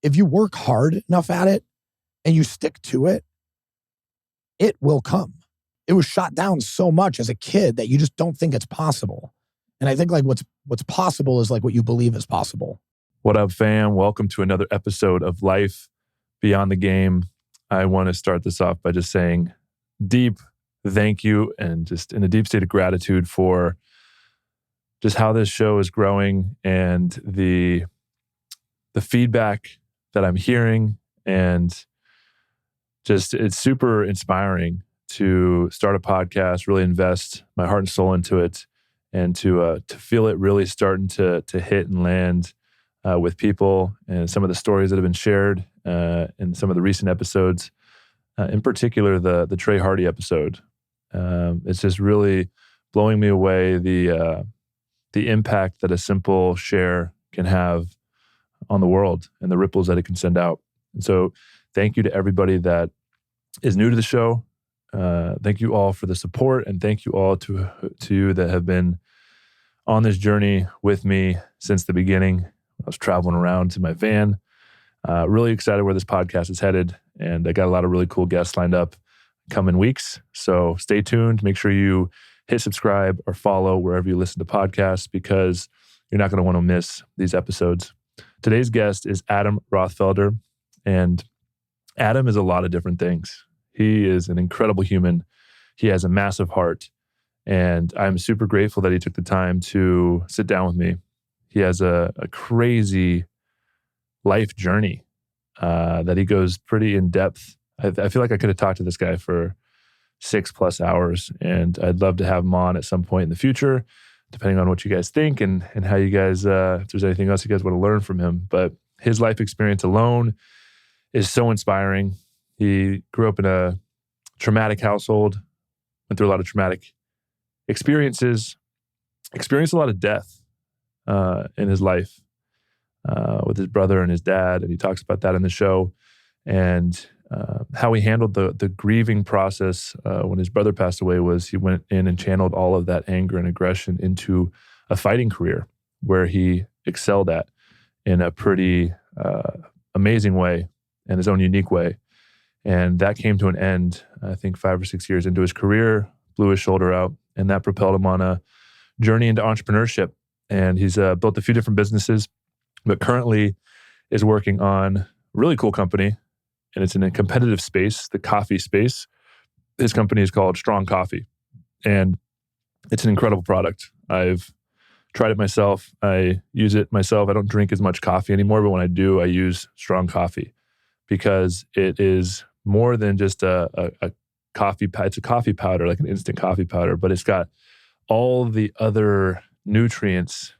if you work hard enough at it and you stick to it, it will come. It was shot down so much as a kid that you just don't think it's possible. And I think like what's possible is like what you believe is possible. What up, fam? Welcome to another episode of Life Beyond the Game. I want to start this off by just saying deep thank you and just in a deep state of gratitude for just how this show is growing and the feedback that I'm hearing. And just it's super inspiring to start a podcast, really invest my heart and soul into it, and to feel it really starting to hit and land with people, and some of the stories that have been shared in some of the recent episodes, in particular the Trey Hardy episode. It's just really blowing me away the impact that a simple share can have on the world and the ripples that it can send out. And so thank you to everybody that is new to the show. Thank you all for the support, and thank you all to you that have been on this journey with me since the beginning. I was traveling around in my van. Really excited where this podcast is headed, and I got a lot of really cool guests lined up coming weeks. So stay tuned. Make sure you hit subscribe or follow wherever you listen to podcasts, because you're not going to want to miss these episodes. Today's guest is Adam Vonrothfelder, and Adam is a lot of different things. He is an incredible human. He has a massive heart, and I'm super grateful that he took the time to sit down with me. He has a crazy life journey that he goes pretty in depth. I feel like I could have talked to this guy for 6+ hours, and I'd love to have him on at some point in the future, depending on what you guys think and how you guys, if there's anything else you guys want to learn from him. But his life experience alone is so inspiring. He grew up in a traumatic household, went through a lot of traumatic experiences, experienced a lot of death in his life with his brother and his dad. And he talks about that in the show, and how he handled the grieving process when his brother passed away was he went in and channeled all of that anger and aggression into a fighting career where he excelled at in a pretty amazing way, in his own unique way. And that came to an end, I think 5 or 6 years into his career, blew his shoulder out, and that propelled him on a journey into entrepreneurship. And he's built a few different businesses, but currently is working on a really cool company, and it's in a competitive space, the coffee space. His company is called Strong Coffee, and it's an incredible product. I've tried it myself. I use it myself. I don't drink as much coffee anymore, but when I do, I use Strong Coffee because it is more than just a coffee. It's a coffee powder, like an instant coffee powder, but it's got all the other nutrients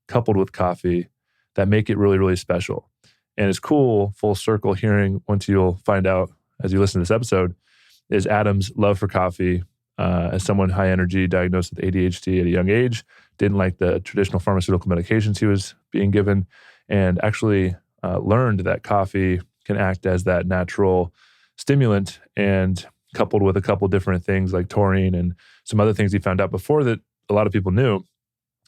coupled with coffee that make it really, really special. And it's cool, full circle, hearing, once you'll find out as you listen to this episode, is Adam's love for coffee. As someone high energy, diagnosed with ADHD at a young age, didn't like the traditional pharmaceutical medications he was being given, and actually learned that coffee can act as that natural stimulant, and coupled with a couple different things like taurine and some other things he found out before that a lot of people knew,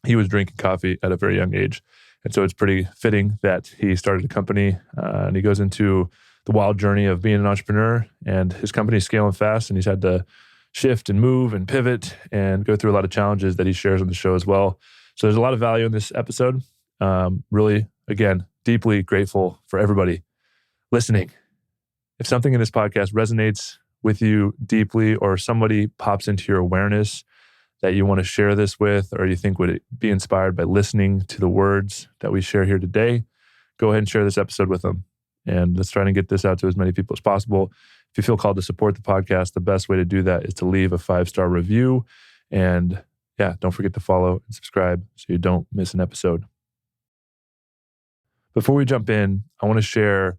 he was drinking coffee at a very young age. And so it's pretty fitting that he started a company and he goes into the wild journey of being an entrepreneur, and his company is scaling fast, and he's had to shift and move and pivot and go through a lot of challenges that he shares on the show as well. So there's a lot of value in this episode. Really, again, deeply grateful for everybody listening. If something in this podcast resonates with you deeply, or somebody pops into your awareness that you want to share this with, or you think would be inspired by listening to the words that we share here today, go ahead and share this episode with them. And let's try to get this out to as many people as possible. If you feel called to support the podcast, the best way to do that is to leave a 5-star review. And yeah, don't forget to follow and subscribe so you don't miss an episode. Before we jump in, I want to share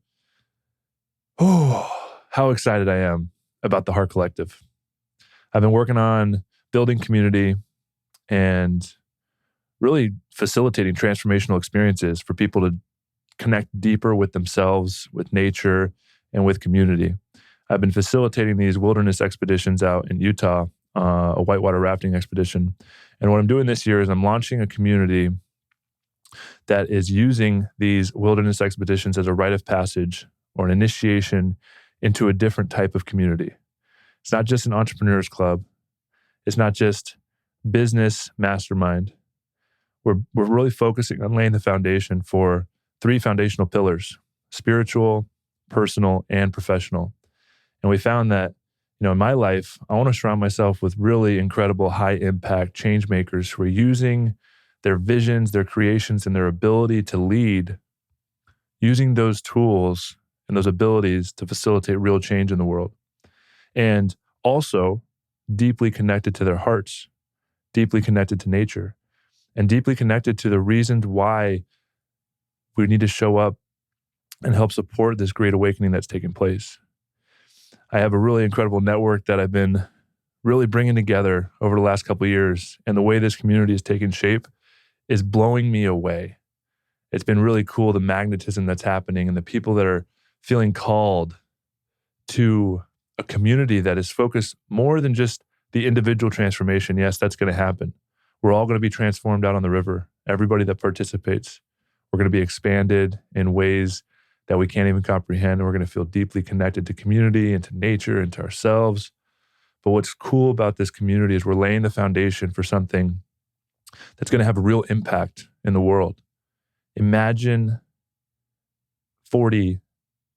how excited I am about the Heart Collective. I've been working on building community and really facilitating transformational experiences for people to connect deeper with themselves, with nature, and with community. I've been facilitating these wilderness expeditions out in Utah, a whitewater rafting expedition. And what I'm doing this year is I'm launching a community that is using these wilderness expeditions as a rite of passage or an initiation into a different type of community. It's not just an entrepreneurs club. It's not just business mastermind. We're really focusing on laying the foundation for 3 foundational pillars: spiritual, personal, and professional. And we found that, in my life, I want to surround myself with really incredible high impact change makers who are using their visions, their creations, and their ability to lead, using those tools and those abilities to facilitate real change in the world. And also deeply connected to their hearts, deeply connected to nature, and deeply connected to the reasons why we need to show up and help support this great awakening that's taking place. I have a really incredible network that I've been really bringing together over the last couple of years, and the way this community is taking shape is blowing me away. It's been really cool, the magnetism that's happening and the people that are feeling called to a community that is focused more than just the individual transformation. Yes, that's going to happen. We're all going to be transformed out on the river. Everybody that participates, we're going to be expanded in ways that we can't even comprehend. We're going to feel deeply connected to community and to nature and to ourselves. But what's cool about this community is we're laying the foundation for something that's going to have a real impact in the world. Imagine 40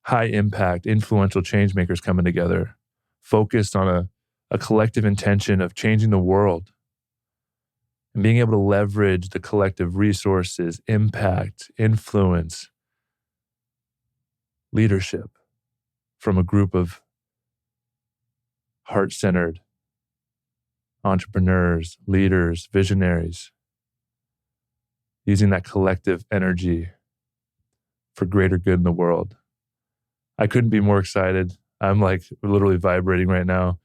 high impact, influential change makers coming together, focused on a collective intention of changing the world and being able to leverage the collective resources, impact, influence, leadership from a group of heart-centered entrepreneurs, leaders, visionaries, using that collective energy for greater good in the world. I couldn't be more excited. I'm like literally vibrating right now.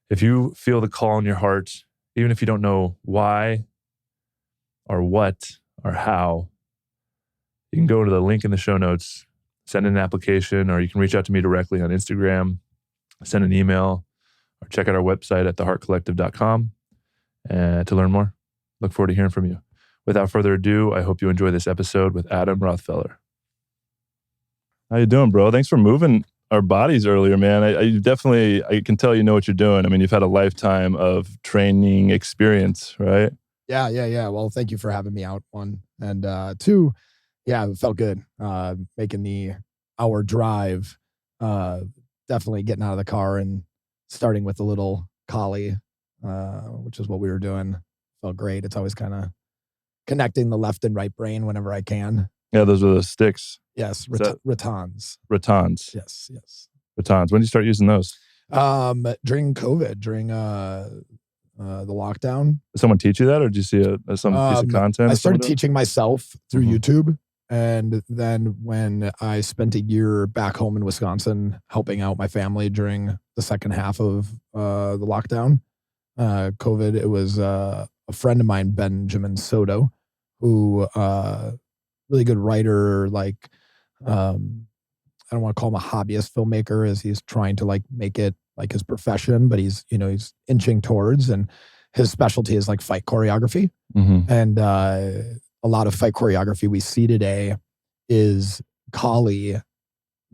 If you feel the call in your heart, even if you don't know why or what or how, you can go to the link in the show notes, send in an application, or you can reach out to me directly on Instagram, send an email, or check out our website at theheartcollective.com to learn more. Look forward to hearing from you. Without further ado, I hope you enjoy this episode with Adam Vonrothfelder. How you doing, bro? Thanks for moving our bodies earlier, man. I can tell you know what you're doing. I mean, you've had a lifetime of training experience, right? Yeah. Well, thank you for having me out, one. And 2, yeah, it felt good. Making the hour drive, definitely getting out of the car and starting with a little collie, which is what we were doing. Felt great. It's always kind of connecting the left and right brain whenever I can. Yeah, those are the sticks. Yes, ratons. Ratons. Yes. Ratons. When did you start using those? During COVID, during the lockdown. Did someone teach you that, or did you see some piece of content? I started teaching myself through Mm-hmm. YouTube. And then when I spent a year back home in Wisconsin helping out my family during the second half of the lockdown, COVID, it was a friend of mine, Benjamin Soto, who really good writer, like I don't want to call him a hobbyist filmmaker, as he's trying to like make it like his profession, but he's inching towards, and his specialty is like fight choreography. Mm-hmm. And a lot of fight choreography we see today is Kali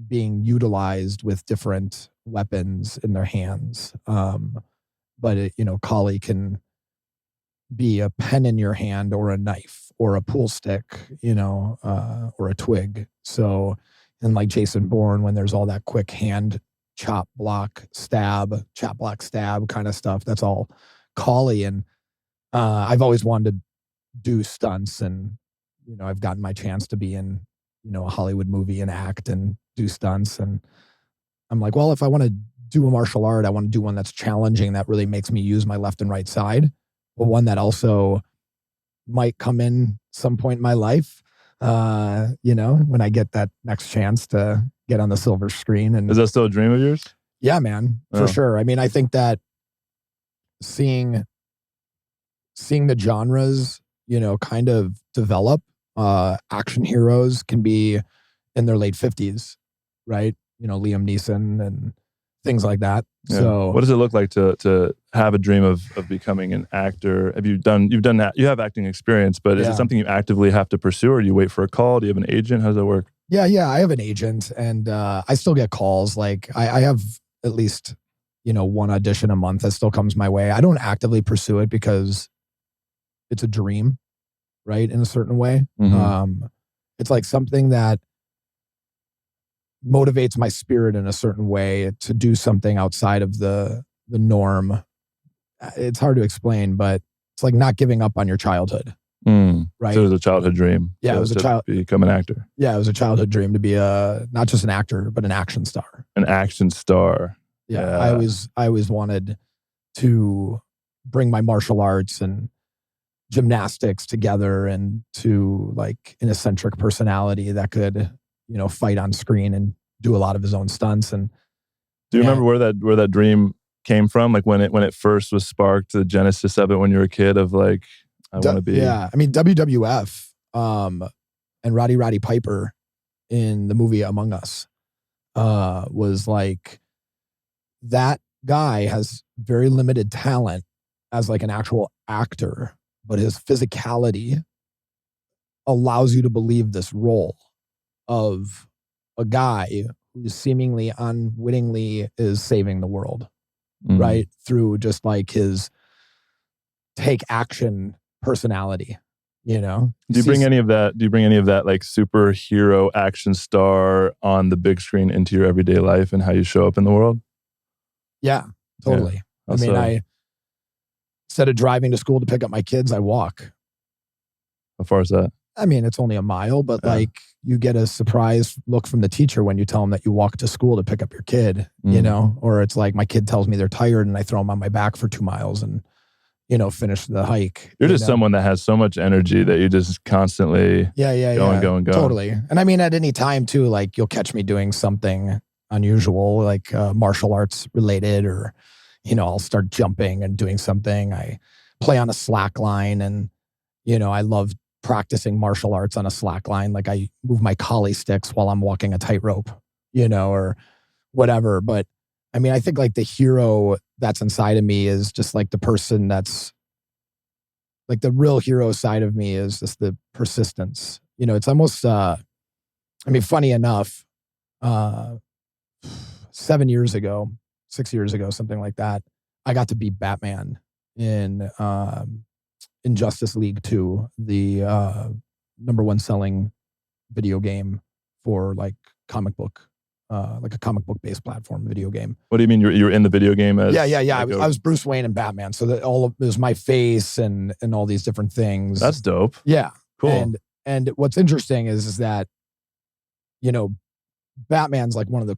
being utilized with different weapons in their hands. But Kali can be a pen in your hand, or a knife, or a pool stick, or a twig. So, and like Jason Bourne, when there's all that quick hand chop, block, stab, chop, block, stab kind of stuff, that's all Kali. And I've always wanted to do stunts, and I've gotten my chance to be in a Hollywood movie and act and do stunts, and I'm like, well, if I want to do a martial art, I want to do one that's challenging, that really makes me use my left and right side, but one that also might come in some point in my life, when I get that next chance to get on the silver screen. And is that still a dream of yours? Yeah, man, for sure. I mean, I think that seeing the genres kind of develop. Action heroes can be in their late 50s, right? Liam Neeson and things like that. Yeah. So what does it look like to have a dream of becoming an actor? You've done that, you have acting experience, but is it something you actively have to pursue, or do you wait for a call? Do you have an agent? How does that work? Yeah, I have an agent, and I still get calls. Like I have at least, one audition a month that still comes my way. I don't actively pursue it because it's a dream, right? In a certain way. It's like something that motivates my spirit in a certain way to do something outside of the norm. It's hard to explain, but it's like not giving up on your childhood. Right. So it was a childhood dream. Yeah, it was to become an actor. Yeah, it was a childhood dream to be not just an actor, but an action star. An action star. Yeah. I always wanted to bring my martial arts and gymnastics together and to like an eccentric personality that could, fight on screen and do a lot of his own stunts. And do you remember where that dream came from? Like when it first was sparked, the genesis of it when you were a kid of like, I want to be. Yeah. I mean, WWF and Roddy Piper in the movie Among Us was like, that guy has very limited talent as like an actual actor, but his physicality allows you to believe this role of a guy who seemingly unwittingly is saving the world, right? Through just like his take action personality, Do you bring any of that like superhero action star on the big screen into your everyday life and how you show up in the world? Yeah, totally. Yeah. I mean, instead of driving to school to pick up my kids, I walk. How far is that? I mean, it's only a mile, but like you get a surprise look from the teacher when you tell them that you walk to school to pick up your kid, or it's like my kid tells me they're tired and I throw them on my back for 2 miles and, finish the hike. You're just someone that has so much energy that you just constantly going. Totally. And I mean, at any time too, like you'll catch me doing something unusual, like martial arts related, or, I'll start jumping and doing something. I play on a slack line and, I love practicing martial arts on a slack line. Like I move my collie sticks while I'm walking a tightrope, or whatever. But I mean, I think like the hero that's inside of me is just like the person that's like the real hero side of me is just the persistence. It's almost, funny enough, 6 years ago, something like that, I got to be Batman in Justice League 2, the number one selling video game for like a comic book based platform video game. What do you mean you're in the video game? As yeah. Like I was Bruce Wayne and Batman, so that it was my face and all these different things. That's dope. Yeah, cool. And what's interesting is that Batman's like one of the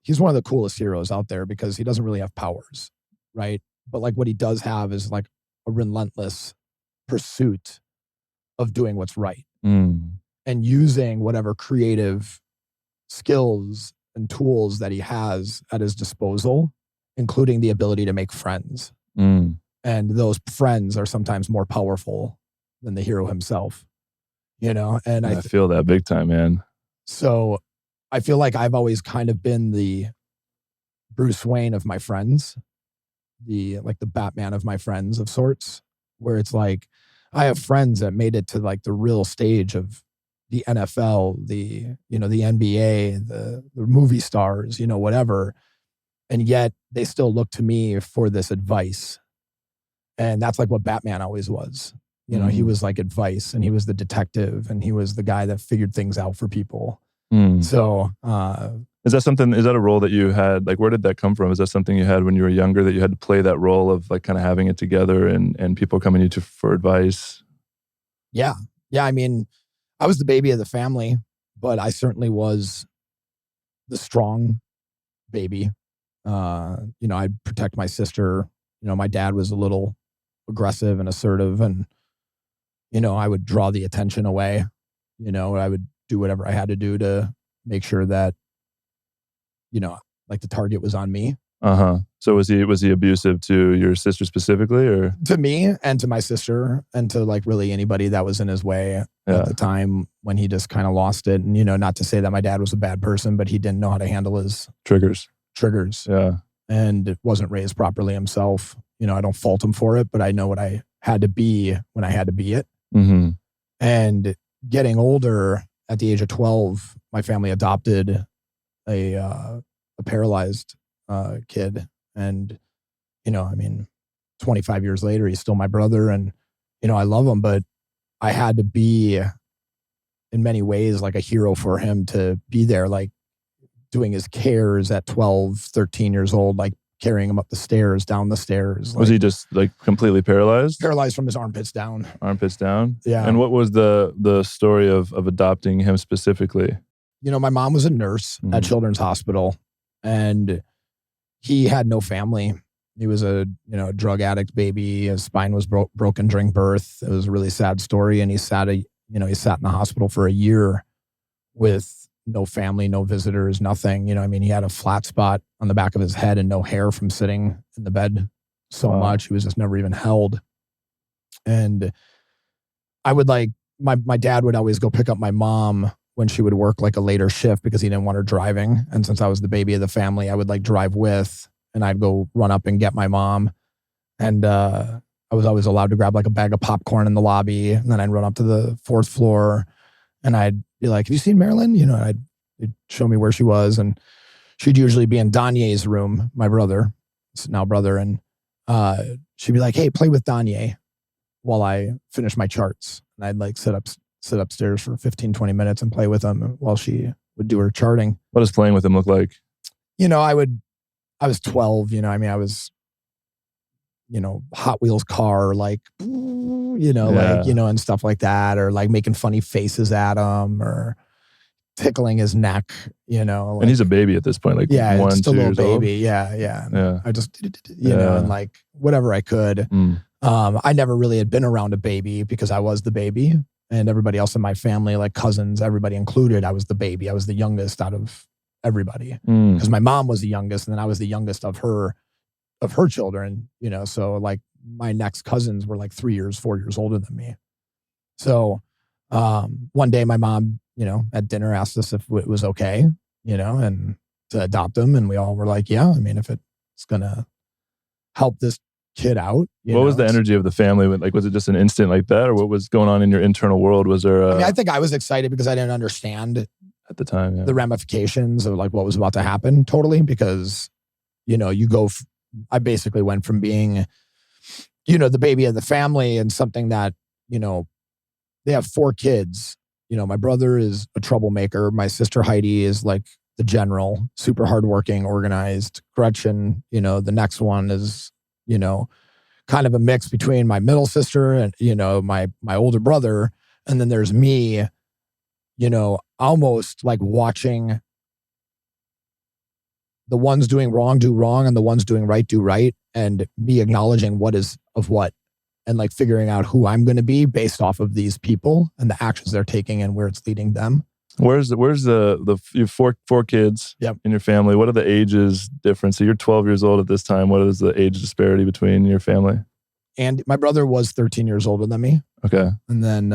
he's one of the coolest heroes out there because he doesn't really have powers, right? But like what he does have is like a relentless pursuit of doing what's right and using whatever creative skills and tools that he has at his disposal, including the ability to make friends. And those friends are sometimes more powerful than the hero himself, and I feel that big time, man. So I feel like I've always kind of been the Bruce Wayne of my friends, the Batman of my friends of sorts, where it's like, I have friends that made it to like the real stage of the NFL, the NBA, the movie stars, whatever. And yet they still look to me for this advice. And that's like what Batman always was. He was like advice, and he was the detective, and he was the guy that figured things out for people. So, is that a role that you had? Like, where did that come from? Is that something you had when you were younger, that you had to play that role of like kind of having it together and people coming to you for advice? Yeah. I mean, I was the baby of the family, but I certainly was the strong baby. I'd protect my sister. My dad was a little aggressive and assertive, and, I would draw the attention away. I would do whatever I had to do to make sure that, like the target was on me. So was he abusive to your sister specifically, or to me and to my sister and to like really anybody that was in his way at the time when he just kind of lost it? And, not to say that my dad was a bad person, but he didn't know how to handle his triggers. triggers. Yeah. And wasn't raised properly himself. I don't fault him for it, but I know what I had to be when I had to be it. Mm-hmm. And getting older, at the age of 12, my family adopted a paralyzed kid. And, 25 years later, he's still my brother. And, I love him, but I had to be, in many ways, like a hero for him to be there, like doing his cares at 12, 13 years old, like carrying him up the stairs, down the stairs. Was he just like completely paralyzed? Paralyzed from his armpits down. Armpits down? Yeah. And what was the story of adopting him specifically? My mom was a nurse at Children's Hospital, and he had no family. He was a drug addict baby. His spine was broken during birth. It was a really sad story, and he sat in the hospital for a year with no family, no visitors, nothing. He had a flat spot on the back of his head and no hair from sitting in the bed so much. He was just never even held. And I would my dad would always go pick up my mom when she would work like a later shift because he didn't want her driving. And since I was the baby of the family, I would drive with, and I'd go run up and get my mom. And I was always allowed to grab like a bag of popcorn in the lobby. And then I'd run up to the 4th floor and I'd be like, have you seen Marilyn? They'd show me where she was. And she'd usually be in Danye's room, my brother, now brother. And she'd be like, hey, play with Danye while I finish my charts. And I'd sit upstairs for 15, 20 minutes and play with him while she would do her charting. What does playing with him look like? I was 12, I was, Hot Wheels car, and stuff like that, or like making funny faces at him or tickling his neck, and he's a baby at this point, like 1, just 2 a little years baby. old. Yeah. I just, and like whatever I could. I never really had been around a baby because I was the baby, and everybody else in my family, like cousins, everybody included, I was the baby. I was the youngest out of everybody because my mom was the youngest, and then I was the youngest of her children, so like my next cousins were like 3 years, 4 years older than me. So one day my mom, at dinner asked us if it was okay, and to adopt him. And we all were like, yeah, if it's going to help this kid out. What was the energy of the family? Like, was it just an instant like that, or what was going on in your internal world? Was there I think I was excited because I didn't understand at the time, the ramifications of like what was about to happen totally, because, I basically went from being, the baby of the family and something that, they have 4 kids. My brother is a troublemaker. My sister Heidi is like the general, super hardworking, organized. Gretchen, the next one is, kind of a mix between my middle sister and, my older brother. And then there's me, almost like watching the ones doing wrong do wrong and the ones doing right do right, and me acknowledging what is of what, and like figuring out who I'm going to be based off of these people and the actions they're taking and where it's leading them. Where's the you have four kids in your family? What are the ages difference? So you're 12 years old at this time. What is the age disparity between your family? And my brother was 13 years older than me. Okay. And then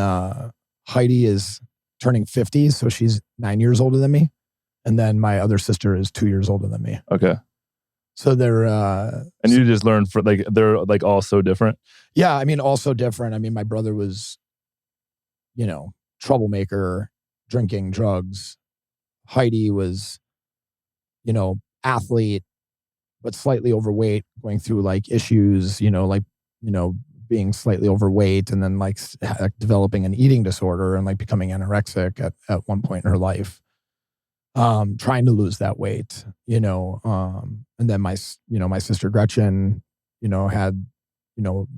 Heidi is turning 50, so she's 9 years older than me. And then my other sister is 2 years older than me. Okay. So they're... and you just learned they're like all so different? Yeah, all so different. My brother was, troublemaker, drinking drugs. Heidi was, athlete, but slightly overweight, going through like issues, being slightly overweight, and then like developing an eating disorder and like becoming anorexic at one point in her life. Trying to lose that weight, and then my sister Gretchen, had,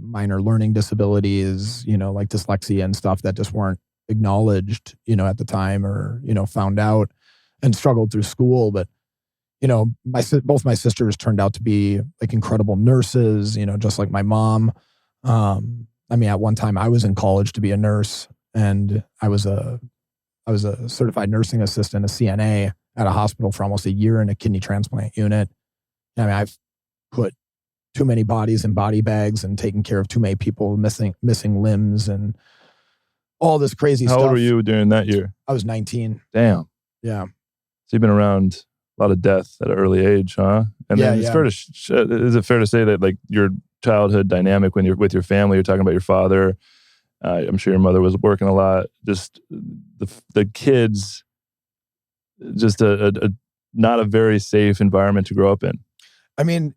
minor learning disabilities, like dyslexia and stuff that just weren't acknowledged, at the time, or, found out, and struggled through school. But, both my sisters turned out to be like incredible nurses, just like my mom. At one time I was in college to be a nurse, and I was a certified nursing assistant, a CNA, at a hospital for almost a year in a kidney transplant unit. I've put too many bodies in body bags and taken care of too many people missing limbs and all this crazy stuff. How old were you during that year? I was 19. Damn. Yeah. So you've been around lot of death at an early age, huh? And then it's fair to is it fair to say that like your childhood dynamic when you're with your family, you're talking about your father, I'm sure your mother was working a lot, just the kids, just a not a very safe environment to grow up in. I mean,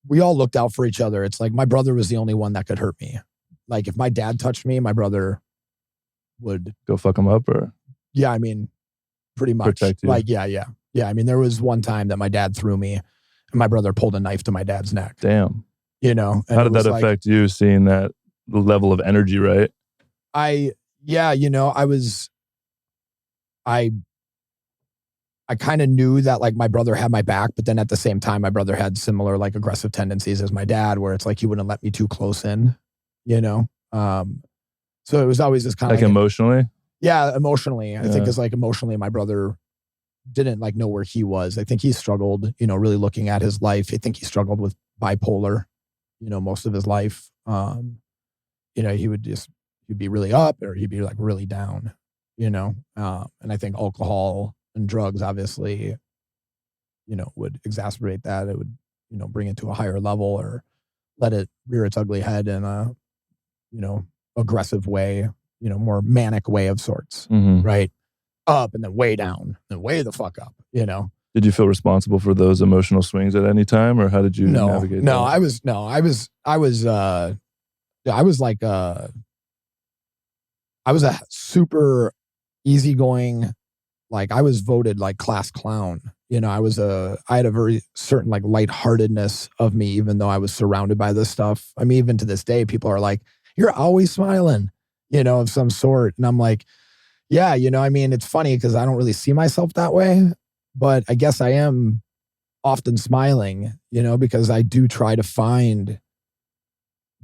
we all looked out for each other. It's like my brother was the only one that could hurt me. Like if my dad touched me, my brother would go fuck him up, or I mean, pretty much. Protect you. Like yeah. I mean, there was one time that my dad threw me, and my brother pulled a knife to my dad's neck. Damn. And how did that affect you, seeing that level of energy? Right. I kind of knew that like my brother had my back, but then at the same time, my brother had similar like aggressive tendencies as my dad, where it's like he wouldn't let me too close in, so it was always this kind of like emotionally. Yeah, emotionally. I think it's like emotionally, my brother didn't like know where he was. I think he struggled, really looking at his life. I think he struggled with bipolar, most of his life. He'd be really up or he'd be like really down, and I think alcohol and drugs obviously, would exacerbate that. It would, bring it to a higher level or let it rear its ugly head in a, aggressive way, more manic way of sorts, right? Up and then way down and way the fuck up, Did you feel responsible for those emotional swings at any time, or how did you navigate that? I was a super easygoing, like I was voted like class clown. I had a very certain like lightheartedness of me, even though I was surrounded by this stuff. I mean, even to this day, people are like, you're always smiling, of some sort. And I'm like, yeah, I mean, it's funny because I don't really see myself that way, but I guess I am often smiling, because I do try to find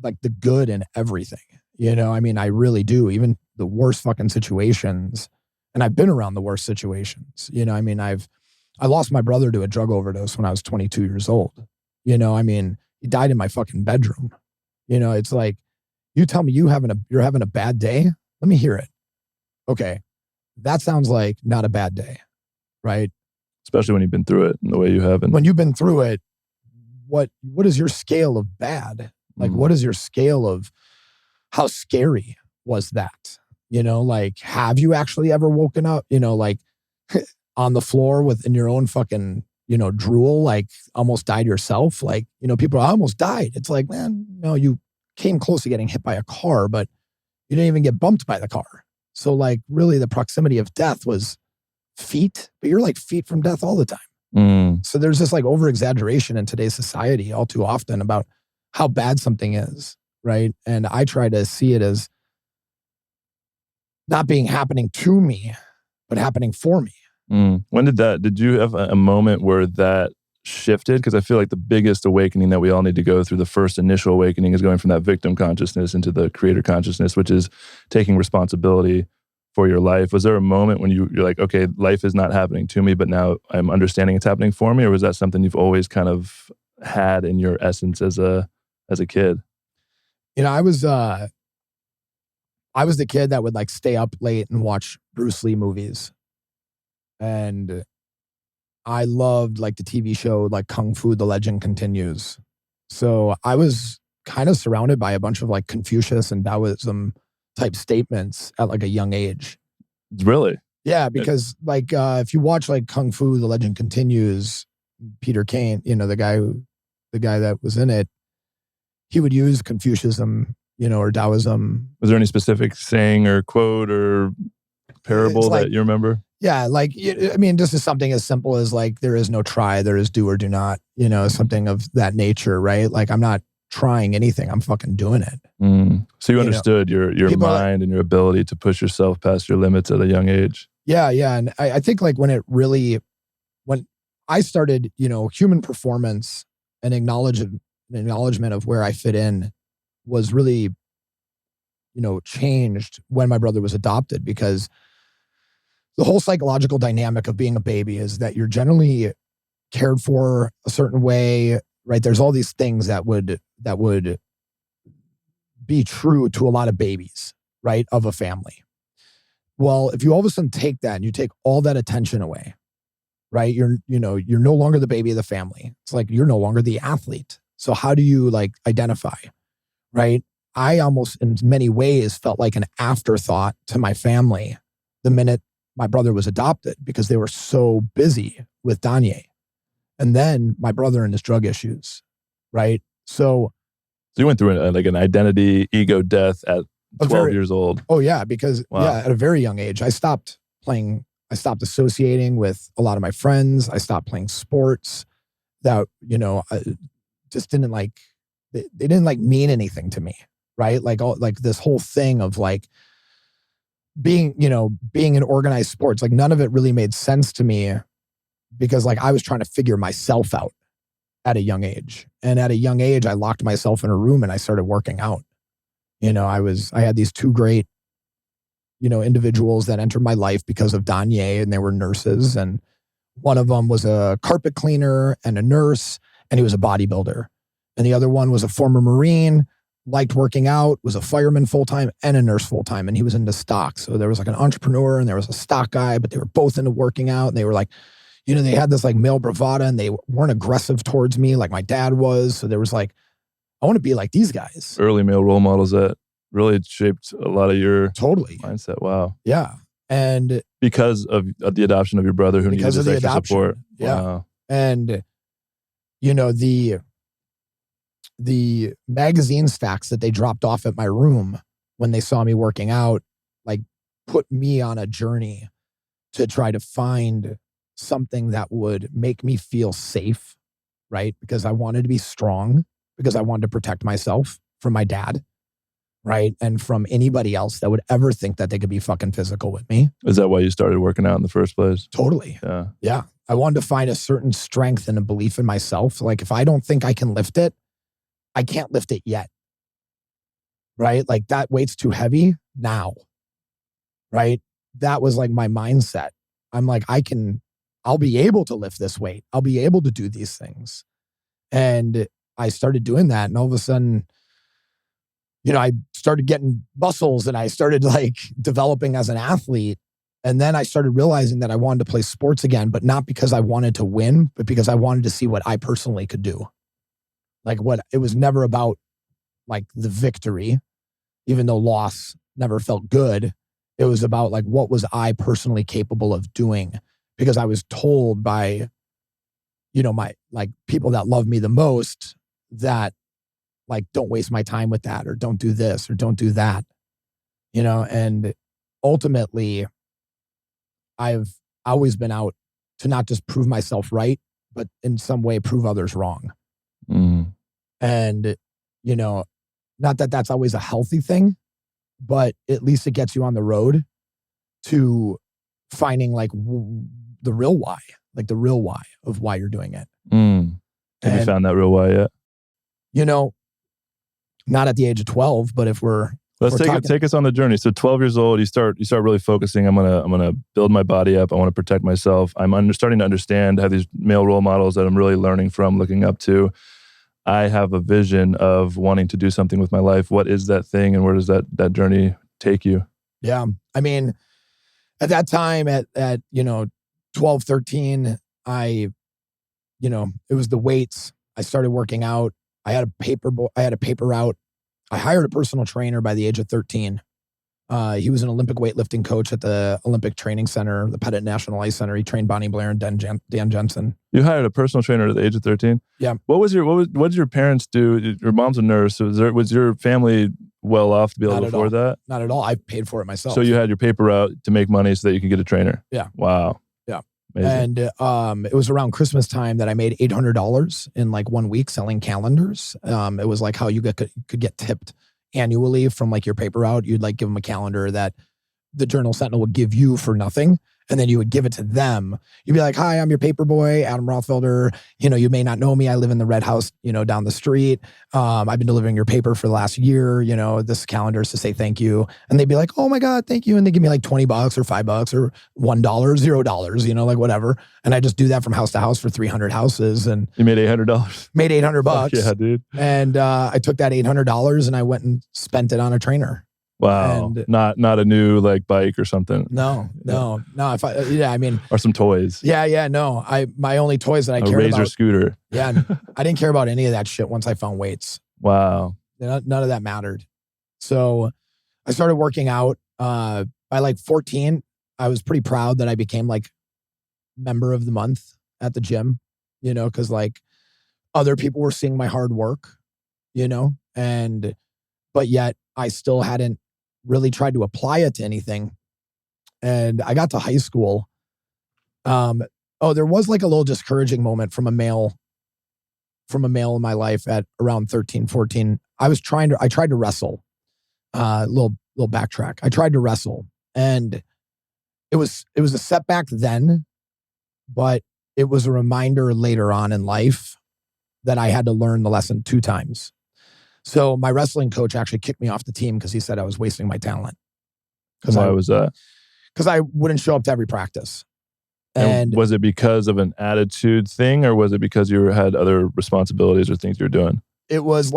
like the good in everything. I mean, I really do, even the worst fucking situations. And I've been around the worst situations. I mean, I lost my brother to a drug overdose when I was 22 years old. I mean, he died in my fucking bedroom. It's like, you tell me you're having a bad day. Let me hear it. Okay. That sounds like not a bad day, right? Especially when you've been through it in the way you have. When you've been through it, what is your scale of bad? Like, what is your scale of how scary was that? Like, have you actually ever woken up, like on the floor in your own fucking, drool, like almost died yourself? Like, people almost died. It's like, man, you came close to getting hit by a car, but you didn't even get bumped by the car. So like really the proximity of death was feet, but you're like feet from death all the time. So there's this like over exaggeration in today's society all too often about how bad something is. Right. And I try to see it as not being happening to me, but happening for me. When did you have a moment where that shifted? Because I feel like the biggest awakening that we all need to go through, the first initial awakening, is going from that victim consciousness into the creator consciousness, which is taking responsibility for your life. Was there a moment when you're like, okay, life is not happening to me, but now I'm understanding it's happening for me? Or was that something you've always kind of had in your essence as a kid? I was the kid that would like stay up late and watch Bruce Lee movies. And I loved like the TV show, like Kung Fu, The Legend Continues. So I was kind of surrounded by a bunch of like Confucius and Taoism type statements at like a young age. Really? Yeah. Because like, if you watch like Kung Fu, The Legend Continues, Peter Kane, the guy that was in it, he would use Confucianism, or Taoism. Was there any specific saying or quote or parable that you remember? Yeah, like, I mean, this is something as simple as like, there is no try, there is do or do not, something of that nature, right? Like, I'm not trying anything, I'm fucking doing it. So you understood your mind and your ability to push yourself past your limits at a young age. Yeah. And I think like when I started, human performance and acknowledgement of where I fit in was really, changed when my brother was adopted, because the whole psychological dynamic of being a baby is that you're generally cared for a certain way, right? There's all these things that would be true to a lot of babies, right? Of a family. Well, if you all of a sudden take that and you take all that attention away, right? You're no longer the baby of the family. It's like, you're no longer the athlete. So how do you like identify, right? I almost in many ways felt like an afterthought to my family the minute my brother was adopted, because they were so busy with Danye. And then my brother and his drug issues, right? So you went through an identity, ego death at 12 years old. Oh yeah, because at a very young age, I stopped associating with a lot of my friends. I stopped playing sports that, I just didn't like, they didn't like mean anything to me, right? Like this whole thing of like being in organized sports, like none of it really made sense to me, because like I was trying to figure myself out at a young age. And at a young age, I locked myself in a room and I started working out. I had these two great, individuals that entered my life because of Danye, and they were nurses. And one of them was a carpet cleaner and a nurse, and he was a bodybuilder. And the other one was a former Marine, liked working out, was a fireman full-time and a nurse full-time. And he was into stock. So there was like an entrepreneur and there was a stock guy, but they were both into working out. And they were like, they had this like male bravado, and they weren't aggressive towards me like my dad was. So there was like, I want to be like these guys. Early male role models that really shaped a lot of your mindset. Wow. Yeah. And because of the adoption of your brother who needed this extra support. Yeah. Wow. And, the magazine stacks that they dropped off at my room when they saw me working out, like put me on a journey to try to find something that would make me feel safe, right? Because I wanted to be strong, because I wanted to protect myself from my dad, right? And from anybody else that would ever think that they could be fucking physical with me. Is that why you started working out in the first place? Totally. Yeah. Yeah. I wanted to find a certain strength and a belief in myself. Like if I don't think I can lift it, I can't lift it yet, right? Like that weight's too heavy now, right? That was like my mindset. I'm like, I'll be able to lift this weight. I'll be able to do these things. And I started doing that. And all of a sudden, I started getting muscles, and I started like developing as an athlete. And then I started realizing that I wanted to play sports again, but not because I wanted to win, but because I wanted to see what I personally could do. Like it was never about like the victory, even though loss never felt good. It was about like, what was I personally capable of doing? Because I was told by, my like people that love me the most that like, don't waste my time with that, or don't do this, or don't do that, and ultimately I've always been out to not just prove myself right, but in some way prove others wrong. Mm. And, not that that's always a healthy thing, but at least it gets you on the road to finding like the real why of why you're doing it. Mm. Have you found that real why yet? Not at the age of 12, but let's take us on the journey. So 12 years old, you start really focusing. I'm gonna build my body up. I want to protect myself. I'm starting to understand, have these male role models that I'm really learning from, looking up to. I have a vision of wanting to do something with my life. What is that thing, and where does that journey take you? Yeah. I mean, at that time at 12, 13, it was the weights. I started working out. I had a paper route. I hired a personal trainer by the age of 13. He was an Olympic weightlifting coach at the Olympic Training Center, the Pettit National Ice Center. He trained Bonnie Blair and Dan Jensen. You hired a personal trainer at the age of 13? Yeah. What did your parents do? Your mom's a nurse. Was your family well off to be able to afford that? Not at all. I paid for it myself. So you had your paper route to make money so that you could get a trainer? Yeah. Wow. Yeah. Amazing. And it was around Christmas time that I made $800 in like 1 week selling calendars. It was like how you could get tipped annually from like your paper route. You'd like give them a calendar that the Journal Sentinel would give you for nothing. And then you would give it to them. You'd be like, hi, I'm your paper boy, Adam Vonrothfelder. You may not know me. I live in the red house, down the street. I've been delivering your paper for the last year. This calendar is to say thank you. And they'd be like, oh my God, thank you. And they give me like $20 or $5 or $1, $0, like whatever. And I just do that from house to house for 300 houses. And you made $800. Made $800. Yeah, dude. And I took that $800 and I went and spent it on a trainer. Wow. And not a new like bike or something. no. If I mean, or some toys. Yeah. No, my only toys that I A cared Razor about. scooter. Yeah. I didn't care about any of that shit once I found weights. Wow. None of that mattered. So I started working out. By like 14, I was pretty proud that I became like member of the month at the gym, because like other people were seeing my hard work, but yet I still hadn't really tried to apply it to anything. And I got to high school. There was like a little discouraging moment from a male in my life at around 13, 14. I tried to wrestle. Little backtrack. I tried to wrestle, and it was a setback then, but it was a reminder later on in life that I had to learn the lesson 2 times. So my wrestling coach actually kicked me off the team because he said I was wasting my talent. Why was that? Because I wouldn't show up to every practice. And was it because of an attitude thing, or was it because you had other responsibilities or things you were doing? It was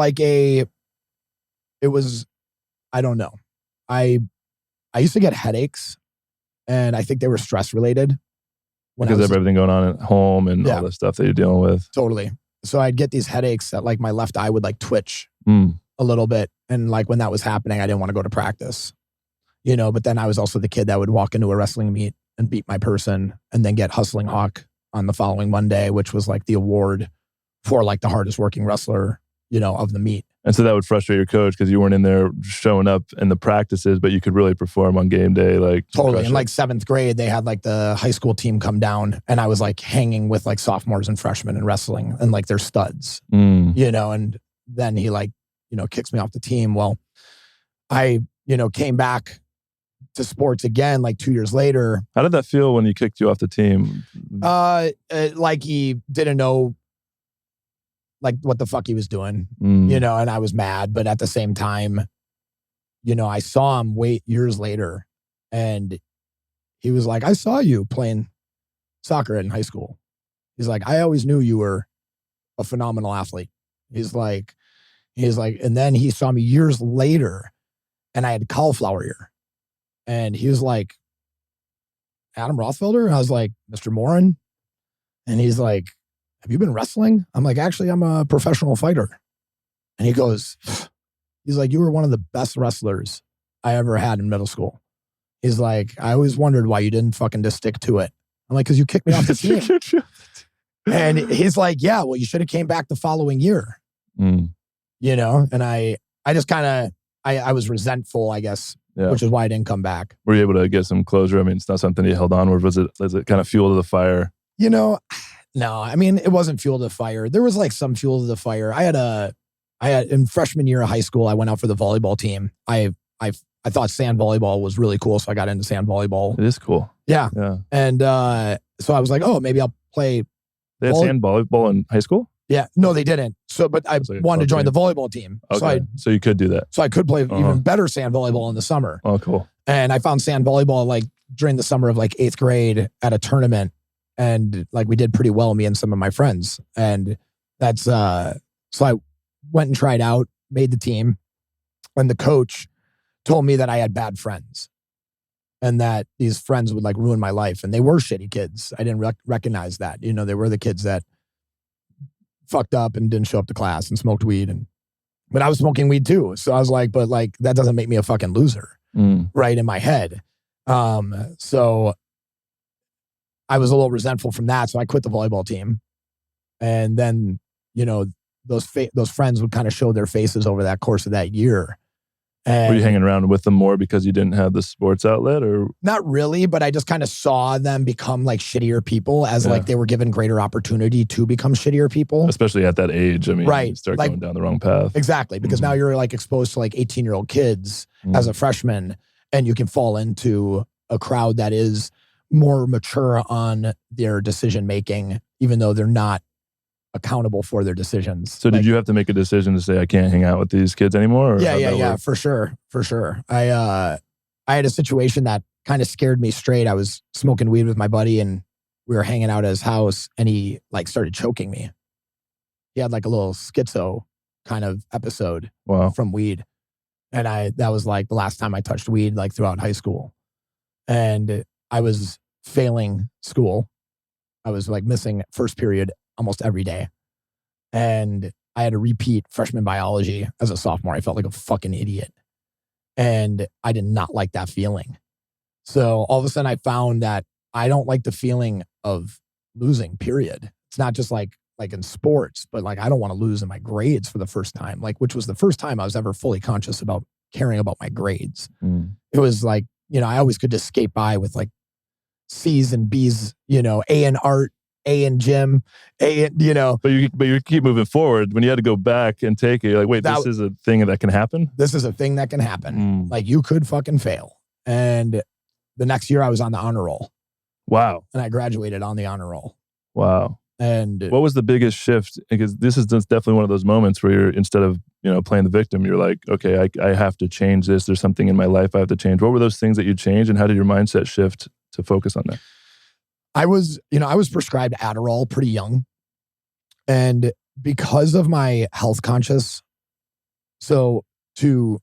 I don't know. I used to get headaches, and I think they were stress related. Because of everything going on at home and all the stuff that you're dealing with. Totally. So I'd get these headaches that like my left eye would like twitch a little bit. And like when that was happening, I didn't want to go to practice, but then I was also the kid that would walk into a wrestling meet and beat my person and then get Hustling Hawk on the following Monday, which was like the award for like the hardest working wrestler, of the meet. And so that would frustrate your coach because you weren't in there showing up in the practices, but you could really perform on game day. Like totally. In like 7th grade, they had like the high school team come down, and I was like hanging with like sophomores and freshmen in wrestling and like they're studs, and then he like, kicks me off the team. Well, I, came back to sports again, like 2 years later. How did that feel when he kicked you off the team? Like he didn't know like what the fuck he was doing, and I was mad. But at the same time, I saw him years later, and he was like, I saw you playing soccer in high school. He's like, I always knew you were a phenomenal athlete. He's like, and then he saw me years later, and I had cauliflower ear. And he was like, Adam Rothfelder? And I was like, Mr. Morin? And he's like, have you been wrestling? I'm like, actually, I'm a professional fighter. And he goes, he's like, you were one of the best wrestlers I ever had in middle school. He's like, I always wondered why you didn't fucking just stick to it. I'm like, because you kicked me off the team. And he's like, yeah, well, you should have came back the following year. And I just kind of, I was resentful, I guess, which is why I didn't come back. Were you able to get some closure? I mean, it's not something you held on with. Was it kind of fuel to the fire? No, I mean, it wasn't fuel to the fire. There was like some fuel to the fire. I had in freshman year of high school, I went out for the volleyball team. I thought sand volleyball was really cool, so I got into sand volleyball. It is cool. Yeah. And so I was like, oh, maybe I'll play. They had sand volleyball in high school? Yeah. No, they didn't. So, but I wanted to join the volleyball team. Okay. So you could do that. So I could play even better sand volleyball in the summer. Oh, cool. And I found sand volleyball like during the summer of like 8th grade at a tournament. And like we did pretty well, me and some of my friends. And that's, so I went and tried out, made the team. And the coach told me that I had bad friends and that these friends would like ruin my life. And they were shitty kids. I didn't recognize that. They were the kids that fucked up and didn't show up to class and smoked weed. But I was smoking weed too. So I was like, but like, that doesn't make me a fucking loser. Right in my head. So I was a little resentful from that. So I quit the volleyball team. And then, those friends would kind of show their faces over that course of that year. And were you hanging around with them more because you didn't have the sports outlet, or? Not really, but I just kind of saw them become like shittier people as like they were given greater opportunity to become shittier people. Especially at that age. I mean, you start like, going down the wrong path. Exactly. Because now you're like exposed to like 18-year-old kids as a freshman, and you can fall into a crowd that is more mature on their decision making, even though they're not accountable for their decisions. So did you have to make a decision to say, I can't hang out with these kids anymore? Or yeah, for sure. I had a situation that kind of scared me straight. I was smoking weed with my buddy and we were hanging out at his house and he like started choking me. He had like a little schizo kind of episode from weed. And that was like the last time I touched weed, like throughout high school. And I was failing school. I was like missing first period almost every day. And I had to repeat freshman biology as a sophomore. I felt like a fucking idiot. And I did not like that feeling. So all of a sudden I found that I don't like the feeling of losing, period. It's not just like in sports, but like I don't want to lose in my grades for the first time, like which was the first time I was ever fully conscious about caring about my grades. It was like, I always could just skate by with like C's and B's, A in art, A in gym, A in, But you keep moving forward. When you had to go back and take it, you're like, wait, this is a thing that can happen? This is a thing that can happen. Like you could fucking fail. And the next year I was on the honor roll. Wow. And I graduated on the honor roll. Wow. And what was the biggest shift? Because this is definitely one of those moments where you're, instead of, playing the victim, you're like, okay, I have to change this. There's something in my life I have to change. What were those things that you changed, and how did your mindset shift to focus on that? I was prescribed Adderall pretty young. And because of my health conscious, so to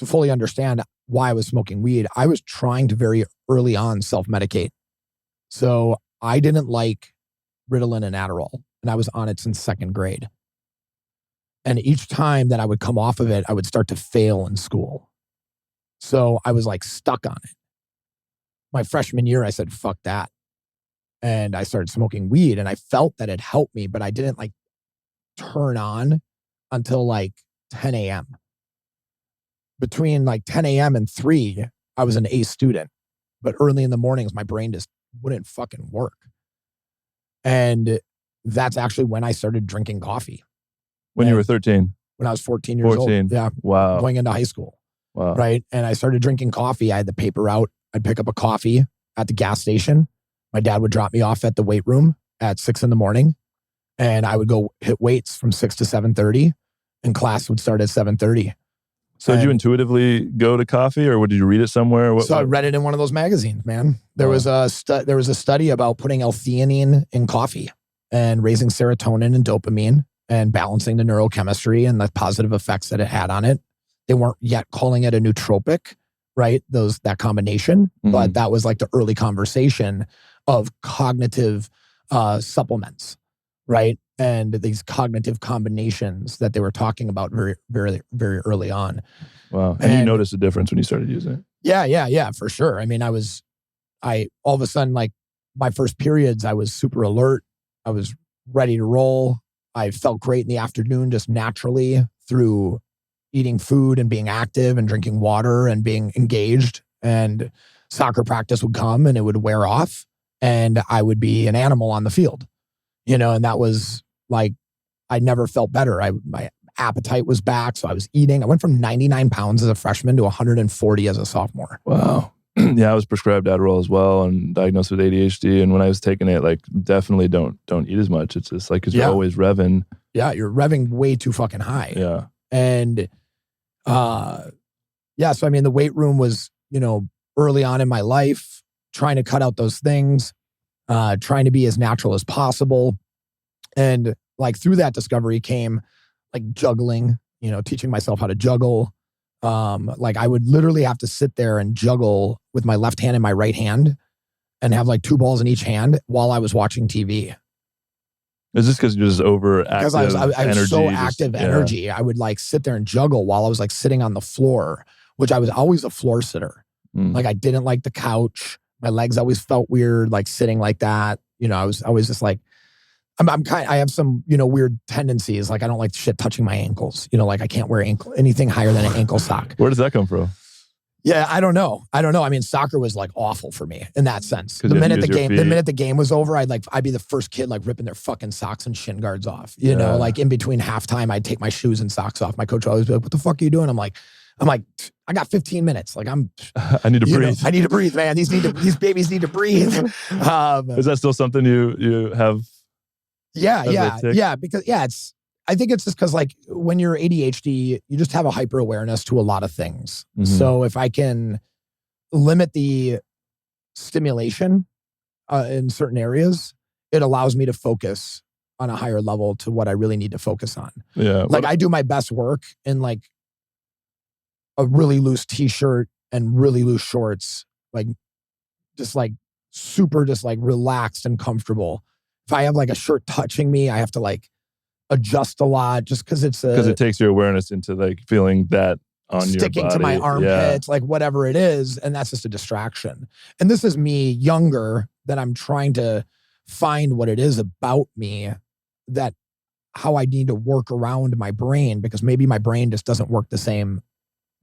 fully understand why I was smoking weed, I was trying to very early on self-medicate. So I didn't like Ritalin and Adderall, and I was on it since second grade. And each time that I would come off of it, I would start to fail in school. So I was like stuck on it. My freshman year, I said, fuck that. And I started smoking weed, and I felt that it helped me, but I didn't like turn on until like 10 a.m. Between like 10 a.m. and 3, I was an A student. But early in the mornings, my brain just wouldn't fucking work. And that's actually when I started drinking coffee. When you were 13? When I was 14 years old. Yeah. Wow. Going into high school. Wow. Right. And I started drinking coffee. I had the paper out. I'd pick up a coffee at the gas station. My dad would drop me off at the weight room at 6 a.m. And I would go hit weights from 6 to 7:30, and class would start at 7:30. So did you intuitively go to coffee, or did you read it somewhere? I read it in one of those magazines, man. There was a study about putting L-theanine in coffee and raising serotonin and dopamine and balancing the neurochemistry and the positive effects that it had on it. They weren't yet calling it a nootropic, right? That combination, but that was like the early conversation of cognitive supplements, right? And these cognitive combinations that they were talking about very, very, very early on. Wow. And you noticed a difference when you started using it? Yeah, for sure. I mean, I all of a sudden, like my first periods, I was super alert. I was ready to roll. I felt great in the afternoon, just naturally through eating food and being active and drinking water and being engaged. And soccer practice would come and it would wear off, and I would be an animal on the field, and that was like, I never felt better. My appetite was back. So I was eating. I went from 99 pounds as a freshman to 140 as a sophomore. Wow. Yeah, I was prescribed Adderall as well and diagnosed with ADHD. And when I was taking it, like, definitely don't eat as much. It's just like, because you're always revving. Yeah, you're revving way too fucking high. Yeah. And so I mean, the weight room was, early on in my life, trying to cut out those things, trying to be as natural as possible. And like through that discovery came like juggling, teaching myself how to juggle. Like I would literally have to sit there and juggle with my left hand and my right hand and have like 2 balls in each hand while I was watching TV. Is this because you're just overactive? Because I was so active energy. I would like sit there and juggle while I was like sitting on the floor, which I was always a floor sitter. Like I didn't like the couch. My legs always felt weird, like sitting like that. I was always just like, I have some, weird tendencies. Like I don't like shit touching my ankles. Like I can't wear anything higher than an ankle sock. Where does that come from? Yeah, I don't know. I mean, soccer was like awful for me in that sense. The minute the game was over, I'd be the first kid like ripping their fucking socks and shin guards off. Like in between halftime, I'd take my shoes and socks off. My coach would always be like, "What the fuck are you doing?" I'm like, I got 15 minutes. Like I need to breathe. I need to breathe, man. These babies need to breathe. Is that still something you have? Yeah. Because I think it's just because like when you're ADHD, you just have a hyper awareness to a lot of things. So if I can limit the stimulation in certain areas, it allows me to focus on a higher level to what I really need to focus on. Yeah. Like I do my best work in like a really loose t-shirt and really loose shorts, like just like super, just like relaxed and comfortable. If I have like a shirt touching me, I have to like adjust a lot just because it takes your awareness into like feeling that on your body. Sticking to my armpits, like whatever it is. And that's just a distraction. And this is me younger that I'm trying to find what it is about me that how I need to work around my brain, because maybe my brain just doesn't work the same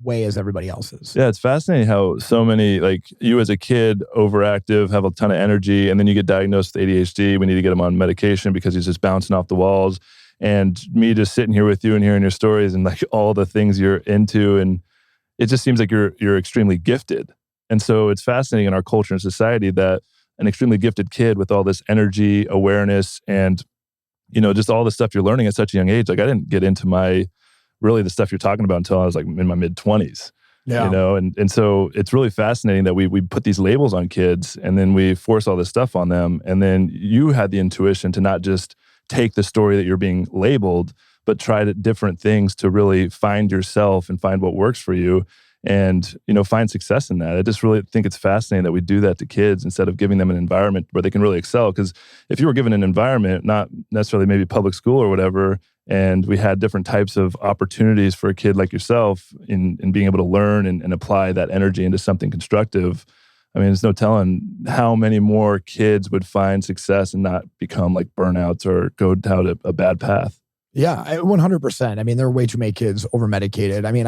way as everybody else's. Yeah, it's fascinating how so many, like you as a kid, overactive, have a ton of energy, and then you get diagnosed with ADHD. We need to get him on medication because he's just bouncing off the walls. And me just sitting here with you and hearing your stories and like all the things you're into, and it just seems like you're extremely gifted. And so it's fascinating in our culture and society that an extremely gifted kid with all this energy, awareness, and just all the stuff you're learning at such a young age. Like I didn't get into the stuff you're talking about until I was like in my mid-20s. Yeah. And so it's really fascinating that we put these labels on kids and then we force all this stuff on them. And then you had the intuition to not just take the story that you're being labeled, but try different things to really find yourself and find what works for you and, find success in that. I just really think it's fascinating that we do that to kids instead of giving them an environment where they can really excel. Because if you were given an environment, not necessarily maybe public school or whatever, and we had different types of opportunities for a kid like yourself in being able to learn and apply that energy into something constructive, I mean, there's no telling how many more kids would find success and not become like burnouts or go down a bad path. Yeah, 100%. I mean, there are way too many kids over medicated. I mean,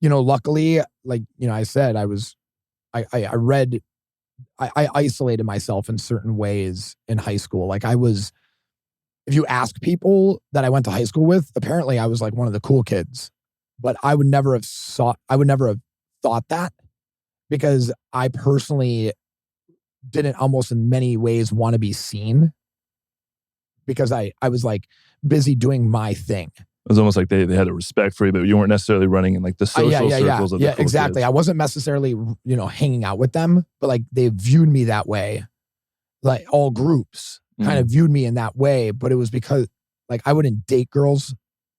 luckily, like, I said, I isolated myself in certain ways in high school. Like if you ask people that I went to high school with, apparently I was like one of the cool kids, but I would never have thought that, because I personally didn't almost in many ways want to be seen, because I was like busy doing my thing. It was almost like they had a respect for you, but you weren't necessarily running in like the social circles of the cool exactly. kids. I wasn't necessarily, hanging out with them, but like they viewed me that way. Like all groups kind of viewed me in that way, but it was because like I wouldn't date girls,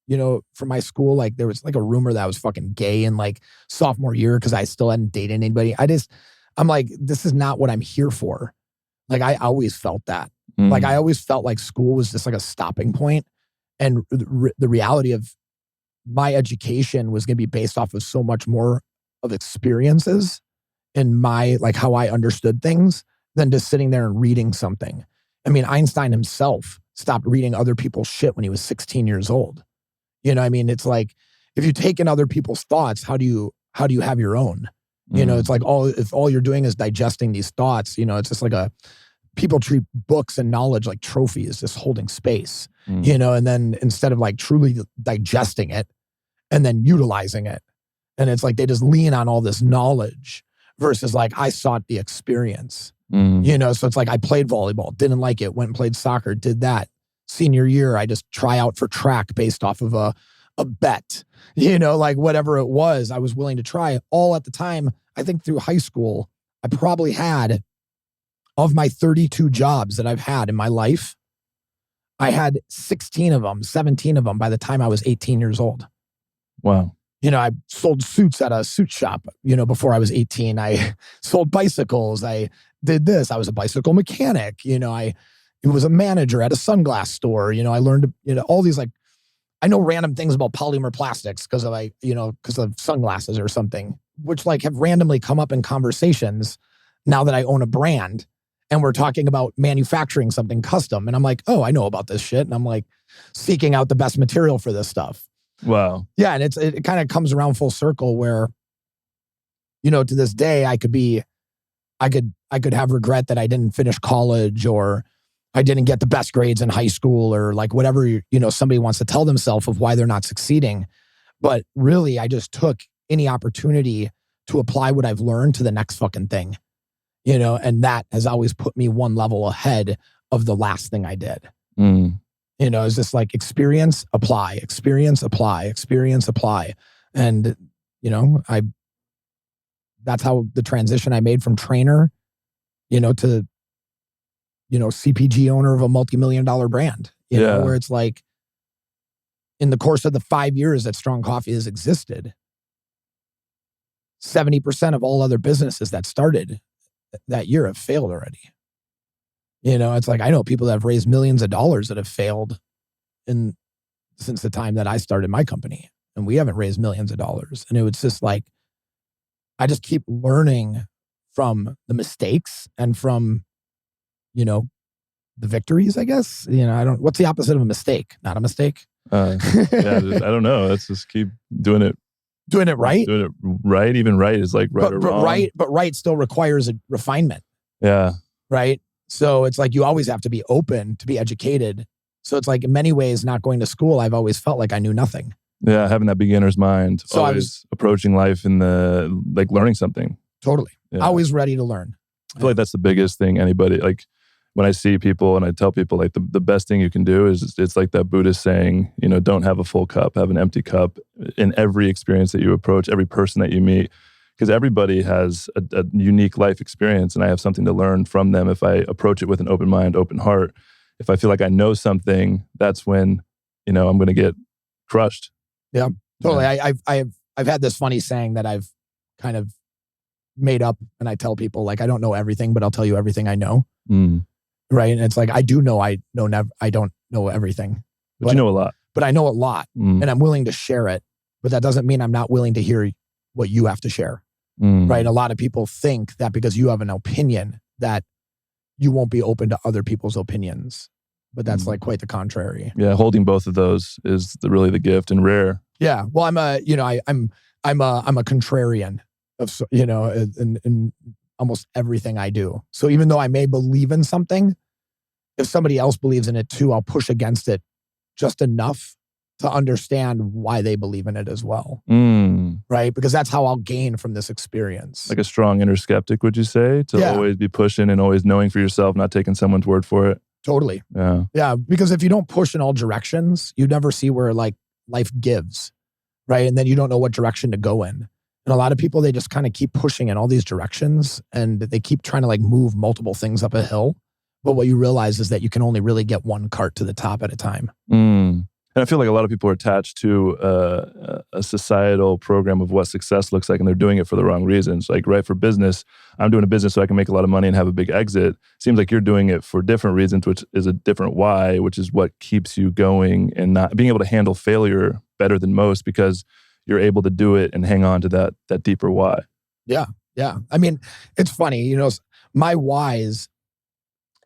from my school. Like there was like a rumor that I was fucking gay in like sophomore year because I still hadn't dated anybody. I'm like, this is not what I'm here for. Like I always felt that. Like I always felt like school was just like a stopping point. And the reality of my education was going to be based off of so much more of experiences and my, like how I understood things than just sitting there and reading something. I mean, Einstein himself stopped reading other people's shit when he was 16 years old. I mean, it's like, if you take in other people's thoughts, how do you have your own? It's like if all you're doing is digesting these thoughts, it's just like people treat books and knowledge like trophies, just holding space, and then instead of like truly digesting it and then utilizing it. And it's like, they just lean on all this knowledge versus like, I sought the experience, so it's like, I played volleyball, didn't like it, went and played soccer, did that. Senior year, I just try out for track based off of a bet, like whatever it was, I was willing to try all at the time. I think through high school, I probably had, of my 32 jobs that I've had in my life, I had 17 of them by the time I was 18 years old. Wow. I sold suits at a suit shop, before I was 18. I sold bicycles. I did this. I was a bicycle mechanic. I was a manager at a sunglass store. I learned, all these, like, I know random things about polymer plastics because of sunglasses or something, which like have randomly come up in conversations now that I own a brand. And we're talking about manufacturing something custom. And I'm like, oh, I know about this shit. And I'm like seeking out the best material for this stuff. Wow. Yeah. And it kind of comes around full circle where, to this day, I could have regret that I didn't finish college, or I didn't get the best grades in high school, or like whatever, somebody wants to tell themselves of why they're not succeeding. But really, I just took any opportunity to apply what I've learned to the next fucking thing. And that has always put me one level ahead of the last thing I did. It's just like experience, apply, experience, apply, experience, apply. And, that's how the transition I made from trainer, to, CPG owner of a multi-million-dollar brand, where it's like, in the course of the 5 years that Strong Coffee has existed, 70% of all other businesses that started that year have failed already. It's like, I know people that have raised millions of dollars that have failed since the time that I started my company, and we haven't raised millions of dollars. And it was just like, I just keep learning from the mistakes and from, the victories, I guess. What's the opposite of a mistake? Not a mistake. I don't know. Let's just keep doing it. Doing it right? Doing it right. Even right is like right or wrong. But right still requires a refinement. Yeah. Right? So it's like you always have to be open to be educated. So it's like in many ways, not going to school, I've always felt like I knew nothing. Yeah, having that beginner's mind. So always I was approaching life in learning something. Totally. Yeah. Always ready to learn. I feel like that's the biggest thing anybody, like when I see people and I tell people like the best thing you can do is it's like that Buddhist saying, don't have a full cup, have an empty cup in every experience that you approach, every person that you meet, because everybody has a unique life experience and I have something to learn from them if I approach it with an open mind, open heart. If I feel like I know something, that's when, I'm going to get crushed. Yeah, totally. Yeah. I've had this funny saying that I've kind of made up, and I tell people like, I don't know everything, but I'll tell you everything I know. Right. And it's like, I don't know everything. But you know a lot. But I know a lot and I'm willing to share it. But that doesn't mean I'm not willing to hear what you have to share. Right. A lot of people think that because you have an opinion that you won't be open to other people's opinions. But that's like quite the contrary. Yeah. Holding both of those is really the gift and rare. Yeah. Well, I'm a contrarian of, in almost everything I do. So even though I may believe in something, if somebody else believes in it too, I'll push against it just enough to understand why they believe in it as well. Right? Because that's how I'll gain from this experience. Like a strong inner skeptic, would you say? To always be pushing and always knowing for yourself, not taking someone's word for it. Totally. Yeah. Yeah. Because if you don't push in all directions, you never see where like life gives. Right? And then you don't know what direction to go in. And a lot of people, they just kind of keep pushing in all these directions and they keep trying to like move multiple things up a hill. But what you realize is that you can only really get one cart to the top at a time. And I feel like a lot of people are attached to a societal program of what success looks like, and they're doing it for the wrong reasons. Like, right, for business, I'm doing a business so I can make a lot of money and have a big exit. Seems like you're doing it for different reasons, which is a different why, which is what keeps you going and not being able to handle failure better than most because you're able to do it and hang on to that deeper why. Yeah. Yeah. I mean, it's funny, my whys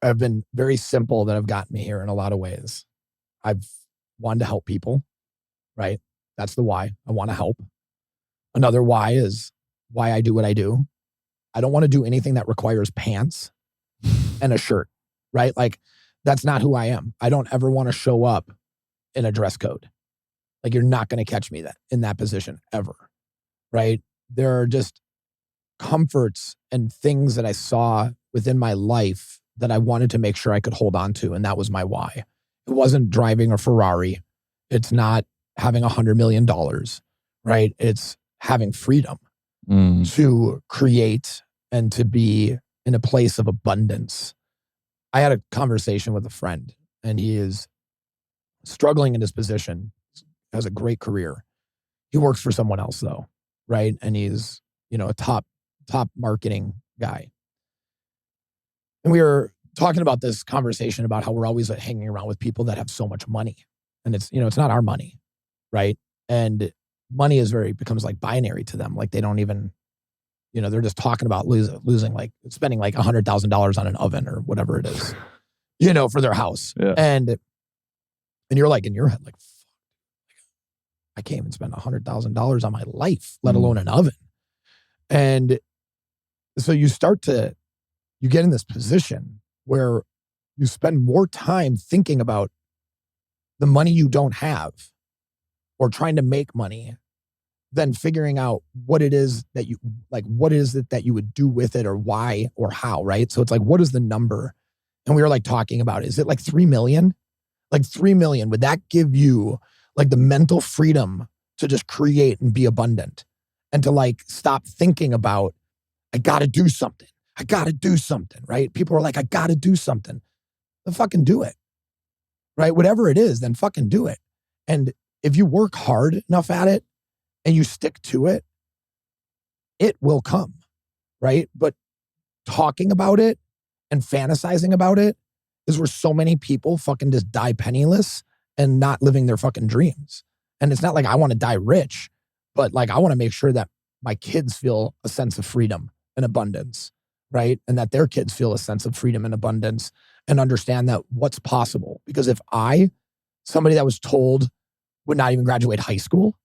have been very simple that have gotten me here in a lot of ways. I've wanted to help people, right? That's the why. I want to help. Another why is why I do what I do. I don't want to do anything that requires pants and a shirt, right? Like, that's not who I am. I don't ever want to show up in a dress code. Like, you're not going to catch me in that position ever, right? There are just comforts and things that I saw within my life that I wanted to make sure I could hold on to. And that was my why. It wasn't driving a Ferrari. It's not having $100 million, right? It's having freedom to create and to be in a place of abundance. I had a conversation with a friend, and he is struggling in his position, has a great career. He works for someone else though, right? And he's, a top marketing guy. And we were talking about this conversation about how we're always hanging around with people that have so much money. And it's, it's not our money, right? And money becomes like binary to them. Like, they don't even, they're just talking about losing like spending like $100,000 on an oven or whatever it is, for their house. Yeah. And you're like in your head, like, I can't even spend $100,000 on my life, let alone an oven. And so you get in this position where you spend more time thinking about the money you don't have or trying to make money than figuring out what it is that what is it that you would do with it or why or how, right? So it's like, what is the number? And we were like talking about, is it like 3 million? Like 3 million, would that give you like the mental freedom to just create and be abundant and to like stop thinking about, I got to do something. I got to do something, right? People are like, I got to do something. Then fucking do it, right? Whatever it is, then fucking do it. And if you work hard enough at it and you stick to it, it will come, right? But talking about it and fantasizing about it is where so many people fucking just die penniless and not living their fucking dreams. And it's not like I want to die rich, but like I want to make sure that my kids feel a sense of freedom and abundance, right? And that their kids feel a sense of freedom and abundance and understand that what's possible. Because if somebody that was told would not even graduate high school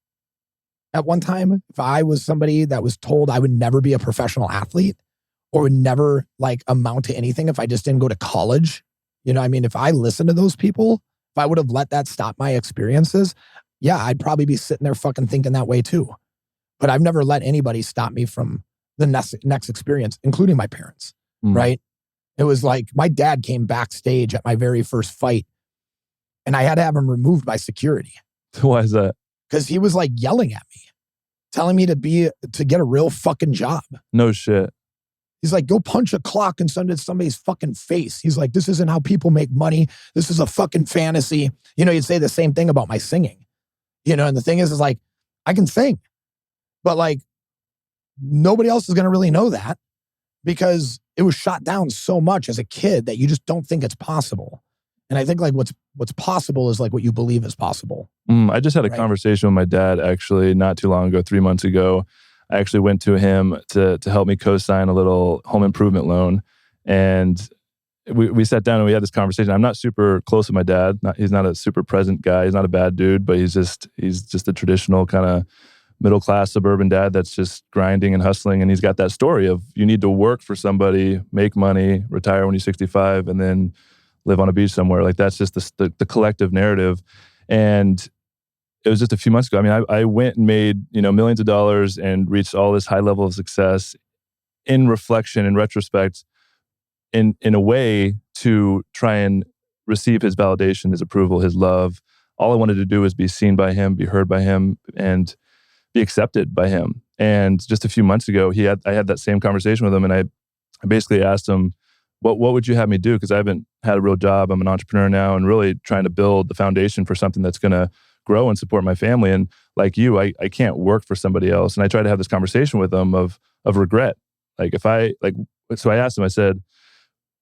at one time, if I was somebody that was told I would never be a professional athlete or would never like amount to anything if I just didn't go to college, you know what I mean? If I listened to those people, if I would have let that stop my experiences, yeah, I'd probably be sitting there fucking thinking that way too. But I've never let anybody stop me from the next experience, including my parents, right? It was like my dad came backstage at my very first fight and I had to have him removed by security. Why is that? Because he was like yelling at me, telling me to get a real fucking job. No shit. He's like, go punch a clock and send it to somebody's fucking face. He's like, this isn't how people make money. This is a fucking fantasy. You know, you'd say the same thing about my singing. You know, and the thing is like, I can sing, but like nobody else is going to really know that because it was shot down so much as a kid that you just don't think it's possible. And I think like what's possible is like what you believe is possible. I just had a conversation with my dad actually not too long ago, 3 months ago. I actually went to him to help me co-sign a little home improvement loan. And we sat down and we had this conversation. I'm not super close with my dad. He's not a super present guy. He's not a bad dude, but he's just a traditional kind of middle-class suburban dad that's just grinding and hustling. And he's got that story of you need to work for somebody, make money, retire when you're 65, and then live on a beach somewhere. Like that's just the collective narrative. And it was just a few months ago. I mean, I went and made, millions of dollars and reached all this high level of success in reflection, in retrospect, in a way to try and receive his validation, his approval, his love. All I wanted to do was be seen by him, be heard by him, and be accepted by him. And just a few months ago, I had that same conversation with him, and I basically asked him, what would you have me do? Because I haven't had a real job. I'm an entrepreneur now and really trying to build the foundation for something that's going to grow and support my family. And like you, I can't work for somebody else. And I tried to have this conversation with him of regret. So I asked him, I said,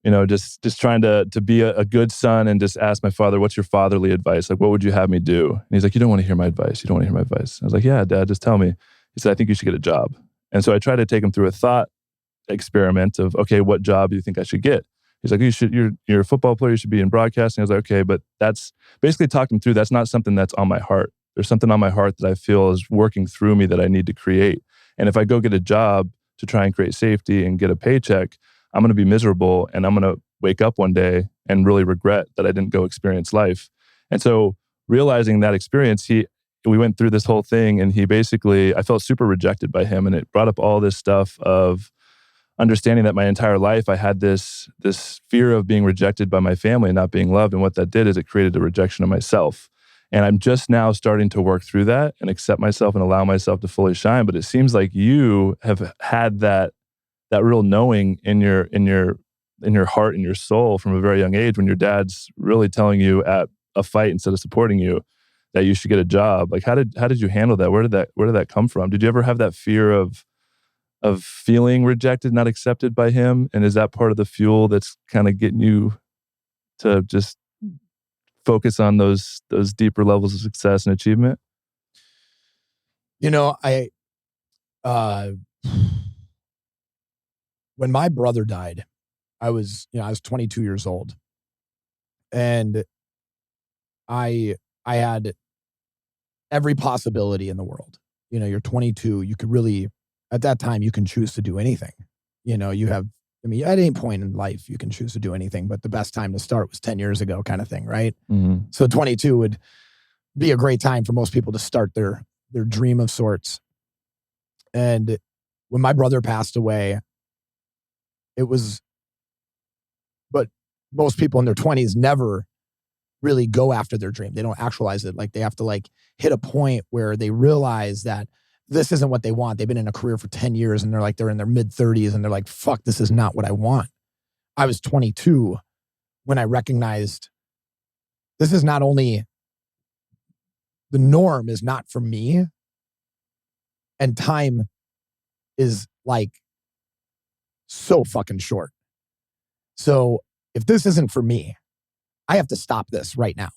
just trying to be a good son and just ask my father, what's your fatherly advice? Like, what would you have me do? And he's like, you don't want to hear my advice. You don't want to hear my advice. I was like, yeah, Dad, just tell me. He said, I think you should get a job. And so I tried to take him through a thought experiment of, okay, what job do you think I should get? He's like, you're a football player, you should be in broadcasting. I was like, okay, but that's basically talking through, that's not something that's on my heart. There's something on my heart that I feel is working through me that I need to create. And if I go get a job to try and create safety and get a paycheck, I'm going to be miserable and I'm going to wake up one day and really regret that I didn't go experience life. And so realizing that experience, we went through this whole thing and I felt super rejected by him. And it brought up all this stuff of understanding that my entire life I had this fear of being rejected by my family and not being loved. And what that did is it created a rejection of myself. And I'm just now starting to work through that and accept myself and allow myself to fully shine. But it seems like you have had that real knowing in your heart and your soul from a very young age when your dad's really telling you at a fight instead of supporting you that you should get a job. Like how did you handle that? Where did that come from? Did you ever have that fear of feeling rejected, not accepted by him? And is that part of the fuel that's kind of getting you to just focus on those deeper levels of success and achievement? When my brother died, I was 22 years old, and I had every possibility in the world. You're 22, you could really, at that time, you can choose to do anything. At any point in life, you can choose to do anything, but the best time to start was 10 years ago kind of thing, right? Mm-hmm. So 22 would be a great time for most people to start their dream of sorts. And when my brother passed away, but most people in their 20s never really go after their dream. They don't actualize it. Like they have to hit a point where they realize that this isn't what they want. They've been in a career for 10 years and they're in their mid 30s and they're like, fuck, this is not what I want. I was 22 when I recognized this is not only the norm is not for me, and time is like so fucking short. So if this isn't for me, I have to stop this right now.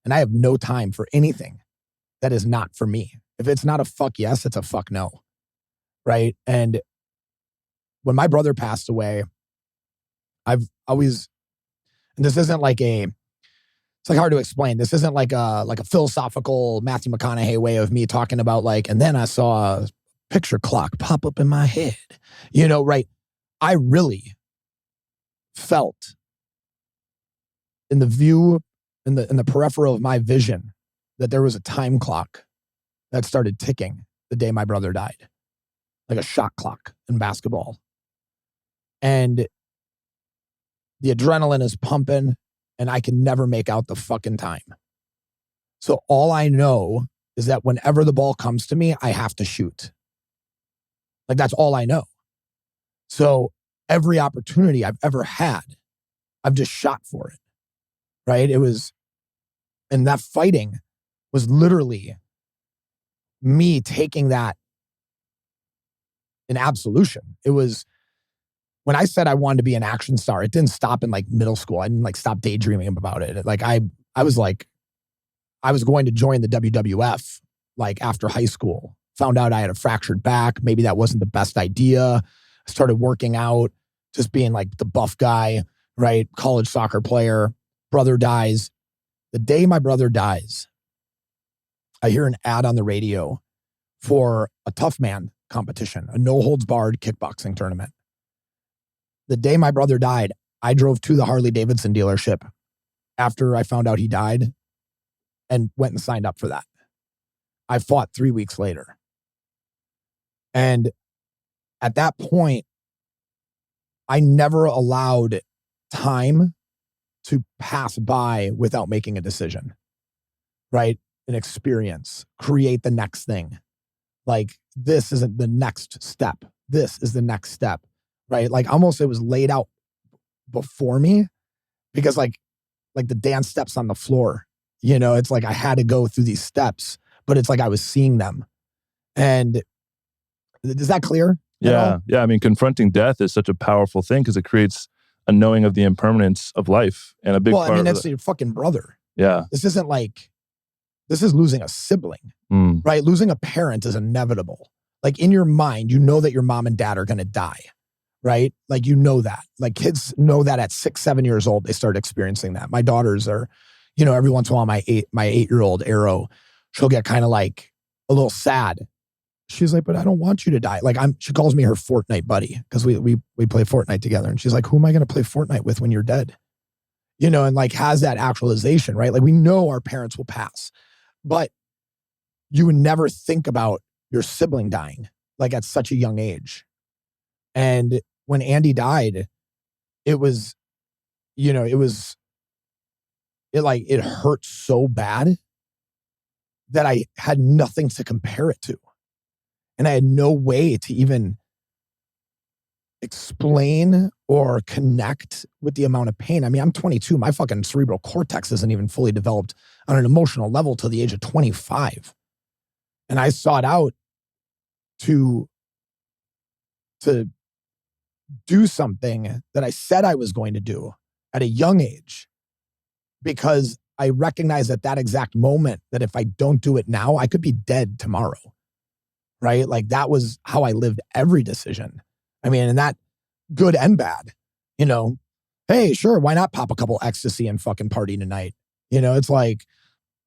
And I have no time for anything that is not for me. If it's not a fuck yes, it's a fuck no. Right. And when my brother passed away, I've always, and this isn't like it's like hard to explain. This isn't like a philosophical Matthew McConaughey way of me talking about like, and then I saw a picture clock pop up in my head, right? I really felt in the view, in the peripheral of my vision, that there was a time clock that started ticking the day my brother died, like a shot clock in basketball. And the adrenaline is pumping and I can never make out the fucking time. So all I know is that whenever the ball comes to me, I have to shoot. Like that's all I know. So every opportunity I've ever had, I've just shot for it. Right? And that fighting was literally me taking that in absolution. It was when I said I wanted to be an action star, it didn't stop in like middle school. I didn't like stop daydreaming about it. Like I was going to join the WWF like after high school. Found out I had a fractured back. Maybe that wasn't the best idea. I started working out, just being like the buff guy, right? College soccer player. Brother dies. The day my brother dies, I hear an ad on the radio for a tough man competition, a no holds barred kickboxing tournament. The day my brother died, I drove to the Harley Davidson dealership after I found out he died and went and signed up for that. I fought 3 weeks later. And at that point, I never allowed time to pass by without making a decision, right? An experience, create the next thing. Like this isn't the next step. This is the next step, right? Like almost it was laid out before me because like the dance steps on the floor, it's like I had to go through these steps, but it's like I was seeing them. And is that clear? Yeah. Yeah. I mean, confronting death is such a powerful thing because it creates a knowing of the impermanence of life and a big part of that's your fucking brother. Yeah. This is losing a sibling, right? Losing a parent is inevitable. Like in your mind, you know that your mom and dad are going to die, right? Like, that. Like kids know that at 6, 7 years old, they start experiencing that. My daughters are, every once in a while, my 8-year-old Arrow, she'll get kind of like a little sad. She's like, but I don't want you to die. Like she calls me her Fortnite buddy because we play Fortnite together. And she's like, who am I going to play Fortnite with when you're dead? And like has that actualization, right? Like we know our parents will pass, but you would never think about your sibling dying like at such a young age. And when Andy died, it hurt so bad that I had nothing to compare it to. And I had no way to even explain or connect with the amount of pain. I mean, I'm 22. My fucking cerebral cortex isn't even fully developed on an emotional level till the age of 25. And I sought out to do something that I said I was going to do at a young age because I recognized at that exact moment that if I don't do it now, I could be dead tomorrow. Right? Like that was how I lived every decision. I mean, and that good and bad, hey, sure. Why not pop a couple ecstasy and fucking party tonight? It's like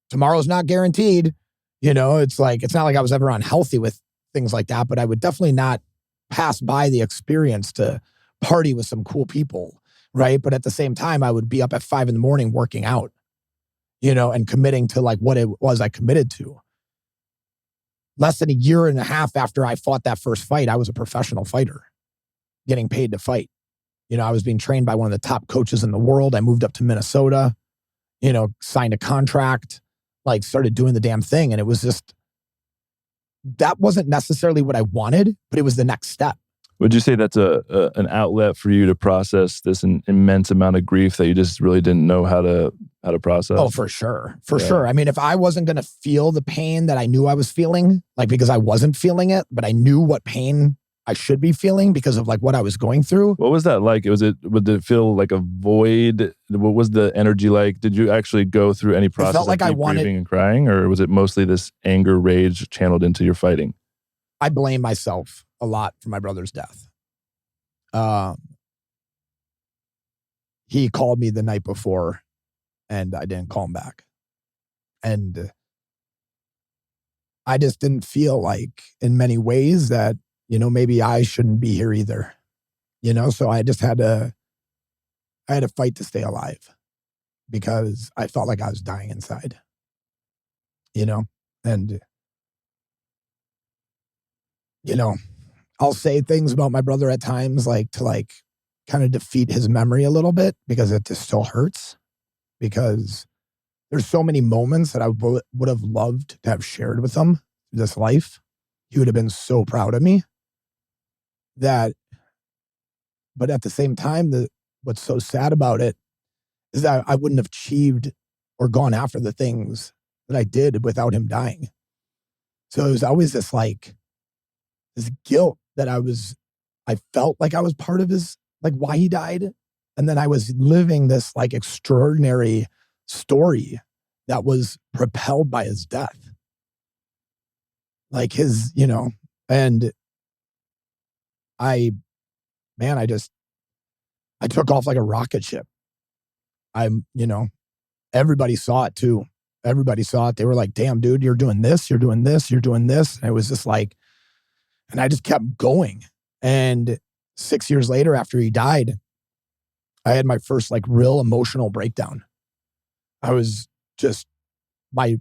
tomorrow's not guaranteed. It's like, it's not like I was ever unhealthy with things like that, but I would definitely not pass by the experience to party with some cool people. Right. But at the same time, I would be up at 5 a.m. working out, and committing to like what it was I committed to. Less than a year and a half after I fought that first fight, I was a professional fighter getting paid to fight. I was being trained by one of the top coaches in the world. I moved up to Minnesota, signed a contract, like started doing the damn thing. And it was just, that wasn't necessarily what I wanted, but it was the next step. Would you say that's an outlet for you to process this immense amount of grief that you just really didn't know how to process? Oh, for sure. For sure. I mean, if I wasn't going to feel the pain that I knew I was feeling, like because I wasn't feeling it, but I knew what pain I should be feeling because of like what I was going through. What was that like? Would it feel like a void? What was the energy like? Did you actually go through any process felt like of I deep wanted- grieving and crying, or was it mostly this anger, rage channeled into your fighting? I blame myself a lot for my brother's death. He called me the night before and I didn't call him back. And I just didn't feel like in many ways that, maybe I shouldn't be here either. So I just had to fight to stay alive because I felt like I was dying inside, and, I'll say things about my brother at times, like to like kind of defeat his memory a little bit because it just still hurts because there's so many moments that I would have loved to have shared with him this life. He would have been so proud of me but at the same time, what's so sad about it is that I wouldn't have achieved or gone after the things that I did without him dying. So it was always this guilt that I felt like I was part of his, like why he died. And then I was living this like extraordinary story that was propelled by his death. Like his, and I took off like a rocket ship. Everybody saw it too. Everybody saw it. They were like, damn, dude, you're doing this, you're doing this, you're doing this. And it was just like, and I just kept going. And 6 years later, after he died, I had my first like real emotional breakdown. I was just, my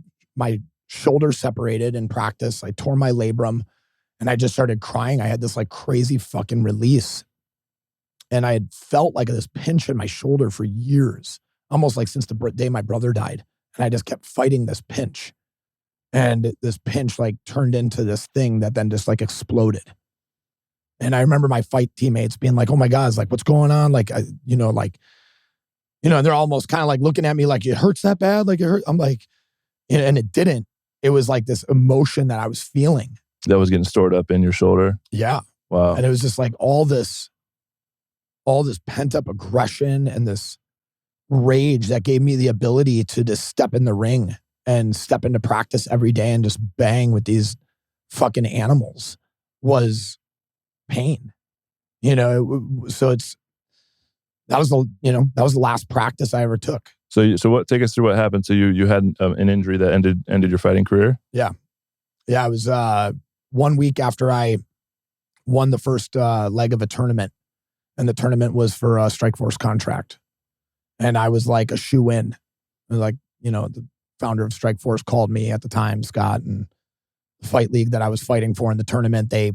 shoulder separated in practice. I tore my labrum and I just started crying. I had this like crazy fucking release. And I had felt like this pinch in my shoulder for years, almost like since the day my brother died. And I just kept fighting this pinch. And this pinch like turned into this thing that then just like exploded. And I remember my fight teammates being like, oh my God, it's like, what's going on? Like, and they're almost kind of like looking at me like, it hurts that bad? Like it hurt. I'm like, and it didn't. It was like this emotion that I was feeling. That was getting stored up in your shoulder? Yeah. Wow. And it was just like all this pent up aggression and this rage that gave me the ability to just step in the ring and step into practice every day and just bang with these fucking animals was pain, so that was the last practice I ever took. So take us through what happened. So you had an injury that ended your fighting career? Yeah. It was 1 week after I won the first leg of a tournament, and the tournament was for a Strike Force contract. And I was like a shoe-in. Like, the founder of Strike Force called me at the time, Scott, and the fight league that I was fighting for in the tournament, they,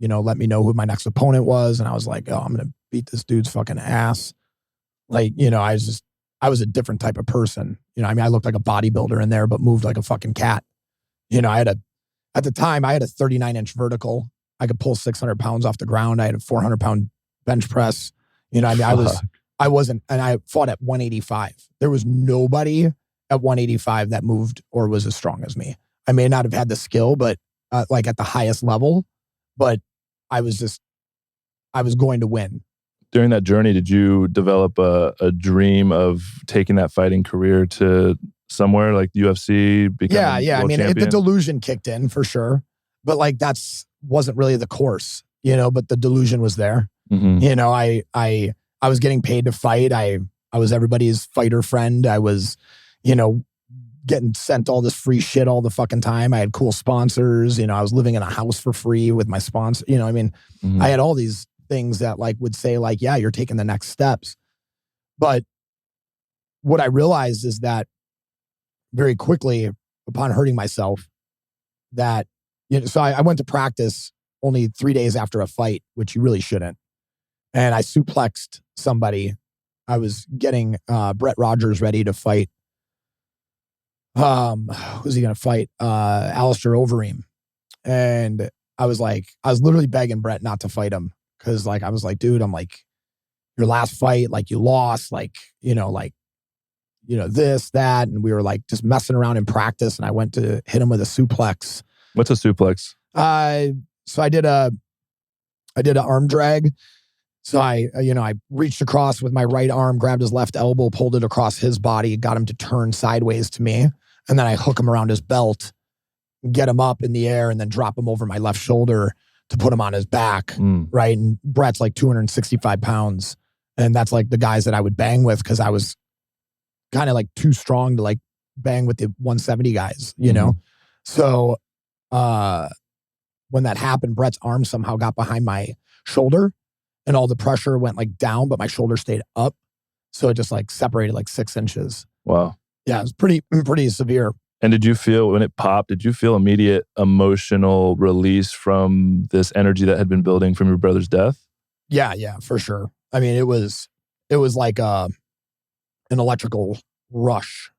let me know who my next opponent was. And I was like, oh, I'm going to beat this dude's fucking ass. Like, I was a different type of person. I looked like a bodybuilder in there, but moved like a fucking cat. At the time, I had a 39-inch vertical. I could pull 600 pounds off the ground. I had a 400-pound bench press. I wasn't, and I fought at 185. There was nobody at 185 that moved or was as strong as me. I may not have had the skill, but like at the highest level, but I was going to win. During that journey, did you develop a dream of taking that fighting career to somewhere like UFC? Yeah. World champion? The delusion kicked in for sure, but like wasn't really the course, but the delusion was there. Mm-hmm. I was getting paid to fight. I was everybody's fighter friend. I was, getting sent all this free shit all the fucking time. I had cool sponsors. I was living in a house for free with my sponsor. Mm-hmm. I had all these things that like would say like, yeah, you're taking the next steps. But what I realized is that very quickly upon hurting myself that, so I went to practice only 3 days after a fight, which you really shouldn't. And I suplexed somebody. I was getting Brett Rogers ready to fight. Who's he going to fight? Alistair Overeem. And I was literally begging Brett not to fight him. Cause like, I was like, dude, I'm like, your last fight, like you lost, this, that. And we were like just messing around in practice. And I went to hit him with a suplex. What's a suplex? So I did I did an arm drag. So I reached across with my right arm, grabbed his left elbow, pulled it across his body, got him to turn sideways to me. And then I hook him around his belt, get him up in the air, and then drop him over my left shoulder to put him on his back. Right. And Brett's like 265 pounds. And that's like the guys that I would bang with because I was kind of like too strong to like bang with the 170 guys, you know? So when that happened, Brett's arm somehow got behind my shoulder and all the pressure went like down, but my shoulder stayed up. So it just like separated like 6 inches. Wow. Yeah, it was pretty severe. And did you feel, when it popped, did you feel immediate emotional release from this energy that had been building from your brother's death? Yeah, for sure. I mean, it was like an electrical rush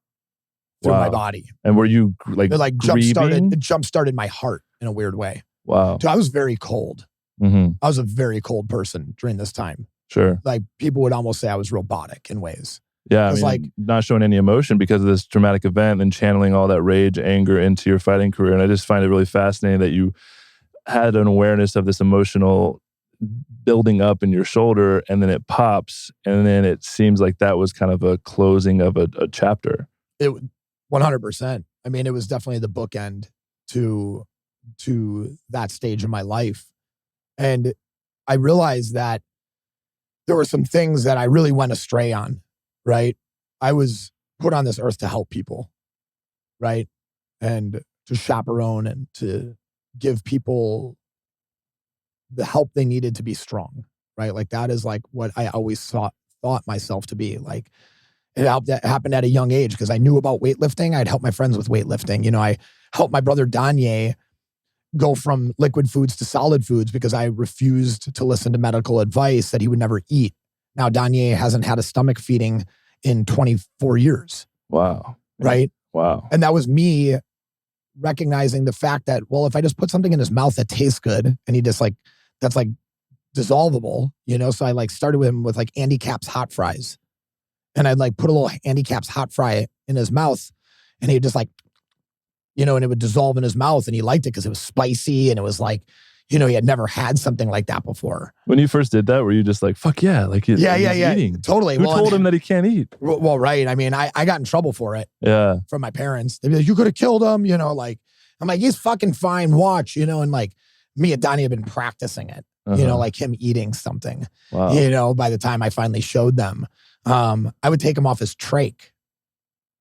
through my body. And were you like it jump started my heart in a weird way. Wow. Dude, I was very cold. I was a very cold person during this time. Sure. Like people would almost say I was robotic in ways. Yeah, I mean, like not showing any emotion because of this traumatic event and channeling all that rage, anger into your fighting career. And I just find it really fascinating that you had an awareness of this emotional building up in your shoulder, and then it pops, and then it seems like that was kind of a closing of a chapter. It 100%. I mean, it was definitely the bookend to that stage of my life. And I realized that there were some things that I really went astray on, right? I was put on this earth to help people, right? And to chaperone and to give people the help they needed to be strong, right? Like that is like what I always thought myself to be. Like it happened at a young age because I knew about weightlifting. I'd help my friends with weightlifting. You know, I helped my brother Danye go from liquid foods to solid foods because I refused to listen to medical advice that he would never eat. Now, Danye hasn't had a stomach feeding in 24 years. Wow. Right? Wow. And that was me recognizing the fact that, well, if I just put something in his mouth that tastes good and he just like, that's like dissolvable, you know? So I like started with him with like Andy Capp's hot fries. And I'd like put a little Andy Capp's hot fry in his mouth and he'd just like, you know, and it would dissolve in his mouth and he liked it because it was spicy and it was like, you know, he had never had something like that before. When you first did that, were you just like, fuck yeah, like he's eating? Totally. Who told him that he can't eat? Well, right. I mean, I got in trouble for it. Yeah. From my parents. They'd be like, you could have killed him, you know, like, I'm like, he's fucking fine, watch, you know, and like me and Donnie had been practicing it, you know, like him eating something, you know, by the time I finally showed them, I would take him off his trach.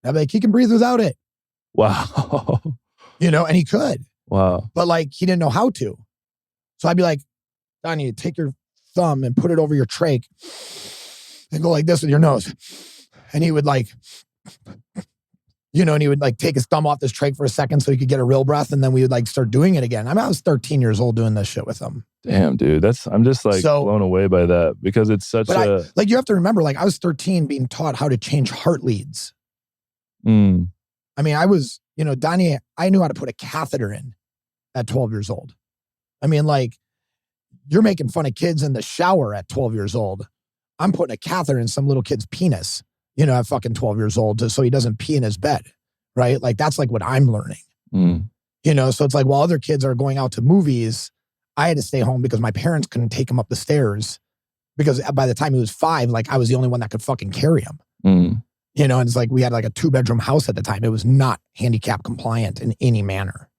I'd be like, he can breathe without it. Wow. You know, and he could. Wow. But like, he didn't know how to. So I'd be like, Donnie, take your thumb and put it over your trach and go like this with your nose. And he would like, you know, and he would like take his thumb off this trach for a second so he could get a real breath. And then we would like start doing it again. I mean, I was 13 years old doing this shit with him. Damn, dude. I'm just like blown away by that because it's such like you have to remember, like I was 13 being taught how to change heart leads. I mean, I was, you know, Donnie, I knew how to put a catheter in at 12 years old. I mean, like, you're making fun of kids in the shower at 12 years old. I'm putting a catheter in some little kid's penis, you know, at fucking 12 years old so he doesn't pee in his bed, right? Like, that's like what I'm learning. You know, so it's like while other kids are going out to movies, I had to stay home because my parents couldn't take him up the stairs because by the time he was 5, like, I was the only one that could fucking carry him. You know, and it's like we had like a 2-bedroom house at the time. It was not handicap compliant in any manner.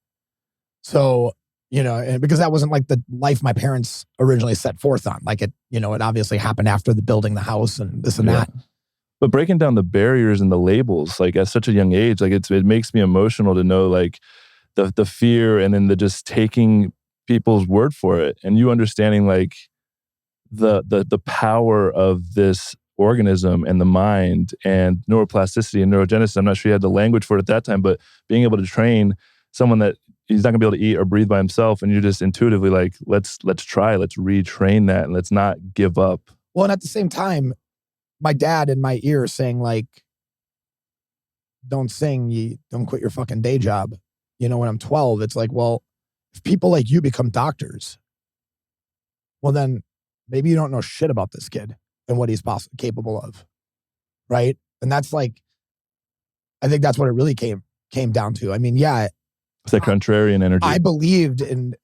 So, you know, and because that wasn't like the life my parents originally set forth on. Like it, you know, it obviously happened after the building the house and this and that. But breaking down the barriers and the labels, like at such a young age, like it makes me emotional to know like the fear and then the just taking people's word for it. And you understanding like the power of this organism and the mind and neuroplasticity and neurogenesis. I'm not sure you had the language for it at that time, but being able to train someone that he's not gonna be able to eat or breathe by himself, and you're just intuitively like, let's try, let's retrain that, and let's not give up. Well, and at the same time, my dad in my ear saying like, don't sing, you don't quit your fucking day job. You know, when I'm 12, it's like, well, if people like you become doctors, well then maybe you don't know shit about this kid and what he's capable of, right? And that's like, I think that's what it really came down to. I mean, yeah. It's that contrarian energy. I believed in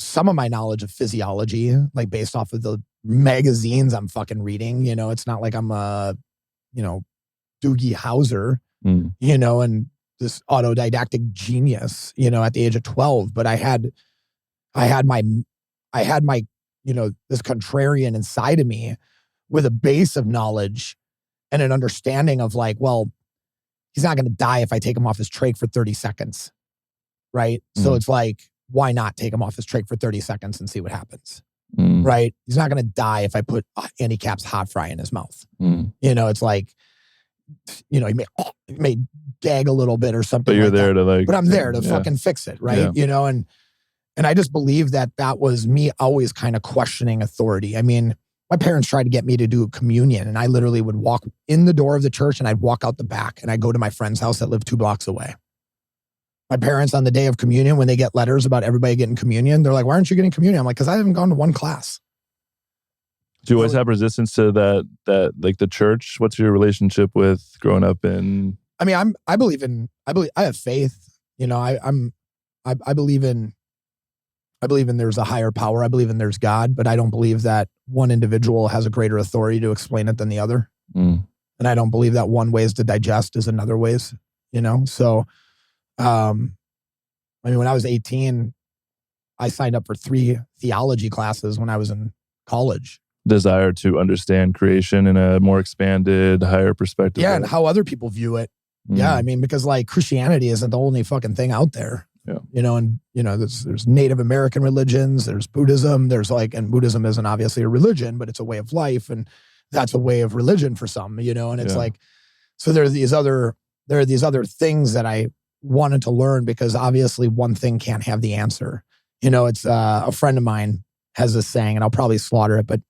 some of my knowledge of physiology, like based off of the magazines I'm fucking reading. It's not like I'm a, Doogie Howser, and this autodidactic genius, at the age of 12. But I had my, this contrarian inside of me with a base of knowledge and an understanding of like, well, he's not going to die if I take him off his trach for 30 seconds. Right. So it's like, why not take him off his trach for 30 seconds and see what happens? Right. He's not going to die if I put Andy Capp's hot fry in his mouth. It's like, he may gag a little bit or something. But you're like there that. to like, but I'm there to fucking fix it. Right. Yeah. And I just believe that was me always kind of questioning authority. I mean, my parents tried to get me to do communion, and I literally would walk in the door of the church and I'd walk out the back and I'd go to my friend's house that lived 2 blocks away. My parents on the day of communion, when they get letters about everybody getting communion, they're like, why aren't you getting communion? I'm like, because I haven't gone to one class. Do you always have resistance to that like the church? What's your relationship with growing up in? I mean, I have faith. I believe in there's a higher power. I believe in there's God, but I don't believe that one individual has a greater authority to explain it than the other. And I don't believe that one ways to digest is another ways, So, I mean, when I was 18, I signed up for 3 theology classes when I was in college. Desire to understand creation in a more expanded, higher perspective. Yeah, and how other people view it. Yeah, I mean, because like Christianity isn't the only fucking thing out there. Yeah. There's Native American religions, there's Buddhism, and Buddhism isn't obviously a religion, but it's a way of life, and that's a way of religion for some, and it's like, so there are these other things that I wanted to learn, because obviously one thing can't have the answer. It's a friend of mine has this saying, and I'll probably slaughter it, but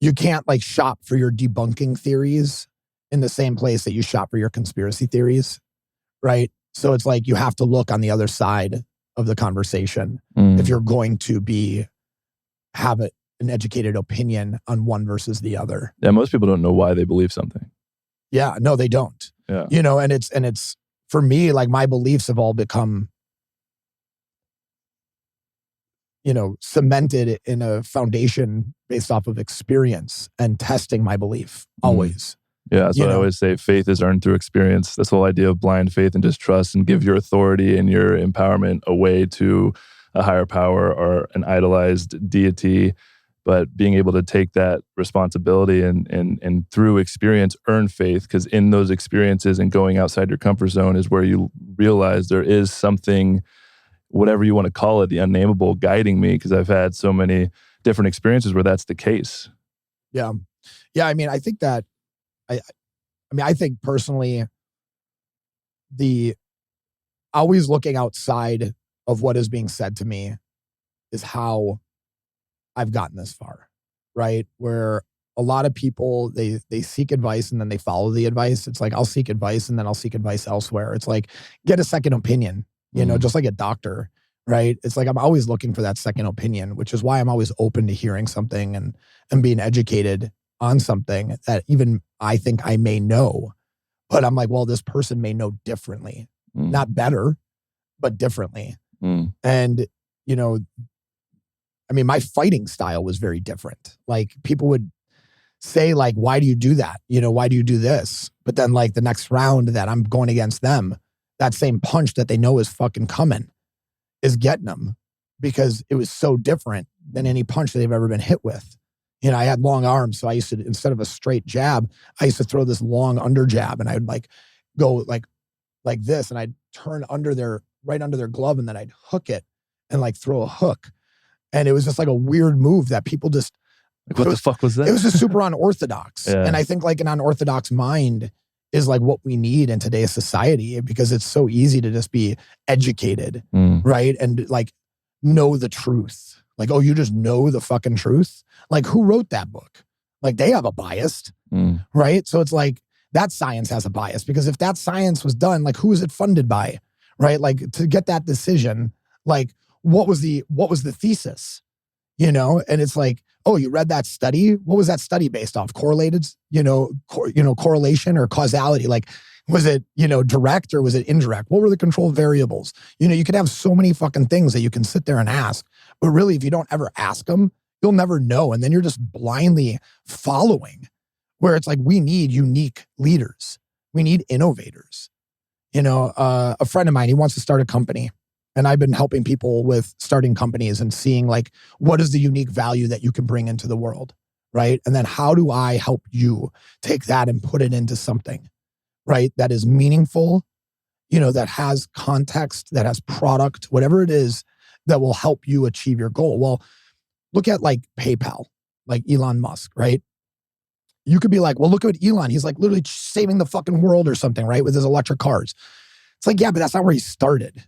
you can't like shop for your debunking theories in the same place that you shop for your conspiracy theories, right? So it's like you have to look on the other side of the conversation if you're going to have an educated opinion on one versus the other. Yeah, most people don't know why they believe something. Yeah, no, they don't. Yeah, and it's for me, like my beliefs have all become, cemented in a foundation based off of experience and testing my belief always. Yeah, that's what I always say. Faith is earned through experience. This whole idea of blind faith and just trust and give your authority and your empowerment away to a higher power or an idolized deity. But being able to take that responsibility and through experience earn faith, because in those experiences and going outside your comfort zone is where you realize there is something, whatever you want to call it, the unnameable, guiding me, because I've had so many different experiences where that's the case. Yeah. Yeah, I mean, I think that I think personally, the always looking outside of what is being said to me is how I've gotten this far, right? Where a lot of people, they seek advice and then they follow the advice. It's like, I'll seek advice and then I'll seek advice elsewhere. It's like, get a second opinion, just like a doctor, right? It's like, I'm always looking for that second opinion, which is why I'm always open to hearing something and being educated on something that even I think I may know, but I'm like, well, this person may know differently, not better, but differently. And, I mean, my fighting style was very different. Like people would say like, why do you do that? Why do you do this? But then like the next round that I'm going against them, that same punch that they know is fucking coming is getting them, because it was so different than any punch that they've ever been hit with. I had long arms, so I used to, instead of a straight jab, I used to throw this long under jab, and I would like go like this, and I'd turn right under their glove, and then I'd hook it and like throw a hook. And it was just like a weird move that people just, like, what the fuck was that? It was just super unorthodox. Yeah. And I think like an unorthodox mind is like what we need in today's society, because it's so easy to just be educated, right? And like know the truth. Like, oh, you just know the fucking truth? Like, who wrote that book? Like, they have a bias, right? So it's like, that science has a bias, because if that science was done, like, who is it funded by, right? Like, to get that decision, like, what was the thesis, And it's like, oh, you read that study? What was that study based off? Correlated, correlation or causality? Like, Was it, direct or was it indirect? What were the control variables? You could have so many fucking things that you can sit there and ask, but really, if you don't ever ask them, you'll never know. And then you're just blindly following, where it's like, we need unique leaders. We need innovators. A friend of mine, he wants to start a company, and I've been helping people with starting companies and seeing like, what is the unique value that you can bring into the world, right? And then how do I help you take that and put it into something, right, that is meaningful, that has context, that has product, whatever it is that will help you achieve your goal. Well, look at like PayPal, like Elon Musk, right? You could be like, well, look at Elon. He's like literally saving the fucking world or something, right? With his electric cars. It's like, yeah, but that's not where he started,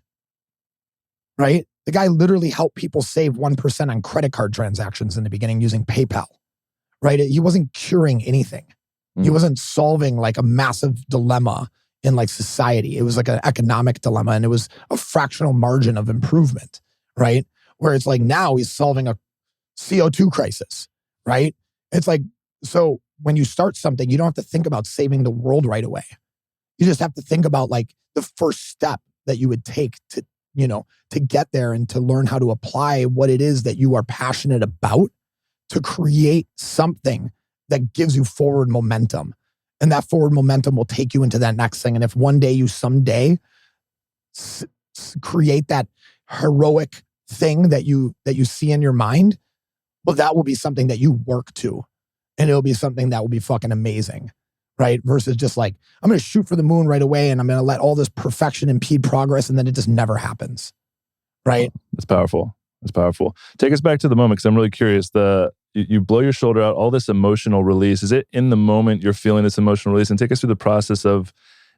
right? The guy literally helped people save 1% on credit card transactions in the beginning using PayPal, right? He wasn't curing anything. He wasn't solving like a massive dilemma in like society. It was like an economic dilemma, and it was a fractional margin of improvement, right? Where it's like now he's solving a CO2 crisis, right? It's like, so when you start something, you don't have to think about saving the world right away. You just have to think about like the first step that you would take to, to get there and to learn how to apply what it is that you are passionate about to create something that gives you forward momentum. And that forward momentum will take you into that next thing. And if one day you someday create that heroic thing that you see in your mind, well, that will be something that you work to. And it'll be something that will be fucking amazing, right? Versus just like, I'm going to shoot for the moon right away and I'm going to let all this perfection impede progress, and then it just never happens, right? Oh, that's powerful. That's powerful. Take us back to the moment, because I'm really curious. You blow your shoulder out, all this emotional release. Is it in the moment you're feeling this emotional release? And take us through the process of,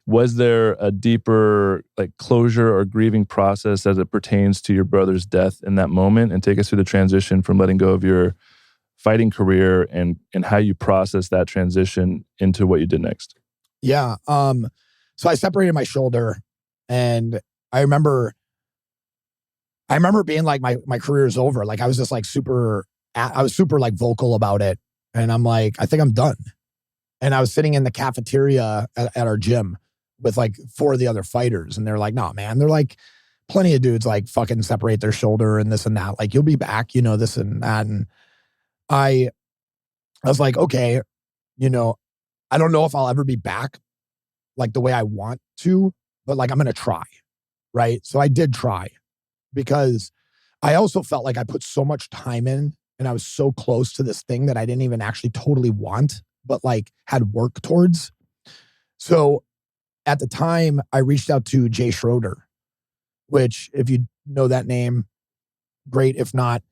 was there a deeper like closure or grieving process as it pertains to your brother's death in that moment? And take us through the transition from letting go of your fighting career and how you process that transition into what you did next. Yeah. So I separated my shoulder, and I remember being like, my career is over. Like I was just like I was super like vocal about it. And I'm like, I think I'm done. And I was sitting in the cafeteria at our gym with like 4 of the other fighters. And they're like, no, man. They're like, plenty of dudes like fucking separate their shoulder and this and that. Like, you'll be back, this and that. And I was like, okay, I don't know if I'll ever be back like the way I want to, but like, I'm going to try. Right. So I did try, because I also felt like I put so much time in, and I was so close to this thing that I didn't even actually totally want, but like had work towards. So at the time I reached out to Jay Schroeder, which if you know that name, great. If not,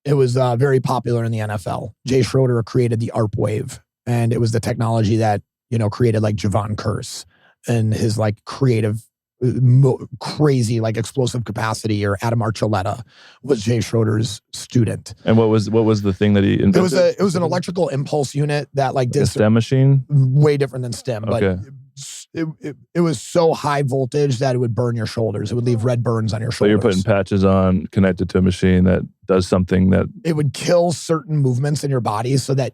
it was very popular in the NFL. Jay Schroeder created the ARP wave, and it was the technology that, created like Javon Curse and his like creative, crazy, like explosive capacity, or Adam Archuleta was Jay Schroeder's student. And what was the thing that he invented? It was an electrical impulse unit that like did a STEM machine? Way different than STEM, okay. But it was so high voltage that it would burn your shoulders. It would leave red burns on your shoulders. So you're putting patches on connected to a machine that does something that... It would kill certain movements in your body, so that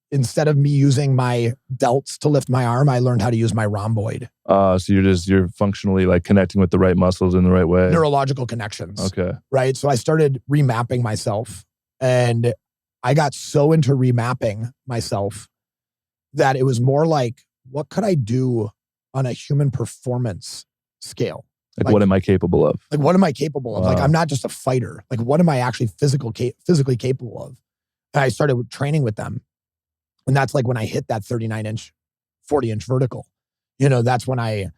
instead of me using my delts to lift my arm, I learned how to use my rhomboid. So you're functionally like connecting with the right muscles in the right way. Neurological connections. Okay. Right. So I started remapping myself, and I got so into remapping myself that it was more like, what could I do on a human performance scale? Like what am I capable of? Like, what am I capable of? Wow. Like, I'm not just a fighter. Like, what am I actually physically capable of? And I started training with them. And that's like when I hit that 39-inch, 40-inch vertical. That's when I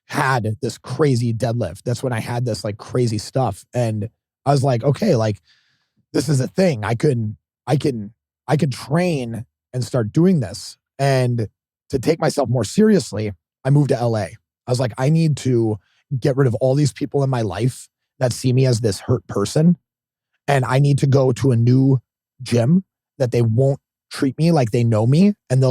had this crazy deadlift. That's when I had this like crazy stuff. And I was like, okay, like this is a thing. I could train and start doing this. And to take myself more seriously, I moved to LA. I was like, I need to get rid of all these people in my life that see me as this hurt person. And I need to go to a new gym that they won't treat me like they know me, and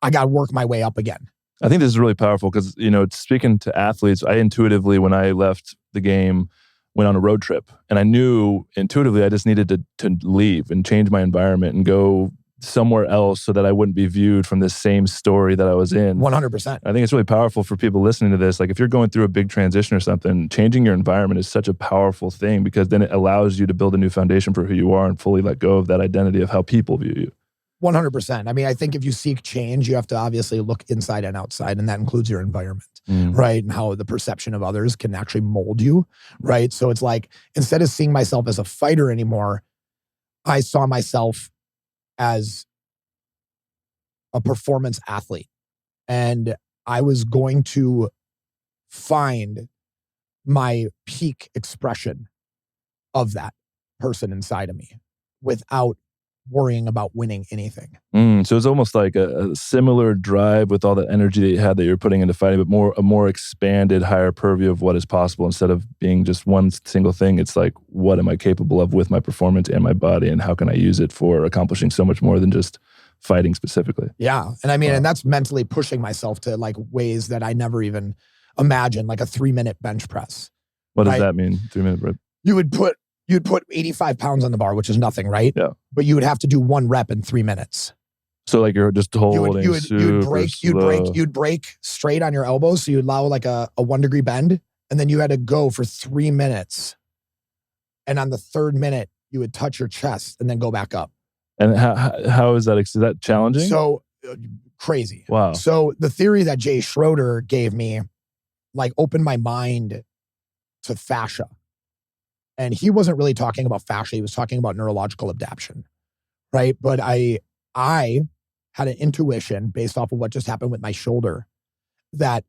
I got to work my way up again. I think this is really powerful because, speaking to athletes, I intuitively, when I left the game, went on a road trip, and I knew intuitively I just needed to leave and change my environment and go somewhere else so that I wouldn't be viewed from this same story that I was in. 100%. I think it's really powerful for people listening to this. Like if you're going through a big transition or something, changing your environment is such a powerful thing because then it allows you to build a new foundation for who you are and fully let go of that identity of how people view you. 100%. I mean, I think if you seek change, you have to obviously look inside and outside, and that includes your environment, right? And how the perception of others can actually mold you, right? So it's like, instead of seeing myself as a fighter anymore, I saw myself as a performance athlete. And I was going to find my peak expression of that person inside of me without worrying about winning anything. So it's almost like a similar drive with all the energy that you had that you're putting into fighting, but a more expanded, higher purview of what is possible instead of being just one single thing. It's like, what am I capable of with my performance and my body, and how can I use it for accomplishing so much more than just fighting specifically? Yeah. And I mean, and that's mentally pushing myself to like ways that I never even imagined, like a 3-minute bench press. What does that mean? 3-minute rep? You'd put 85 pounds on the bar, which is nothing, right? Yeah. But you would have to do 1 rep in 3 minutes. So like you're just holding you'd break straight on your elbows. So you'd allow like a 1 degree bend, and then you had to go for 3 minutes. And on the 3rd minute, you would touch your chest and then go back up. And how is that challenging? So crazy. Wow. So the theory that Jay Schroeder gave me, like, opened my mind to fascia. And he wasn't really talking about fascia. He was talking about neurological adaptation, right? But I had an intuition based off of what just happened with my shoulder that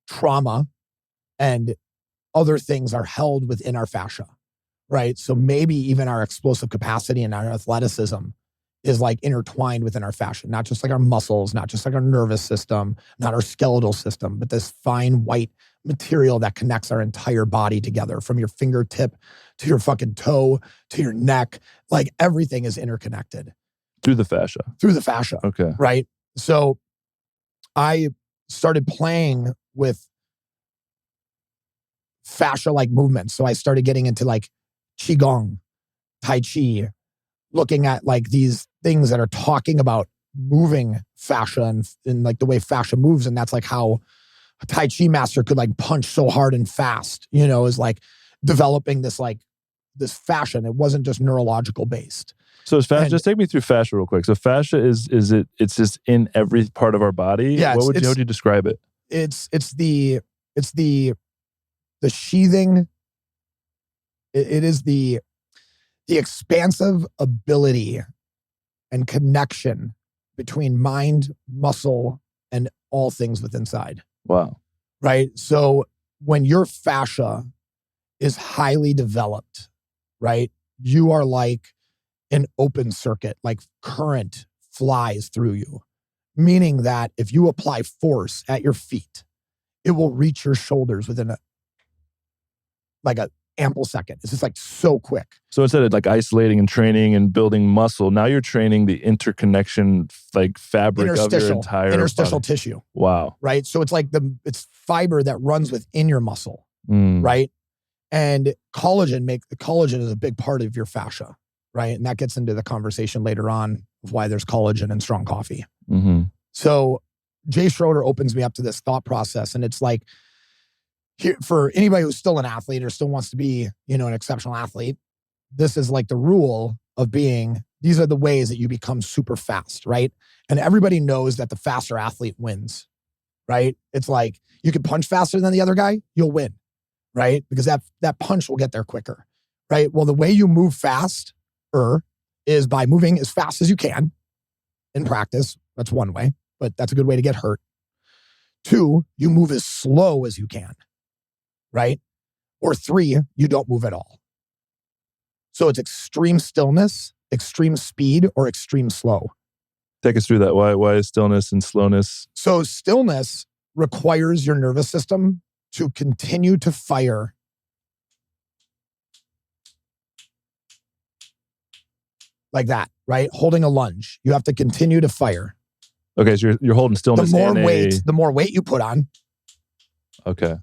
trauma and other things are held within our fascia, right? So maybe even our explosive capacity and our athleticism is like intertwined within our fascia, not just like our muscles, not just like our nervous system, not our skeletal system, but this fine white material that connects our entire body together, from your fingertip to your fucking toe to your neck. Like everything is interconnected. Through the fascia. Through the fascia. Okay. Right? So I started playing with fascia-like movements. So I started getting into like Qigong, Tai Chi, looking at like these things that are talking about moving fascia and like the way fascia moves. And that's like how a Tai Chi master could like punch so hard and fast, is like developing this fascia. And it wasn't just neurological based. So is fascia, just take me through fascia real quick. So fascia it's just in every part of our body. Yeah, how would you describe it? It's the sheathing. It is the expansive ability and connection between mind, muscle, and all things within inside. Wow. Right? So when your fascia is highly developed, right, you are like an open circuit, like current flies through you, meaning that if you apply force at your feet, it will reach your shoulders within a ample second. It's just like so quick. So instead of like isolating and training and building muscle, now you're training the interconnection, like fabric of your entire interstitial body. Tissue. Wow. Right? So it's like it's fiber that runs within your muscle, right? And collagen is a big part of your fascia, right? And that gets into the conversation later on of why there's collagen in strong coffee. Mm-hmm. So Jay Schroeder opens me up to this thought process, and it's like, for anybody who's still an athlete or still wants to be, an exceptional athlete, this is like the rule of being, these are the ways that you become super fast, right? And everybody knows that the faster athlete wins, right? It's like, you can punch faster than the other guy, you'll win, right? Because that punch will get there quicker, right? Well, the way you move fast is by moving as fast as you can in practice. That's one way, but that's a good way to get hurt. 2, you move as slow as you can. Right? Or 3, you don't move at all. So it's extreme stillness, extreme speed, or extreme slow. Take us through that. Why is stillness and slowness? So stillness requires your nervous system to continue to fire like that, right? Holding a lunge. You have to continue to fire. Okay, so you're holding stillness. The more weight you put on. Okay.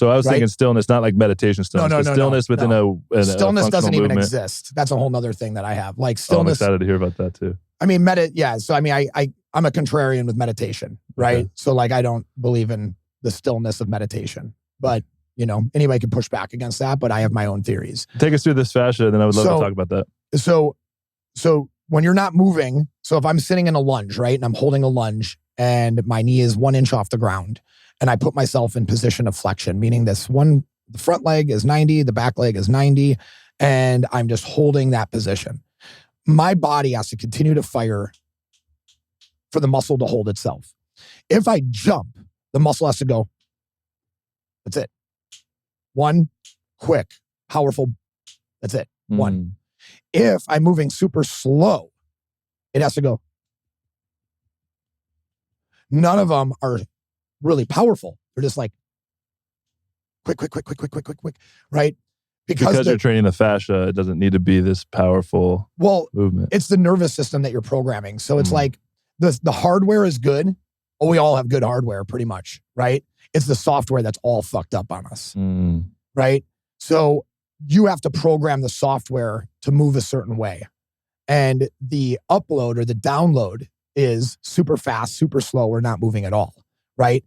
So I was Right? thinking stillness, not like meditation stillness, but stillness within a stillness functional doesn't even movement. exist. That's a whole nother thing that I have. Like I'm stillness. excited to hear about that too. I mean, So I mean, I'm a contrarian with meditation, right? Okay. So like, I don't believe in the stillness of meditation, but you know, anybody can push back against that. But I have my own theories. Take us through this fascia, and then I would love to talk about that. So when you're not moving, so if I'm sitting in a lunge, right, and I'm holding a lunge, and my knee is 1 inch off the ground, and I put myself in position of flexion, meaning the front leg is 90, the back leg is 90, and I'm just holding that position. My body has to continue to fire for the muscle to hold itself. If I jump, the muscle has to go. That's it. One, quick, powerful. That's it. One. If I'm moving super slow, it has to go. None of them are really powerful. They're just like quick, right? Because you're training the fascia, it doesn't need to be this powerful movement. It's the nervous system that you're programming. So it's like the hardware is good. Oh, we all have good hardware pretty much, right? It's the software that's all fucked up on us, right? So you have to program the software to move a certain way. And the upload or the download is super fast, super slow, or not moving at all, right?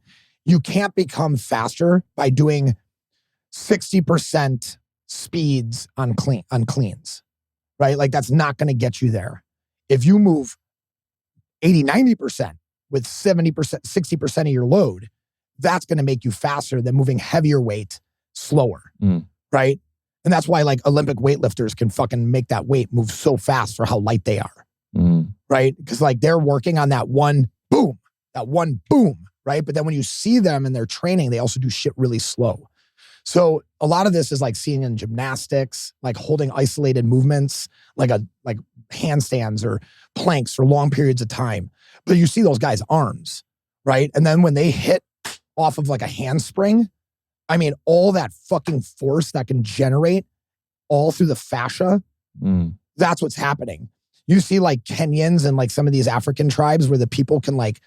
You can't become faster by doing 60% speeds on cleans, right? Like that's not going to get you there. If you move 80, 90% with 70%, 60% of your load, that's going to make you faster than moving heavier weight slower, right? And that's why like Olympic weightlifters can fucking make that weight move so fast for how light they are, right? Because like they're working on that one boom, right? But then when you see them in their training, they also do shit really slow. So a lot of this is like seeing in gymnastics, like holding isolated movements, like handstands or planks for long periods of time. But you see those guys' arms, right? And then when they hit off of like a handspring, I mean, all that fucking force that can generate all through the fascia, that's what's happening. You see like Kenyans and like some of these African tribes where the people can like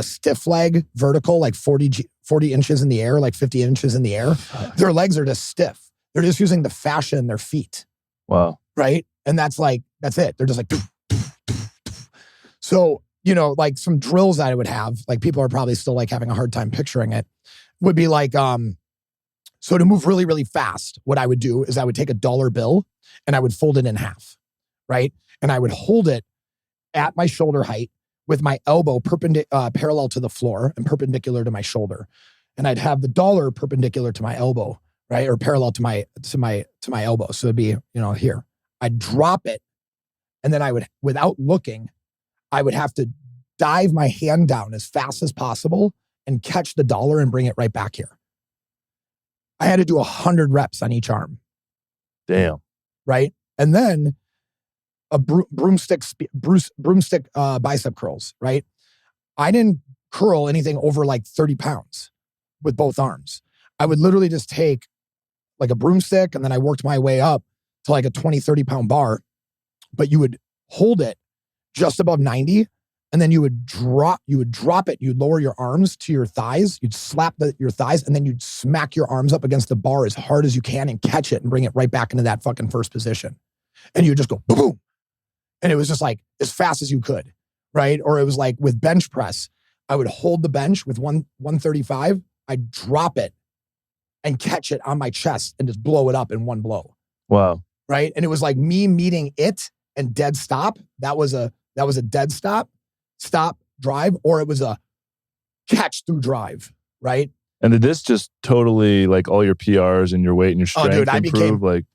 stiff leg vertical, like 40 inches in the air, like 50 inches in the air. Their legs are just stiff. They're just using the fascia in their feet. Wow. Right? And that's it. They're just like, so, you know, like some drills that I would have, like people are probably still like having a hard time picturing it, would be like, so to move really, really fast, what I would do is I would take a dollar bill and I would fold it in half, right? And I would hold it at my shoulder height with my elbow parallel to the floor and perpendicular to my shoulder. And I'd have the dollar perpendicular to my elbow, right? Or parallel to my elbow. So it'd be, you know, here. I'd drop it. And then I would, without looking, I would have to dive my hand down as fast as possible and catch the dollar and bring it right back here. I had to do 100 reps on each arm. Damn. Right? And then a broomstick bicep curls, right? I didn't curl anything over like 30 pounds with both arms. I would literally just take like a broomstick and then I worked my way up to like a 20, 30 pound bar, but you would hold it just above 90 and then you would drop it. You'd lower your arms to your thighs. You'd slap your thighs and then you'd smack your arms up against the bar as hard as you can and catch it and bring it right back into that fucking first position. And you just go boom, boom. And it was just like as fast as you could, right? Or it was like with bench press, I would hold the bench with 135. I'd drop it and catch it on my chest and just blow it up in one blow. Wow. Right? And it was like me meeting it and dead stop. That was a dead stop, drive, or it was a catch through drive, right? And did this just totally like all your PRs and your weight and your strength improve?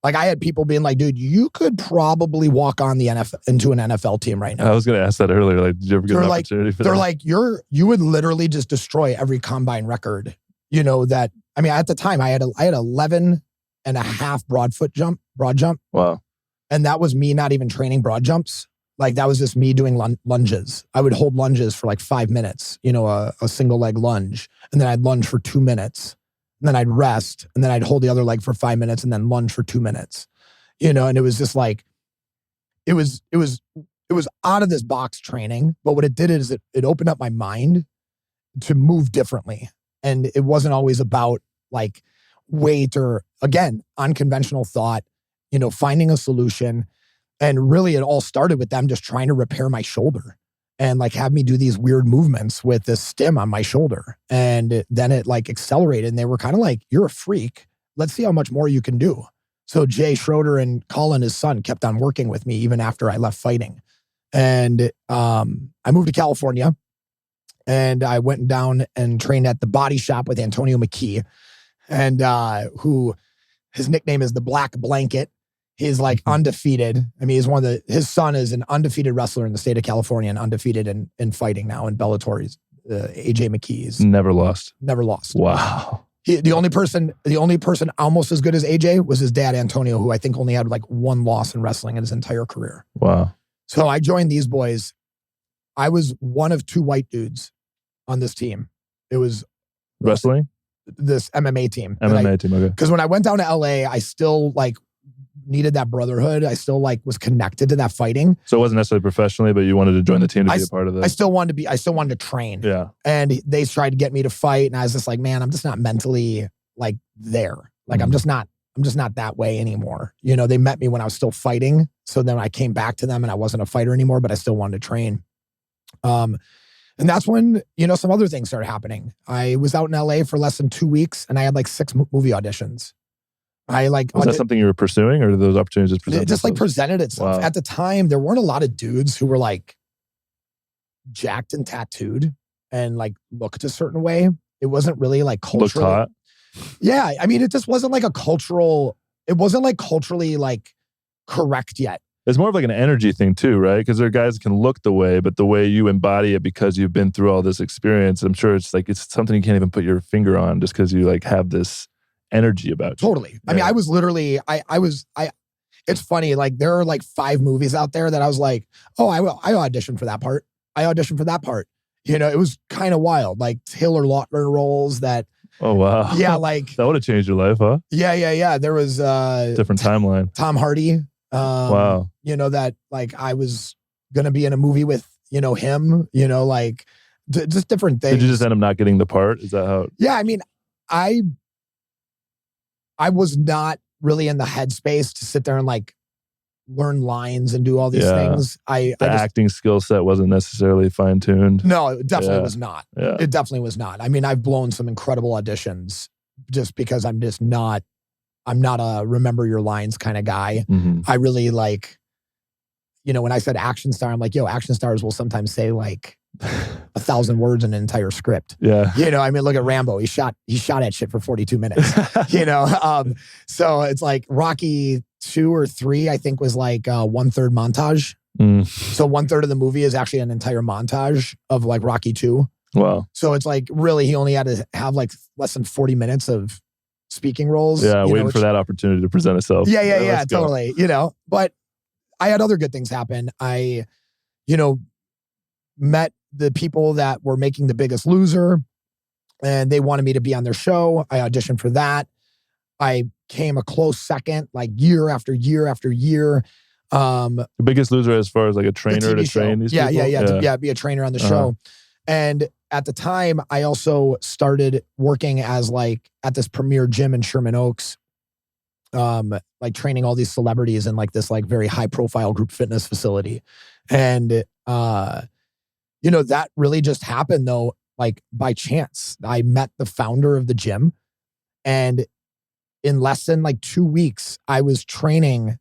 I had people being like, dude, you could probably walk on the into an NFL team right now. I was going to ask that earlier. Like, did you ever get an opportunity for that? They're like, you would literally just destroy every combine record. You know that, I mean, at the time I had 11 and a half broad jump. Wow. And that was me not even training broad jumps. Like that was just me doing lunges. I would hold lunges for like 5 minutes, you know, a single leg lunge. And then I'd lunge for 2 minutes. And then I'd rest. And then I'd hold the other leg for 5 minutes and then lunge for 2 minutes. You know, and it was just like, it was out of this box training. But what it did is it opened up my mind to move differently. And it wasn't always about like weight or, again, unconventional thought, finding a solution. And really it all started with them just trying to repair my shoulder and like have me do these weird movements with this stim on my shoulder. And then it like accelerated and they were kind of like, you're a freak. Let's see how much more you can do. So Jay Schroeder and Colin, his son, kept on working with me even after I left fighting. And I moved to California and I went down and trained at the Body Shop with Antonio McKee, and who his nickname is the Black Blanket. He's like undefeated. I mean, his son is an undefeated wrestler in the state of California and undefeated in fighting now in Bellator's. AJ McKee's never lost. Wow. The only person almost as good as AJ was his dad, Antonio, who I think only had like one loss in wrestling in his entire career. Wow. So I joined these boys. I was one of 2 white dudes on this team. It was wrestling? This MMA team. MMA team, okay. Because when I went down to LA, I still like needed that brotherhood. I still like was connected to that fighting. So it wasn't necessarily professionally, but you wanted to join the team to be a part of it. I still wanted to train. Yeah. And they tried to get me to fight. And I was just like, man, I'm just not mentally like there. Like, I'm just not that way anymore. They met me when I was still fighting. So then I came back to them and I wasn't a fighter anymore, but I still wanted to train. And that's when, some other things started happening. I was out in LA for less than 2 weeks and I had like 6 movie auditions. Was that something you were pursuing, or did those opportunities just present themselves? Like presented itself. Wow. At the time, there weren't a lot of dudes who were like jacked and tattooed and like looked a certain way. It wasn't really like culturally. Looked hot? Yeah. I mean, it just wasn't like it wasn't like culturally like correct yet. It's more of like an energy thing too, right? Because there are guys that can look the way, but the way you embody it because you've been through all this experience, I'm sure it's something you can't even put your finger on just because you like have this energy about you. Totally. Yeah. I mean, I was literally, it's funny, like there are like 5 movies out there that I was like, oh, I auditioned for that part. It was kind of wild. Like Taylor Lautner roles that. Oh, wow. Yeah. Like. That would have changed your life, huh? Yeah. There was. Different timeline. Tom Hardy. Wow. That like I was going to be in a movie with, him, like just different things. Did you just end up not getting the part? Is that how? Yeah. I mean, I was not really in the headspace to sit there and like learn lines and do all these things. The acting skill set wasn't necessarily fine tuned. No, it definitely was not. Yeah. It definitely was not. I mean, I've blown some incredible auditions just because I'm not a remember your lines kind of guy. Mm-hmm. I really like, when I said action star, I'm like, action stars will sometimes say like 1,000 words in an entire script. Yeah. I mean, look at Rambo. He shot at shit for 42 minutes, so it's like Rocky 2 or 3, I think was like 1/3 montage. So 1/3 of the movie is actually an entire montage of like Rocky 2. Wow. So it's like really, he only had to have like less than 40 minutes of speaking roles. Yeah. Waiting for that opportunity to present itself. Yeah. Totally. But I had other good things happen. I, met the people that were making The Biggest Loser and they wanted me to be on their show. I auditioned for that. I came a close second, like year after year after year. The Biggest Loser as far as like a trainer to train these people? Yeah. Be a trainer on the show. And at the time, I also started working as like at this premier gym in Sherman Oaks, like training all these celebrities in like this like very high profile group fitness facility. And, that really just happened though, like by chance. I met the founder of the gym and in less than like 2 weeks, I was training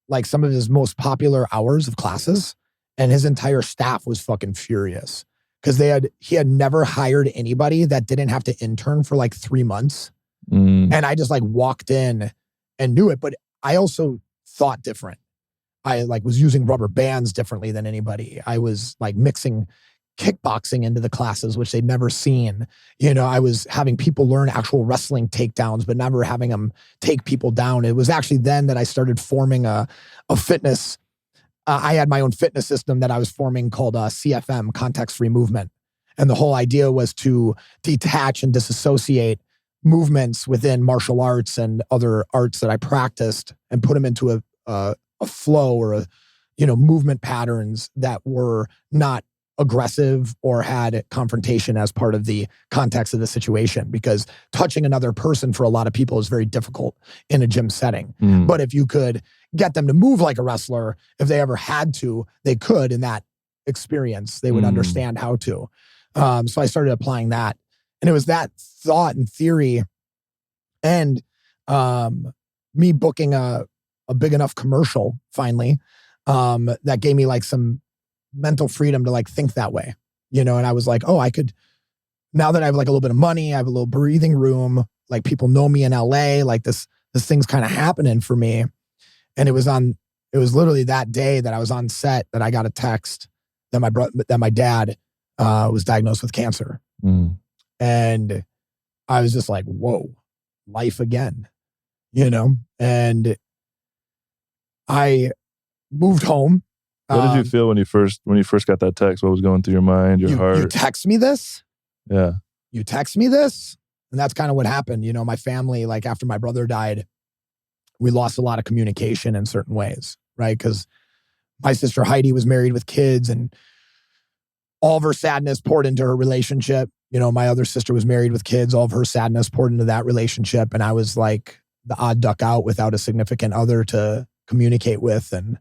like some of his most popular hours of classes and his entire staff was fucking furious because he had never hired anybody that didn't have to intern for like 3 months. And I just like walked in and knew it, but I also thought different. I like was using rubber bands differently than anybody. I was like mixing kickboxing into the classes, which they'd never seen. I was having people learn actual wrestling takedowns, but never having them take people down. It was actually then that I started forming a fitness. I had my own fitness system that I was forming called CFM, context-free movement. And the whole idea was to detach and disassociate movements within martial arts and other arts that I practiced and put them into a flow or movement patterns that were not aggressive or had confrontation as part of the context of the situation, because touching another person for a lot of people is very difficult in a gym setting. But if you could get them to move like a wrestler, if they ever had to, they could in that experience. They would understand how to. So I started applying that. And it was that thought and theory and me booking a big enough commercial finally that gave me like some mental freedom to like think that way, you know? And I was like, oh, I could, now that I have like a little bit of money, I have a little breathing room, like people know me in LA, like this thing's kind of happening for me. And it was literally that day that I was on set that I got a text that my dad was diagnosed with cancer. And I was just like, whoa, life again, you know? And I moved home. What did you feel when you first got that text? What was going through your mind, your heart? You text me this? Yeah. You text me this? And that's kind of what happened. You know, my family, like after my brother died, we lost a lot of communication in certain ways, right? Because my sister Heidi was married with kids and all of her sadness poured into her relationship. You know, my other sister was married with kids. All of her sadness poured into that relationship. And I was like the odd duck out without a significant other to communicate with and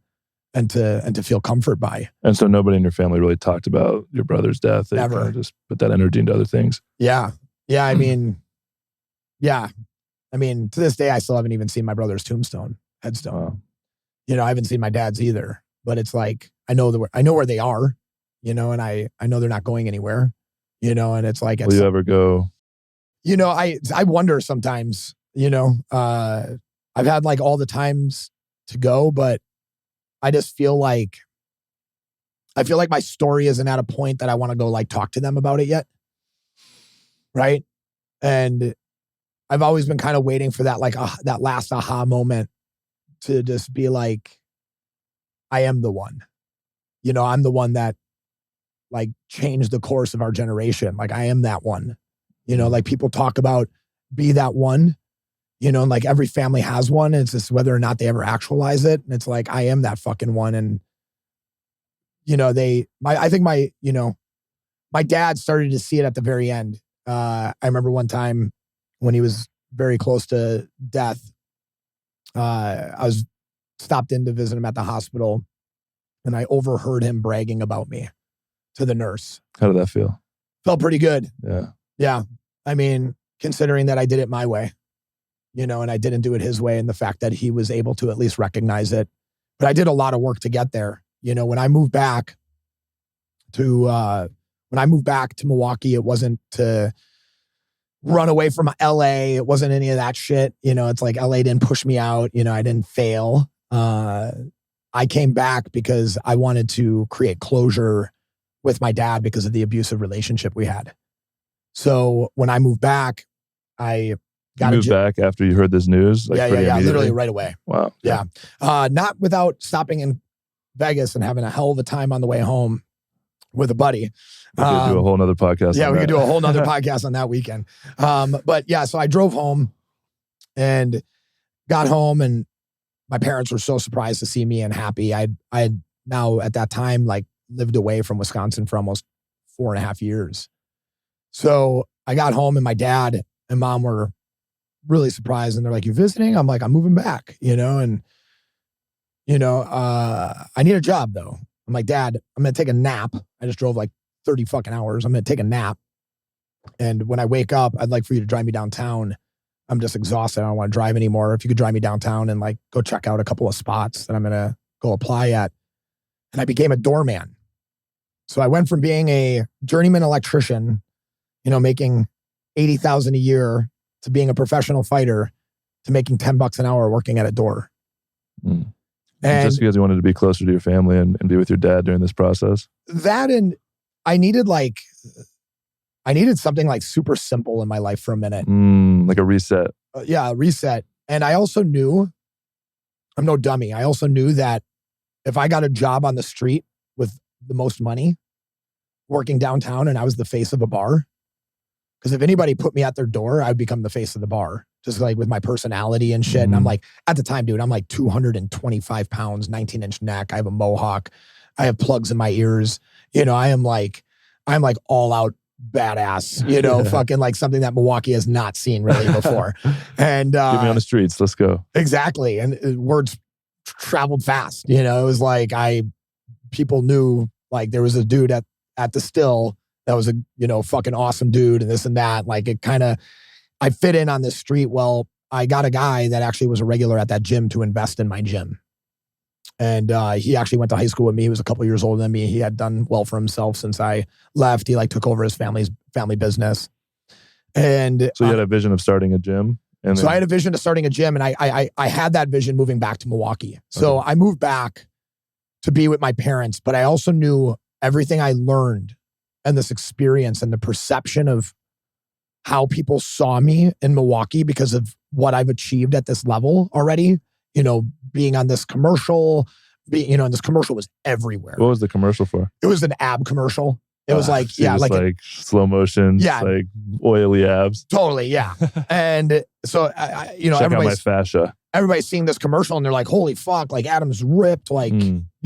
to feel comfort by. And so nobody in your family really talked about your brother's death. They Never. kind of just put that energy into other things. Yeah. Yeah. I mean, to this day, I still haven't even seen my brother's headstone. Wow. You know, I haven't seen my dad's either, but it's like, I know where they are, you know, and I know they're not going anywhere, you know, and it's like, will you ever go? You know, I wonder sometimes, you know, I've had like all the times to go, but I just feel like my story isn't at a point that I want to go like talk to them about it yet. Right. And I've always been kind of waiting for that, like that last aha moment to just be like, I am the one, you know, I'm the one that like changed the course of our generation. Like I am that one, you know, like people talk about be that one, you know, and like every family has one. It's just whether or not they ever actualize it. And it's like, I am that fucking one. And, you know, I think my dad started to see it at the very end. I remember one time when he was very close to death, I was stopped in to visit him at the hospital and I overheard him bragging about me to the nurse. How did that feel? Felt pretty good. Yeah. Yeah. I mean, considering that I did it my way, you know, and I didn't do it his way, and the fact that he was able to at least recognize it. But I did a lot of work to get there. You know, when I moved back to Milwaukee, it wasn't to run away from LA. It wasn't any of that shit. You know, it's like LA didn't push me out. You know, I didn't fail. I came back because I wanted to create closure with my dad because of the abusive relationship we had. So when I moved back, I got moved back after you heard this news? Like yeah, literally right away. Wow. Yeah. Not without stopping in Vegas and having a hell of a time on the way home with a buddy. We could do a whole nother podcast. Yeah, we could do a whole nother podcast on that weekend. But yeah, so I drove home and got home, and my parents were so surprised to see me and happy. I had now at that time like lived away from Wisconsin for almost 4.5 years. So I got home and my dad and mom were really surprised, and they're like, "You visiting?" I'm like, "I'm moving back," you know, and you know, I need a job though. I'm like, "Dad, I'm going to take a nap. I just drove like 30 fucking hours. I'm going to take a nap. And when I wake up, I'd like for you to drive me downtown. I'm just exhausted. I don't want to drive anymore. If you could drive me downtown and like go check out a couple of spots that I'm going to go apply at." And I became a doorman. So I went from being a journeyman electrician, you know, making $80,000 a year, to being a professional fighter, to making $10 an hour working at a door. And just because you wanted to be closer to your family and be with your dad during this process? That, and I needed something like super simple in my life for a minute. Like a reset. Yeah, a reset. And I also knew, I'm no dummy, I also knew that if I got a job on the street with the most money working downtown and I was the face of a bar, because if anybody put me at their door, I'd become the face of the bar, just like with my personality and shit. And I'm like, at the time, dude, I'm like 225 pounds, 19-inch neck. I have a mohawk. I have plugs in my ears. I'm like all out badass, fucking like something that Milwaukee has not seen really before. And get me on the streets. Let's go. Exactly. And words traveled fast. It was like people knew like there was a dude at the still that was a, fucking awesome dude and this and that. Like it kind of, I fit in on this street. Well, I got a guy that actually was a regular at that gym to invest in my gym. And he actually went to high school with me. He was a couple years older than me. He had done well for himself since I left. He like took over his family business. And so you had a vision of starting a gym? So I had a vision of starting a gym, and I had that vision moving back to Milwaukee. So I moved back to be with my parents, but I also knew everything I learned and this experience and the perception of how people saw me in Milwaukee because of what I've achieved at this level already. Being on this commercial, and this commercial was everywhere. What was the commercial for? it was an ab commercial. It was like, like slow motion, like oily abs. Totally, yeah. And so, check out my fascia. Everybody's seeing this commercial and they're like, holy fuck, like Adam's ripped. Like,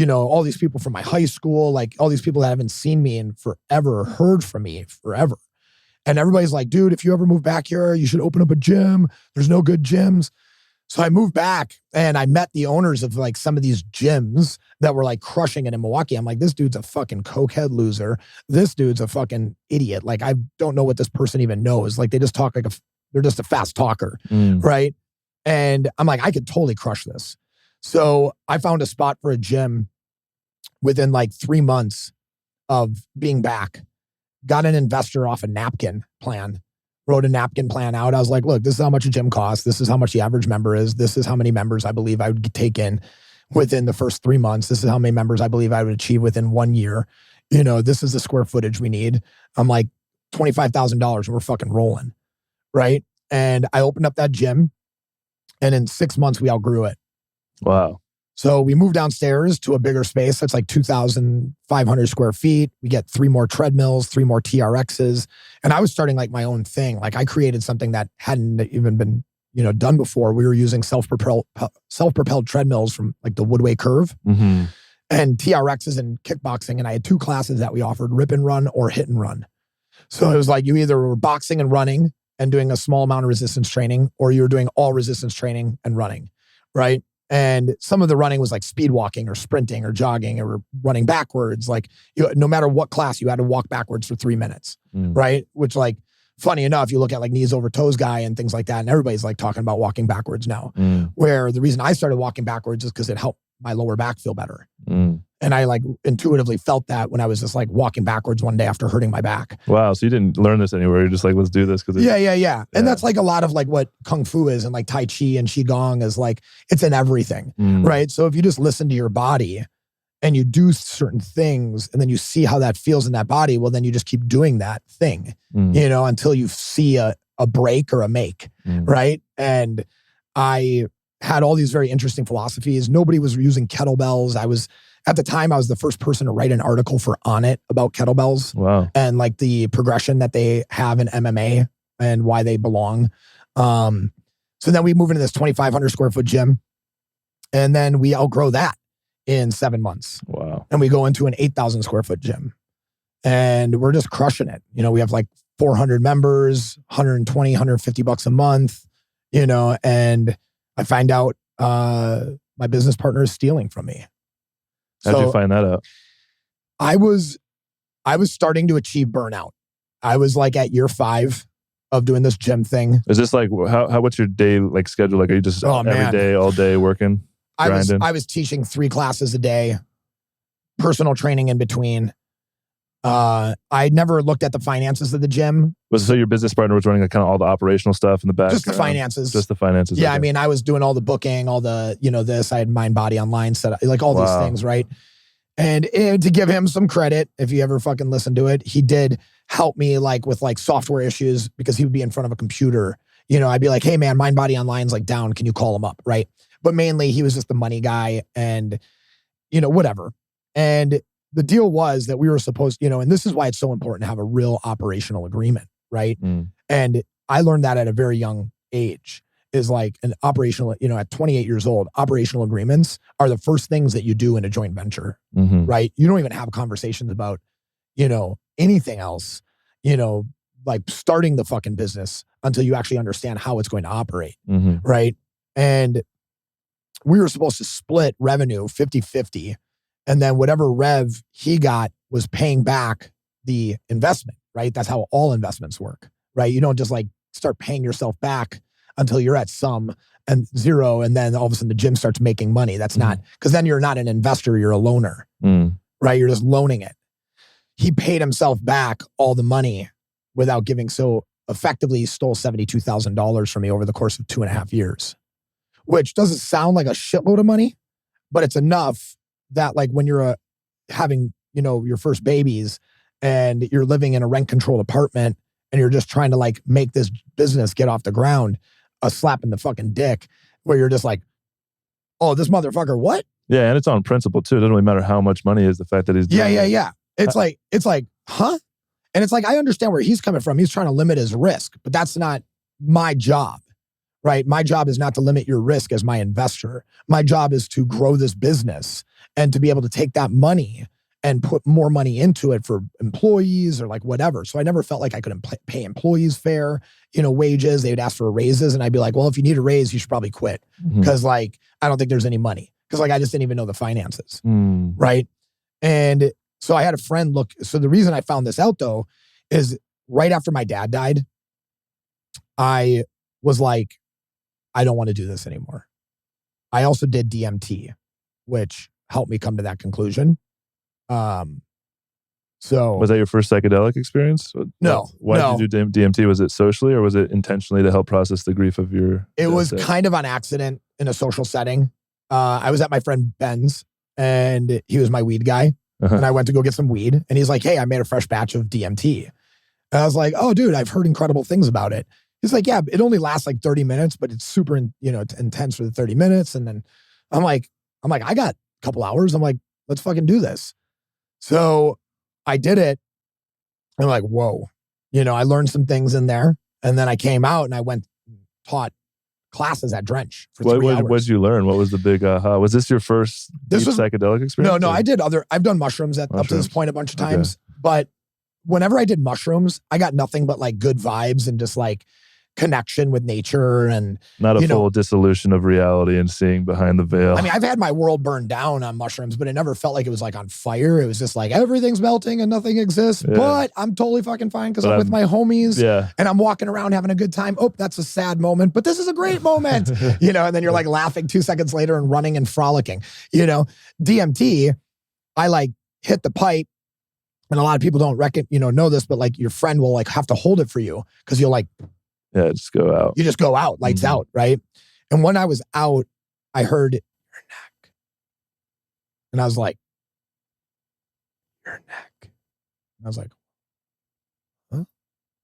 all these people from my high school, like all these people that haven't seen me in forever, heard from me forever. And everybody's like, dude, if you ever move back here, you should open up a gym. There's no good gyms. So I moved back and I met the owners of like some of these gyms that were like crushing it in Milwaukee. I'm like, this dude's a fucking cokehead loser. This dude's a fucking idiot. Like, I don't know what this person even knows. Like, they just talk like they're just a fast talker, right? And I'm like, I could totally crush this. So I found a spot for a gym within like 3 months of being back. Got an investor off a napkin plan. Wrote a napkin plan out. I was like, look, this is how much a gym costs. This is how much the average member is. This is how many members I believe I would take in within the first 3 months. This is how many members I believe I would achieve within 1 year. This is the square footage we need. I'm like, $25,000 and we're fucking rolling. Right. And I opened up that gym and in 6 months we outgrew it. Wow. So we moved downstairs to a bigger space. That's like 2,500 square feet. We get 3 more treadmills, 3 more TRXs. And I was starting like my own thing. Like I created something that hadn't even been, done before. We were using self-propelled treadmills from like the Woodway Curve and TRXs and kickboxing. And I had 2 classes that we offered, rip and run or hit and run. So it was like you either were boxing and running and doing a small amount of resistance training, or you were doing all resistance training and running, right? And some of the running was like speed walking or sprinting or jogging or running backwards. Like no matter what class, you had to walk backwards for 3 minutes, right? Which like, funny enough, you look at like knees over toes guy and things like that. And everybody's like talking about walking backwards now. Where the reason I started walking backwards is because it helped my lower back feel better. And I like intuitively felt that when I was just like walking backwards one day after hurting my back. Wow. So you didn't learn this anywhere. You're just like, let's do this. Yeah. And that's like a lot of like what Kung Fu is and like Tai Chi and Qigong is like, it's in everything, right? So if you just listen to your body and you do certain things and then you see how that feels in that body, well, then you just keep doing that thing, until you see a break or a make, right? And I had all these very interesting philosophies. Nobody was using kettlebells. At the time, I was the first person to write an article for On It about kettlebells. Wow. And like the progression that they have in MMA and why they belong. So then we move into this 2,500 square foot gym. And then we outgrow that in 7 months. Wow. And we go into an 8,000 square foot gym. And we're just crushing it. We have like 400 members, 120, 150 bucks a month, and I find out my business partner is stealing from me. How'd you find that out? I was starting to achieve burnout. I was like at year 5 of doing this gym thing. Is this like, what's your day like schedule? Like, are you just every day, all day working, grinding? I was teaching 3 classes a day, personal training in between. I never looked at the finances of the gym. So your business partner was running like kind of all the operational stuff in the back? Just the finances. Yeah. Okay. I mean, I was doing all the booking, all the, this, I had Mind Body Online set up, like all these things, right? And to give him some credit, if you ever fucking listen to it, he did help me like with like software issues because he would be in front of a computer. I'd be like, hey man, Mind Body Online's like down. Can you call him up? Right. But mainly he was just the money guy and, whatever. And the deal was that we were supposed, and this is why it's so important to have a real operational agreement, right? And I learned that at a very young age. is like an operational, at 28 years old, operational agreements are the first things that you do in a joint venture, right? You don't even have conversations about, anything else, like starting the fucking business until you actually understand how it's going to operate, right? And we were supposed to split revenue 50-50. And then whatever rev he got was paying back the investment, right? That's how all investments work, right? You don't just like start paying yourself back until you're at some and zero. And then all of a sudden the gym starts making money. That's not, because then you're not an investor, you're a loaner, right? You're just loaning it. He paid himself back all the money without giving. So effectively he stole $72,000 from me over the course of 2.5 years, which doesn't sound like a shitload of money, but it's enough that like when you're having, your first babies and you're living in a rent controlled apartment and you're just trying to like make this business get off the ground, a slap in the fucking dick where you're just like, oh, this motherfucker, what? Yeah. And it's on principle too. It doesn't really matter how much money is, the fact that he's doing it. Yeah. It's like, huh? And it's like, I understand where he's coming from. He's trying to limit his risk, but that's not my job, right? My job is not to limit your risk as my investor. My job is to grow this business and to be able to take that money and put more money into it for employees or like whatever. So I never felt like I couldn't pay employees fair, wages. They would ask for raises and I'd be like, well, if you need a raise, you should probably quit. Cause like, I don't think there's any money. Cause like, I just didn't even know the finances. Right. And so I had a friend look. So the reason I found this out though, is right after my dad died, I was like, I don't want to do this anymore. I also did DMT, which helped me come to that conclusion. So was that your first psychedelic experience? No. Why did you do DMT? Was it socially or was it intentionally to help process the grief of your It was kind of on accident in a social setting. I was at my friend Ben's and he was my weed guy. And I went to go get some weed and he's like, hey, I made a fresh batch of DMT. And I was like, oh dude, I've heard incredible things about it. He's like, yeah, it only lasts like 30 minutes, but it's super, intense for the 30 minutes. And then I'm like, I got a couple hours. I'm like, let's fucking do this. So I did it. I'm like, whoa, I learned some things in there. And then I came out and I went taught classes at Drench for 3 hours. What did you learn? What was the big aha? Was this your first psychedelic experience? No, I've done mushrooms up to this point a bunch of times. But whenever I did mushrooms, I got nothing but like good vibes and just like connection with nature and not a full dissolution of reality and seeing behind the veil. I mean, I've had my world burned down on mushrooms, but it never felt like it was like on fire. It was just like everything's melting and nothing exists, but I'm totally fucking fine because I'm with my homies and I'm walking around having a good time. Oh, that's a sad moment, but this is a great moment, and then you're like laughing 2 seconds later and running and frolicking, DMT, I like hit the pipe. And a lot of people don't know this, but like your friend will like have to hold it for you because you'll like, just go out. You just go out, lights out, right? And when I was out, I heard your neck. And I was like, your neck. And I was like, huh?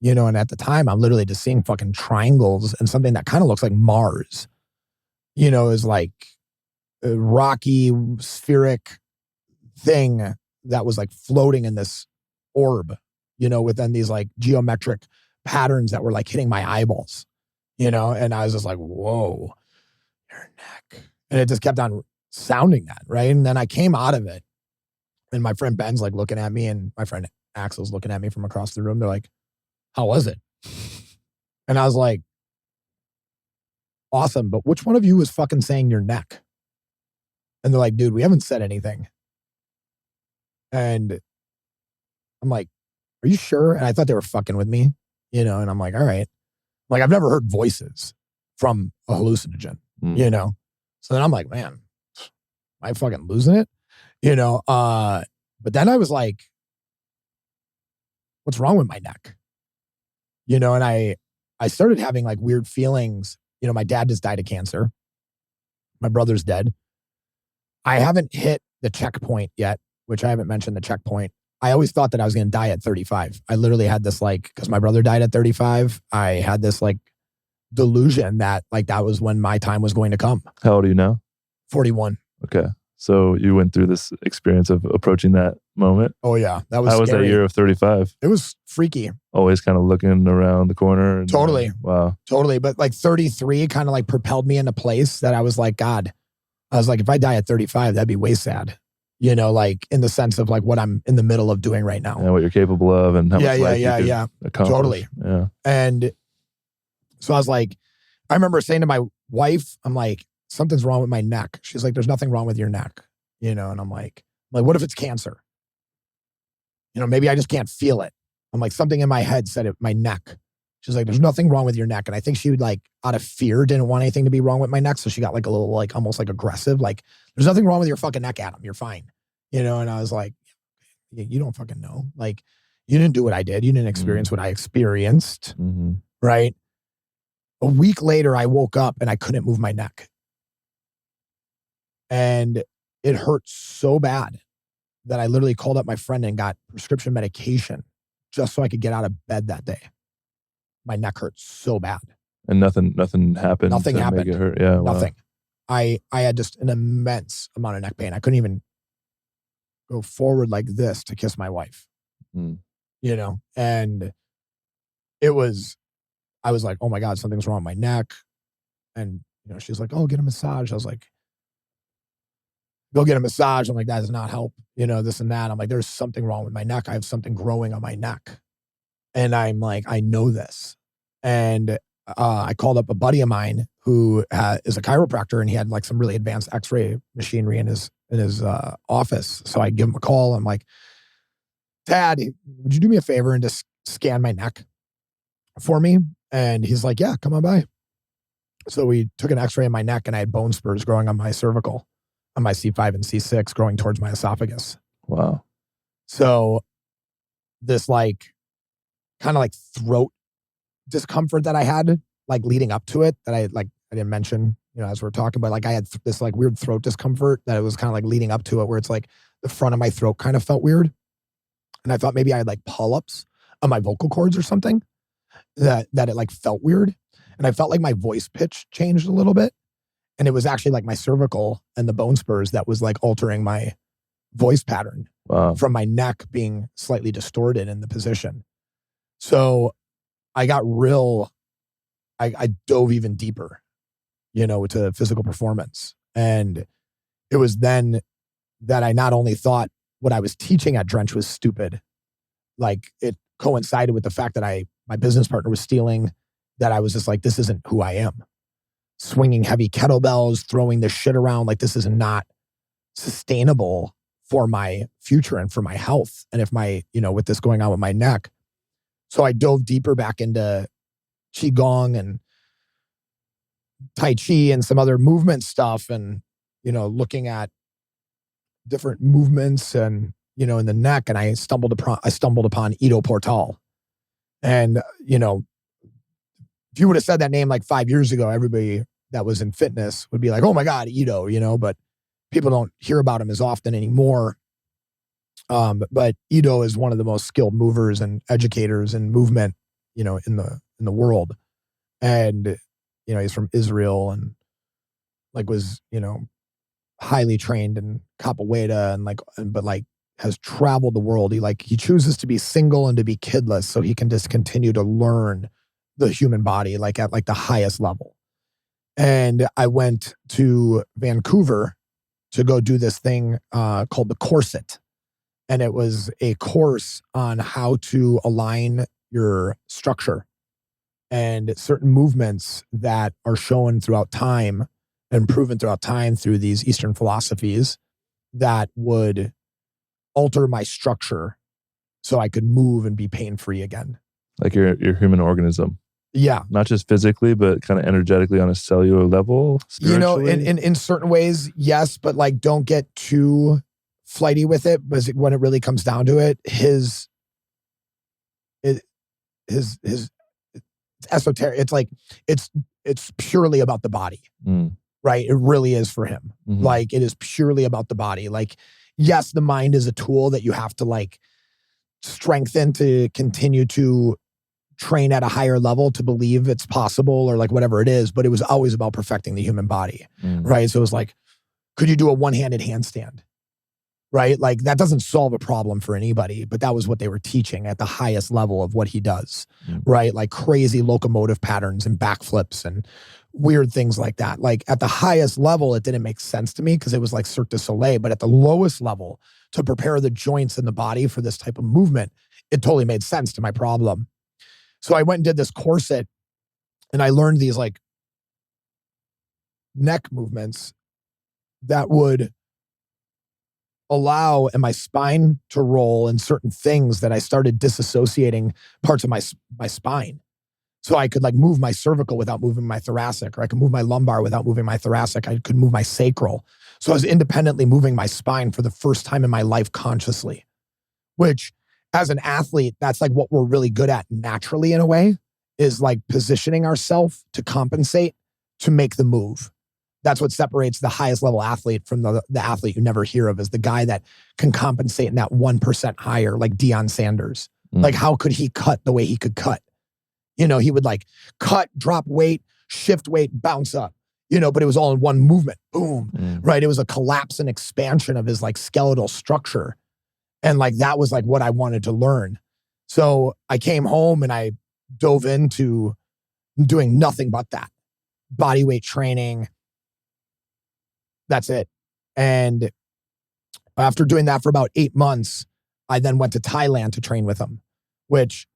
And at the time, I'm literally just seeing fucking triangles and something that kind of looks like Mars, is like a rocky, spheric thing that was like floating in this orb, within these like geometric patterns that were like hitting my eyeballs, and I was just like, whoa, your neck. And it just kept on sounding that, right? And then I came out of it and my friend Ben's like looking at me and my friend Axel's looking at me from across the room. They're like, how was it? And I was like, awesome. But which one of you was fucking saying your neck? And they're like, dude, we haven't said anything. And I'm like, are you sure? And I thought they were fucking with me, and I'm like, all right. Like, I've never heard voices from a hallucinogen, So then I'm like, man, am I fucking losing it? But then I was like, what's wrong with my neck? And I started having like weird feelings. My dad just died of cancer. My brother's dead. I haven't hit the checkpoint yet, which I haven't mentioned the checkpoint. I always thought that I was going to die at 35. I literally had this like, because my brother died at 35, I had this like delusion that like that was when my time was going to come. How old are you now? 41. Okay. So you went through this experience of approaching that moment. Oh yeah, that was How was that scary. year of 35? It was freaky. Always kind of looking around the corner. And, Totally. Wow. Totally. But like 33 kind of like propelled me into place that I was like, God, I was like, if I die at 35, that'd be way sad. You know, like in the sense of like what I'm in the middle of doing right now. And what you're capable of and how much life you could accomplish. Totally. Yeah. And so I was like, I remember saying to my wife, I'm like, something's wrong with my neck. She's like, there's nothing wrong with your neck. You know, and I'm like, what if it's cancer? You know, maybe I just can't feel it. I'm like, something in my head said it, my neck. She's like, there's nothing wrong with your neck. And I think she would like, out of fear, didn't want anything to be wrong with my neck. So she got like a little, like almost like aggressive. Like, there's nothing wrong with your fucking neck, Adam. You're fine. You know, and I was like, you don't fucking know. Like, you didn't do what I did. You didn't experience what I experienced. Mm-hmm. Right? A week later, I woke up and I couldn't move my neck. And it hurt so bad that I literally called up my friend and got prescription medication just so I could get out of bed that day. My neck hurt so bad. And nothing happened. Nothing to happened. Make it hurt. Yeah. Nothing. Wow. I had just an immense amount of neck pain. I couldn't even go forward like this to kiss my wife. Mm. You know, and I was like, oh my God, something's wrong with my neck. And, you know, she's like, oh, get a massage. I was like, go get a massage. I'm like, that does not help, you know, this and that. I'm like, there's something wrong with my neck. I have something growing on my neck. And I'm like, I know this. And I called up a buddy of mine who is a chiropractor, and he had like some really advanced x-ray machinery in his office. So I give him a call. I'm like, Dad, would you do me a favor and just scan my neck for me? And he's like, yeah, come on by. So we took an x-ray in my neck, and I had bone spurs growing on my cervical, on my C5 and C6 growing towards my esophagus. Wow. So this like kind of like throat discomfort that I had like leading up to it that I didn't mention, you know, as we're talking, but like I had this like weird throat discomfort that it was kind of like leading up to it, where it's like the front of my throat kind of felt weird. And I thought maybe I had like polyps on my vocal cords or something that it like felt weird. And I felt like my voice pitch changed a little bit. And it was actually like my cervical and the bone spurs that was like altering my voice pattern. Wow. From my neck being slightly distorted in the position. So I got I dove even deeper, you know, to physical performance. And it was then that I not only thought what I was teaching at Drench was stupid, like it coincided with the fact that my business partner was stealing, that I was just like, this isn't who I am. Swinging heavy kettlebells, throwing this shit around, like this is not sustainable for my future and for my health. And if with this going on with my neck. So I dove deeper back into Qigong and Tai Chi and some other movement stuff, and, you know, looking at different movements and, you know, in the neck. And I stumbled upon Ido Portal. And, you know, if you would have said that name like 5 years ago, everybody that was in fitness would be like, oh my God, Ido, you know, but people don't hear about him as often anymore. But Ido is one of the most skilled movers and educators in movement, you know, in the world. And, you know, he's from Israel and like was, you know, highly trained in capoeira but has traveled the world. He chooses to be single and to be kidless so he can just continue to learn the human body, like at like the highest level. And I went to Vancouver to go do this thing called the Corset. And it was a course on how to align your structure and certain movements that are shown throughout time and proven throughout time through these Eastern philosophies that would alter my structure so I could move and be pain-free again. Like your human organism. Yeah. Not just physically, but kind of energetically on a cellular level, spiritually? You know, in certain ways, yes, but like don't get too flighty with it, because when it really comes down to it, his esoteric, it's like it's purely about the body. Right? It really is for him. Mm-hmm. Like it is purely about the body. Like, yes, the mind is a tool that you have to like strengthen to continue to train at a higher level to believe it's possible or like whatever it is, but it was always about perfecting the human body. Right? So it was like could you do a one-handed handstand? Right? Like that doesn't solve a problem for anybody, but that was what they were teaching at the highest level of what he does, right? Like crazy locomotive patterns and backflips and weird things like that. Like at the highest level, it didn't make sense to me because it was like Cirque du Soleil, but at the lowest level to prepare the joints in the body for this type of movement, it totally made sense to my problem. So I went and did this corset and I learned these like neck movements that would allow my spine to roll and certain things that I started disassociating parts of my spine. So I could like move my cervical without moving my thoracic, or I could move my lumbar without moving my thoracic. I could move my sacral. So I was independently moving my spine for the first time in my life consciously, which as an athlete, that's like what we're really good at naturally in a way, is like positioning ourselves to compensate to make the move. That's what separates the highest level athlete from the athlete you never hear of, is the guy that can compensate in that 1% higher, like Deion Sanders. Like how could he cut the way he could cut? You know, he would like cut, drop weight, shift weight, bounce up, you know, but it was all in one movement. Boom. Right. It was a collapse and expansion of his like skeletal structure. And like, that was like what I wanted to learn. So I came home and I dove into doing nothing but that. Body weight training. That's it. And after doing that for about 8 months, I then went to Thailand to train with him, which,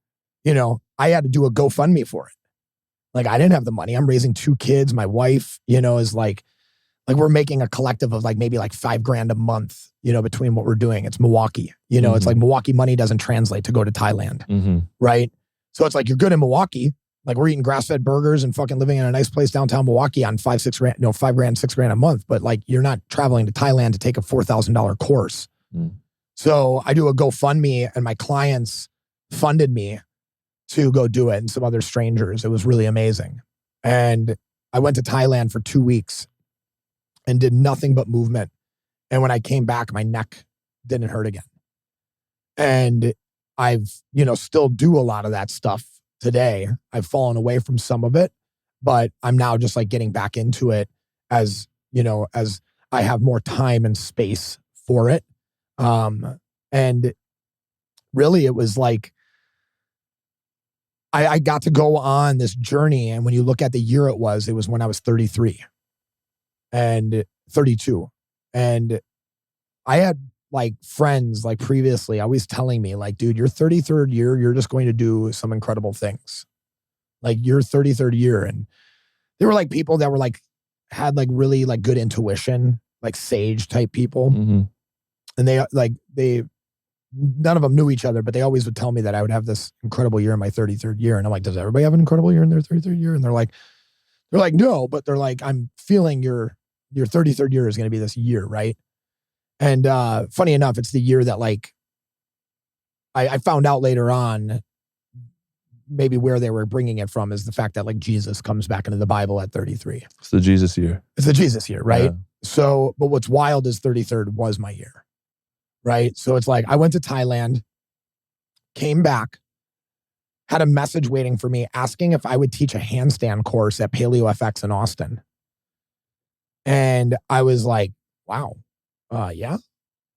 you know, I had to do a GoFundMe for it. Like I didn't have the money. I'm raising 2 kids. My wife, you know, is like we're making a collective of like maybe like $5,000 a month, you know, between what we're doing. It's Milwaukee, you know, it's like Milwaukee money doesn't translate to go to Thailand. Right. So it's like, you're good in Milwaukee. Like we're eating grass-fed burgers and fucking living in a nice place downtown Milwaukee on $5,000, $6,000 a month. But like, you're not traveling to Thailand to take a $4,000 course. So I do a GoFundMe and my clients funded me to go do it, and some other strangers. It was really amazing. And I went to Thailand for 2 weeks and did nothing but movement. And when I came back, my neck didn't hurt again. And I've, you know, still do a lot of that stuff today. I've fallen away from some of it, but I'm now just like getting back into it as, you know, as I have more time and space for it. And really it was like, I got to go on this journey. And when you look at the year it was when I was 33 and 32. And I had like friends like previously always telling me like, dude, your 33rd year, you're just going to do some incredible things. Like your 33rd year. And they were like people that were like, had like really like good intuition, like sage type people. And they none of them knew each other, but they always would tell me that I would have this incredible year in my 33rd year. And I'm like, does everybody have an incredible year in their 33rd year? And they're like, no, but they're like, I'm feeling your 33rd year is going to be this year. Right. And funny enough, it's the year that like, I found out later on, maybe where they were bringing it from is the fact that like Jesus comes back into the Bible at 33. It's the Jesus year. It's the Jesus year. Right. So, but what's wild is 33rd was my year. Right. So it's like, I went to Thailand, came back, had a message waiting for me asking if I would teach a handstand course at Paleo FX in Austin. And I was like, wow, yeah.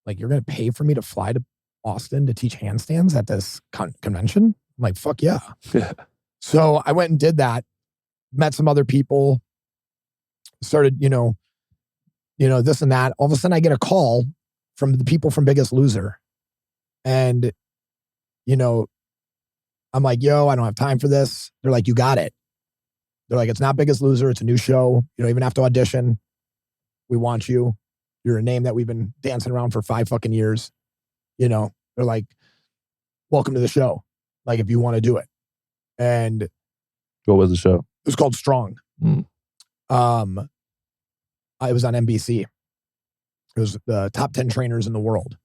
Like you're going to pay for me to fly to Austin to teach handstands at this convention? I'm like, fuck yeah. So I went and did that, met some other people, started, you know, this and that. All of a sudden I get a call from the people from Biggest Loser. And, you know, I'm like, yo, I don't have time for this. They're like, you got it. They're like, it's not Biggest Loser. It's a new show. You don't even have to audition. We want you. You're a name that we've been dancing around for 5 fucking years. You know, they're like, welcome to the show. Like, if you want to do it. And what was the show? It was called Strong. It was on NBC. It was the top 10 trainers in the world.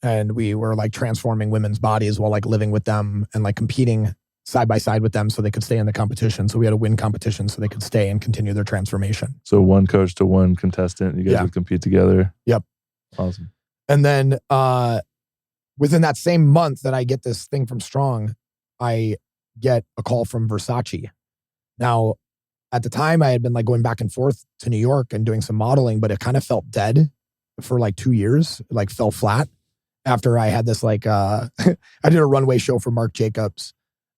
And we were like transforming women's bodies while like living with them and like competing side by side with them so they could stay in the competition. So we had to win competition so they could stay and continue their transformation. So one coach to one contestant, you guys would compete together? Yep. Awesome. And then within that same month that I get this thing from Strong, I get a call from Versace. Now, at the time I had been like going back and forth to New York and doing some modeling, but it kind of felt dead for like 2 years, like fell flat after I had this like, I did a runway show for Marc Jacobs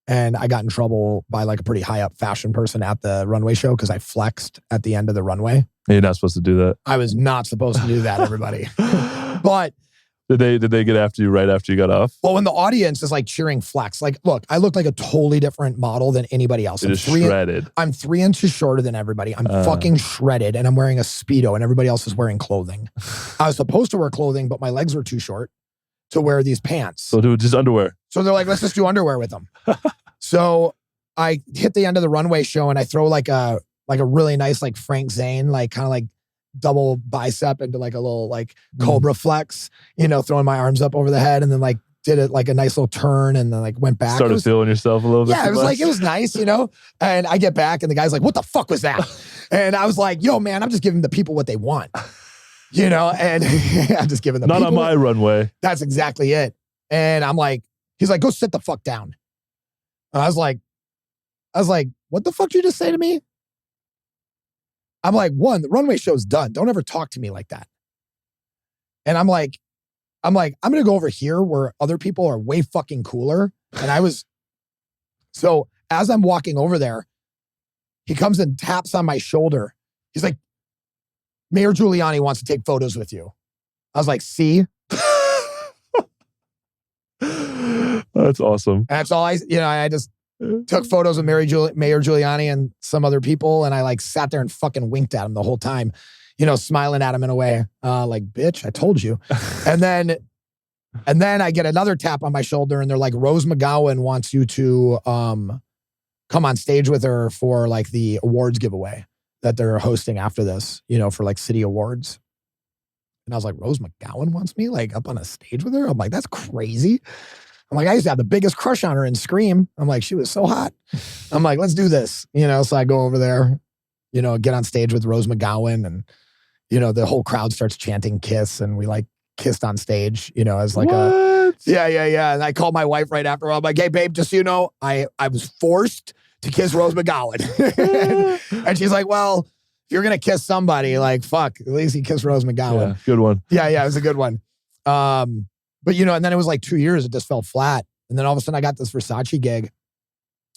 and I got in trouble by like a pretty high up fashion person at the runway show because I flexed at the end of the runway. You're not supposed to do that. I was not supposed to do that, everybody. But did they get after you right after you got off? well, when the audience is like cheering flex, like, look, I look like a totally different model than anybody else. It is shredded. I'm 3 inches shorter than everybody. I'm fucking shredded and I'm wearing a Speedo and everybody else is wearing clothing. I was supposed to wear clothing, but my legs were too short to wear these pants. So do just underwear. So they're like, let's just do underwear with them. So I hit the end of the runway show and I throw like a really nice, like Frank Zane, like kind of like double bicep into like a little like cobra flex, you know, throwing my arms up over the head and then like did it like a nice little turn and then like went back. Started feeling yourself a little bit. Yeah, it was like, it was nice, you know? And I get back and the guy's like, what the fuck was that? And I was like, yo, man, I'm just giving the people what they want, you know? And I'm just giving them not on my runway. That's exactly it. And I'm like, he's like, go sit the fuck down. And I was like, what the fuck did you just say to me? I'm like, one, the runway show's done. Don't ever talk to me like that. And I'm like, I'm going to go over here where other people are way fucking cooler. And so as I'm walking over there, he comes and taps on my shoulder. He's like, Mayor Giuliani wants to take photos with you. I was like, see? That's awesome. And that's all I just took photos of Mayor Giuliani and some other people. And I like sat there and fucking winked at him the whole time, you know, smiling at him in a way, like, bitch, I told you. And then I get another tap on my shoulder and they're like, Rose McGowan wants you to come on stage with her for like the awards giveaway that they're hosting after this, you know, for like city awards. And I was like, Rose McGowan wants me like up on a stage with her? I'm like, that's crazy. I'm like, I used to have the biggest crush on her in Scream. I'm like, she was so hot. I'm like, let's do this. You know, so I go over there, you know, get on stage with Rose McGowan and, you know, the whole crowd starts chanting Kiss and we like kissed on stage, you know, as like yeah. And I called my wife right after. I'm like, hey, babe, just so you know, I was forced to kiss Rose McGowan. And she's like, well, if you're going to kiss somebody, like, fuck, at least you kiss Rose McGowan. Yeah, good one. Yeah, it was a good one. But, you know, and then it was like 2 years, it just fell flat. And then all of a sudden I got this Versace gig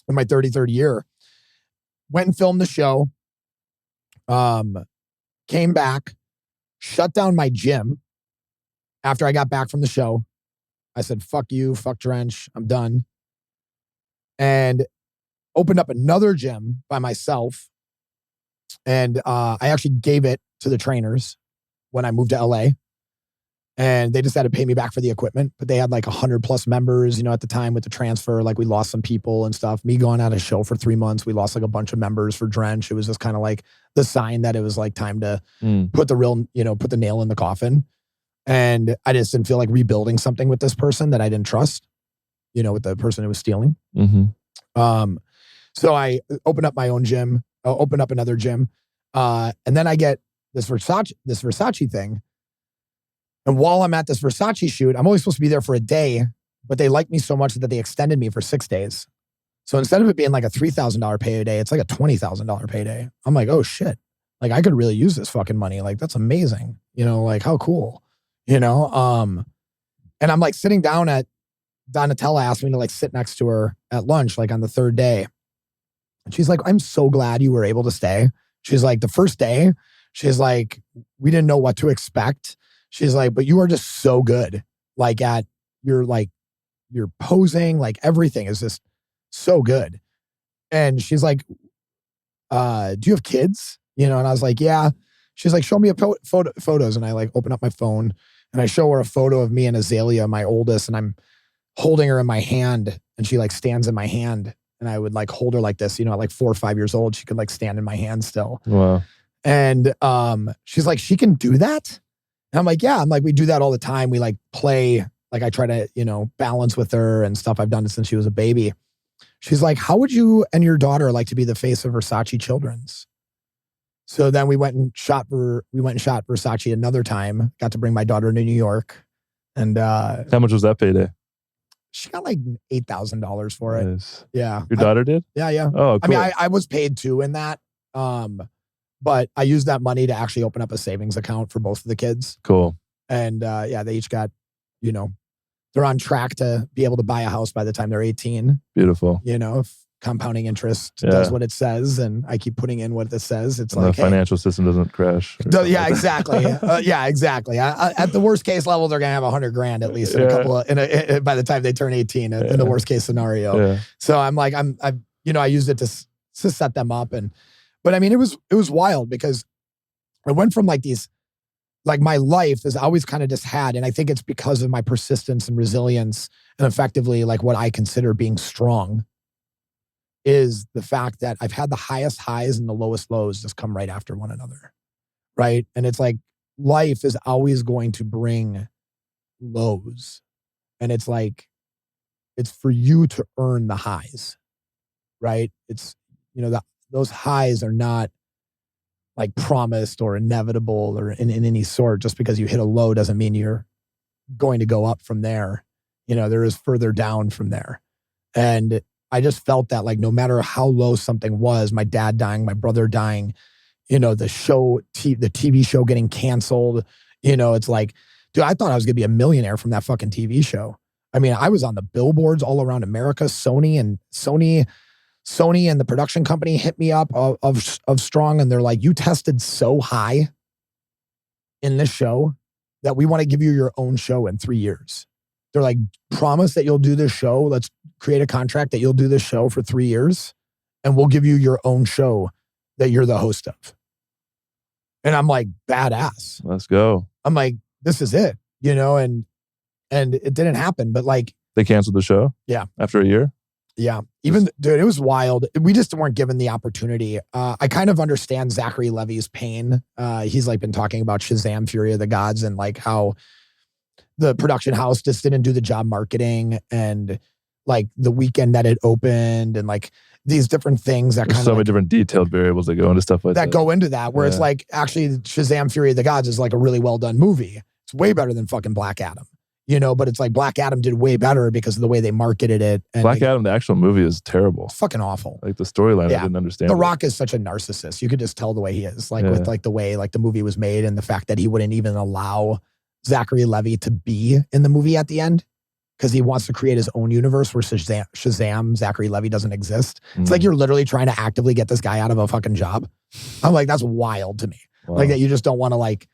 in my 33rd year. Went and filmed the show. Came back, shut down my gym after I got back from the show. I said, fuck you, fuck Drench, I'm done. And opened up another gym by myself. And I actually gave it to the trainers when I moved to LA. And they just had to pay me back for the equipment. But they had like 100+ members, you know, at the time with the transfer. Like we lost some people and stuff. Me going out of show for 3 months, we lost like a bunch of members for Drench. It was just kind of like the sign that it was like time to put the nail in the coffin. And I just didn't feel like rebuilding something with this person that I didn't trust, you know, with the person who was stealing. Mm-hmm. So I opened up my own gym, opened up another gym. And then I get this Versace thing. And while I'm at this Versace shoot, I'm only supposed to be there for a day, but they liked me so much that they extended me for 6 days. So instead of it being like a $3,000 payday, it's like a $20,000 payday. I'm like, oh shit. Like I could really use this fucking money. Like that's amazing. You know, like how cool, you know? And I'm like sitting down at, Donatella asked me to like sit next to her at lunch, like on the 3rd day. And she's like, I'm so glad you were able to stay. She's like, the first day, she's like, we didn't know what to expect. She's like, but you are just so good. Like at your posing, like everything is just so good. And she's like, do you have kids? You know? And I was like, yeah. She's like, show me photos. And I like open up my phone and I show her a photo of me and Azalea, my oldest. And I'm holding her in my hand and she like stands in my hand. And I would like hold her like this, you know, at like 4 or 5 years old, she could like stand in my hand still. Wow. And she's like, she can do that? And I'm like, yeah. I'm like, we do that all the time. We like play, like I try to, you know, balance with her and stuff. I've done it since she was a baby. She's like, how would you and your daughter like to be the face of Versace Children's? So then we went and shot Versace another time. Got to bring my daughter to New York. And how much was that payday? She got like $8,000 for it. Nice. Yeah. Your daughter did? Yeah. Oh, cool. I mean, I was paid too in that. But I used that money to actually open up a savings account for both of the kids. Cool. And they each got, they're on track to be able to buy a house by the time they're 18. Beautiful. If compounding interest does what it says, and I keep putting in what it says, it's and like, the financial system doesn't crash. Exactly. Exactly. At the worst case level, they're gonna have $100,000 at least in a couple of, by the time they turn 18 in the worst case scenario. Yeah. So I'm like, I used it to set them up, but I mean, it was wild because I went from like these, like my life is always kind of just had, and I think it's because of my persistence and resilience and effectively like what I consider being strong is the fact that I've had the highest highs and the lowest lows just come right after one another. Right. And it's like life is always going to bring lows. And it's like, it's for you to earn the highs. Right. It's, those highs are not like promised or inevitable or in any sort. Just because you hit a low doesn't mean you're going to go up from there. There is further down from there. And I just felt that like no matter how low something was, my dad dying, my brother dying, the TV show getting canceled, it's like, dude, I thought I was going to be a millionaire from that fucking TV show. I mean, I was on the billboards all around America. Sony and the production company hit me up of Strong, and they're like, you tested so high in this show that we want to give you your own show in 3 years. They're like, promise that you'll do this show. Let's create a contract that you'll do this show for 3 years, and we'll give you your own show that you're the host of. And I'm like, badass. Let's go. I'm like, this is it, and it didn't happen, but like. They canceled the show? Yeah. After a year? Yeah. Dude, it was wild. We just weren't given the opportunity. I kind of understand Zachary Levi's pain. He's like been talking about Shazam, Fury of the Gods, and like how the production house just didn't do the job marketing and like the weekend that it opened and like these different things that kind of many different detailed variables that go into stuff like that. That go into that, where it's like actually Shazam, Fury of the Gods is like a really well done movie. It's way better than fucking Black Adam. But it's like Black Adam did way better because of the way they marketed it. And Black Adam, the actual movie, is terrible. It's fucking awful. Like the storyline, I didn't understand. The Rock is such a narcissist. You could just tell the way he is, like with like the way like the movie was made and the fact that he wouldn't even allow Zachary Levi to be in the movie at the end because he wants to create his own universe where Shazam, Zachary Levi doesn't exist. It's like you're literally trying to actively get this guy out of a fucking job. I'm like, that's wild to me. Wow. Like that you just don't want to like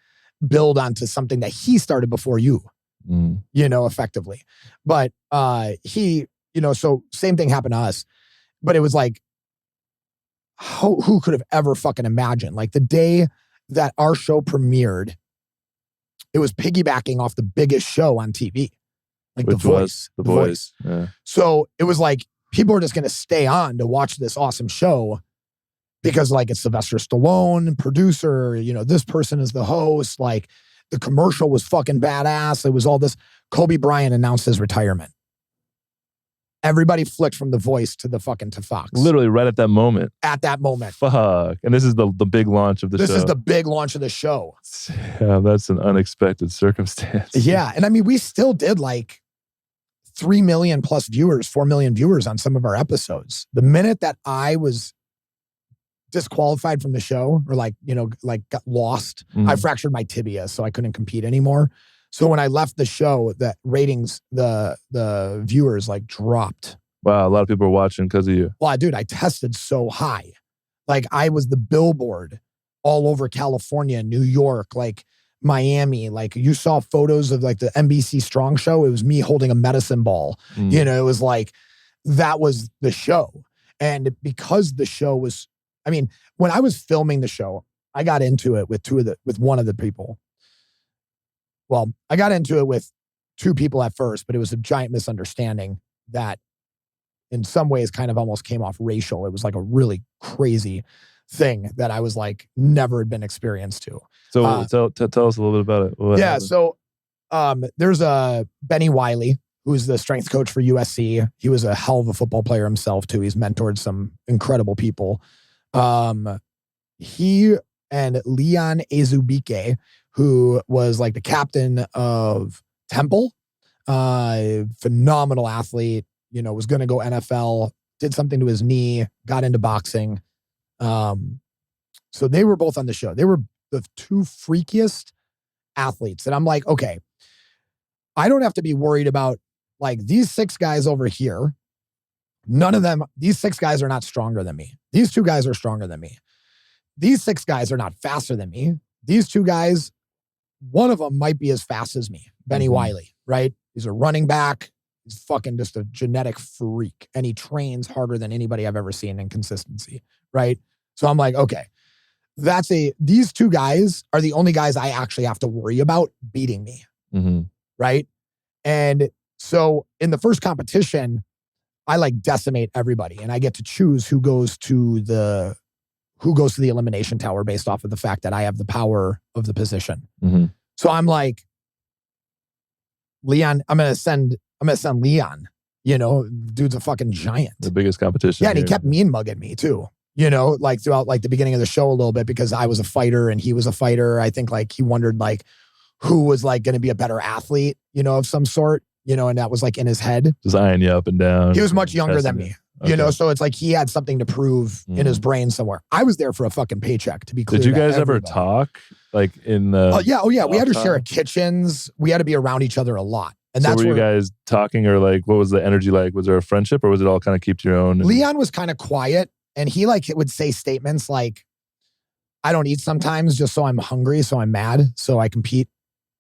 build onto something that he started before you. Effectively. But he, so same thing happened to us. But it was like, who could have ever fucking imagined? Like the day that our show premiered, it was piggybacking off the biggest show on TV. Like The Voice. Yeah. So it was like, people are just going to stay on to watch this awesome show because like it's Sylvester Stallone, producer, this person is the host, like, the commercial was fucking badass. It was all this. Kobe Bryant announced his retirement. Everybody flicked from The Voice to Fox. Literally right at that moment. At that moment. Fuck. And this is the big launch of the show. This is the big launch of the show. Yeah, that's an unexpected circumstance. Yeah. And I mean, we still did like 3 million plus viewers, 4 million viewers on some of our episodes. The minute that I was disqualified from the show or like got lost. I fractured my tibia, so I couldn't compete anymore. So when I left the show, the ratings, the viewers like dropped. Wow, a lot of people were watching because of you. Well, dude, I tested so high. Like I was the billboard all over California, New York, like Miami. Like you saw photos of like the NBC Strong show. It was me holding a medicine ball. It was like, that was the show. And because the show was, I mean, when I was filming the show, I got into it with one of the people. Well, I got into it with 2 people at first, but it was a giant misunderstanding that in some ways kind of almost came off racial. It was like a really crazy thing that I was like, never had been experienced to. So tell us a little bit about it. What happened? So there's a Benny Wiley, who's the strength coach for USC. He was a hell of a football player himself too. He's mentored some incredible people. He and Leon Ezubike, who was like the captain of Temple, phenomenal athlete, was going to go NFL, did something to his knee, got into boxing. So they were both on the show. They were the two freakiest athletes. And I'm like, okay, I don't have to be worried about like these 6 guys over here. None of them, these 6 guys are not stronger than me. These 2 guys are stronger than me. These 6 guys are not faster than me. These 2 guys, one of them might be as fast as me, Benny Wiley, right? He's a running back. He's fucking just a genetic freak. And he trains harder than anybody I've ever seen in consistency, right? So I'm like, okay, these 2 guys are the only guys I actually have to worry about beating me, right? And so in the first competition, I like decimate everybody and I get to choose who goes to the elimination tower based off of the fact that I have the power of the position. So I'm like, Leon, I'm going to send Leon, dude's a fucking giant. The biggest competition. Yeah. And he kept mean mugging me too, like throughout like the beginning of the show a little bit because I was a fighter and he was a fighter. I think like he wondered like who was like going to be a better athlete, of some sort, and that was like in his head. Just eyeing you up and down. He was much younger than me. Okay. So it's like he had something to prove in his brain somewhere. I was there for a fucking paycheck, to be clear. Did you guys ever talk? Like in the... yeah. We had to share kitchens. We had to be around each other a lot. And so that's were you guys talking or like, what was the energy like? Was there a friendship or was it all kind of keep to your own? Leon was kind of quiet and he like would say statements like, I don't eat sometimes just so I'm hungry, so I'm mad, so I compete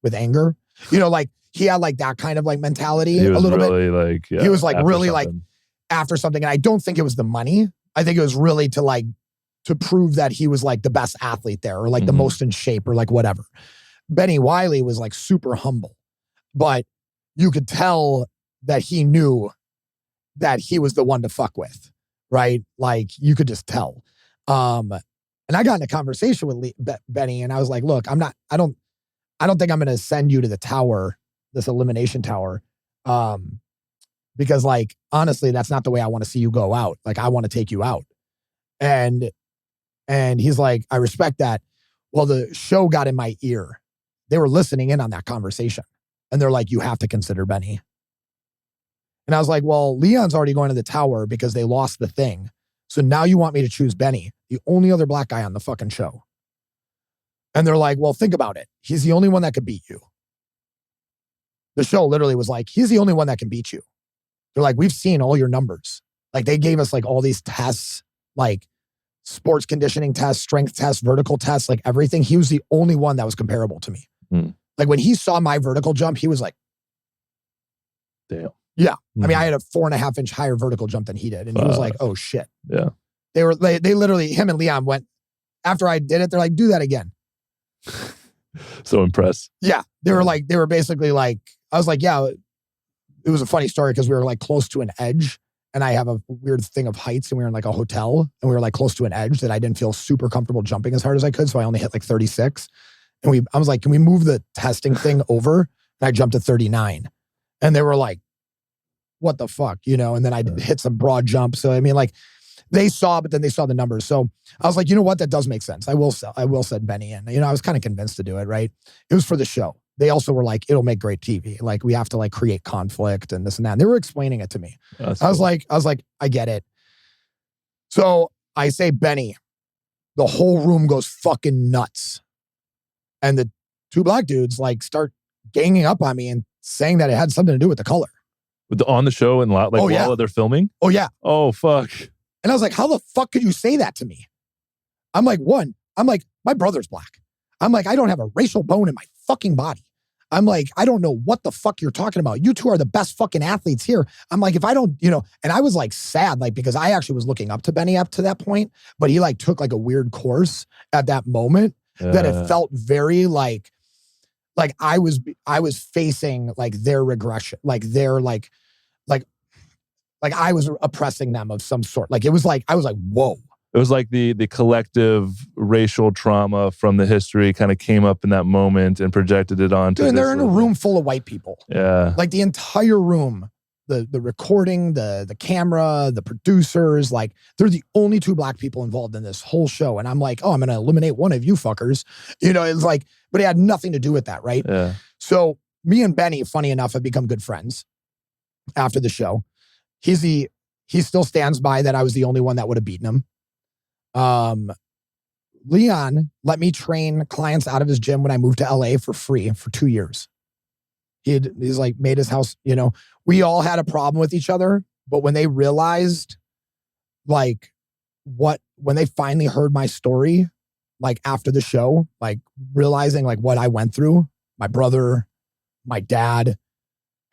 with anger. Like he had like that kind of like mentality a little really bit. Like, yeah, he was like really something. Like after something. And I don't think it was the money. I think it was really to prove that he was like the best athlete there or like the most in shape or like whatever. Benny Wiley was like super humble, but you could tell that he knew that he was the one to fuck with, right? Like you could just tell. And I got in a conversation with Benny and I was like, look, I don't think I'm going to send you to the tower, this elimination tower. Because like, honestly, that's not the way I want to see you go out. Like, I want to take you out. And he's like, I respect that. Well, the show got in my ear. They were listening in on that conversation. And they're like, you have to consider Benny. And I was like, well, Leon's already going to the tower because they lost the thing. So now you want me to choose Benny, the only other black guy on the fucking show. And they're like, well, think about it. He's the only one that could beat you. The show literally was like, he's the only one that can beat you. They're like, we've seen all your numbers. Like they gave us like all these tests, like sports conditioning tests, strength tests, vertical tests, like everything. He was the only one that was comparable to me. Like when he saw my vertical jump, he was like, damn. Yeah. I mean, I had a 4.5 inch higher vertical jump than he did. And he was like, oh shit. Yeah. They literally, him and Leon went, after I did it, they're like, do that again. So impressed. Yeah. They were basically like, I was like, yeah, it was a funny story because we were like close to an edge and I have a weird thing of heights and we were in like a hotel and we were like close to an edge that I didn't feel super comfortable jumping as hard as I could. So I only hit like 36. And I was like, can we move the testing thing over? And I jumped to 39 and they were like, what the fuck, and then I hit some broad jumps. So, I mean, like they saw, but then they saw the numbers. So I was like, you know what? That does make sense. I will send Benny in. I was kind of convinced to do it, right? It was for the show. They also were like, it'll make great TV. Like we have to like create conflict and this and that. And they were explaining it to me. I was like, I get it. So I say, Benny, the whole room goes fucking nuts. And the 2 black dudes like start ganging up on me and saying that it had something to do with the color. On the show and like while they're filming? Oh, yeah. Oh, fuck. And I was like, how the fuck could you say that to me? I'm like, my brother's black. I'm like, I don't have a racial bone in my fucking body. I'm like, I don't know what the fuck you're talking about. You two are the best fucking athletes here. I'm like, if I don't, and I was like sad, like, because I actually was looking up to Benny up to that point, but he like took like a weird course at that moment that it felt very like I was facing like their regression, like their like I was oppressing them of some sort. Like it was like, I was like, whoa. It was like the collective racial trauma from the history kind of came up in that moment and projected it onto. Dude, and they're in a room full of white people. Yeah. Like the entire room, the recording, the camera, the producers, like they're the only 2 black people involved in this whole show. And I'm like, oh, I'm going to eliminate one of you fuckers. It's like, but it had nothing to do with that. Right. Yeah. So me and Benny, funny enough, have become good friends after the show. He still stands by that I was the only one that would have beaten him. Leon let me train clients out of his gym when I moved to LA for free for 2 years. He's like made his house, we all had a problem with each other, but when they realized like when they finally heard my story, like after the show, like realizing like what I went through, my brother, my dad,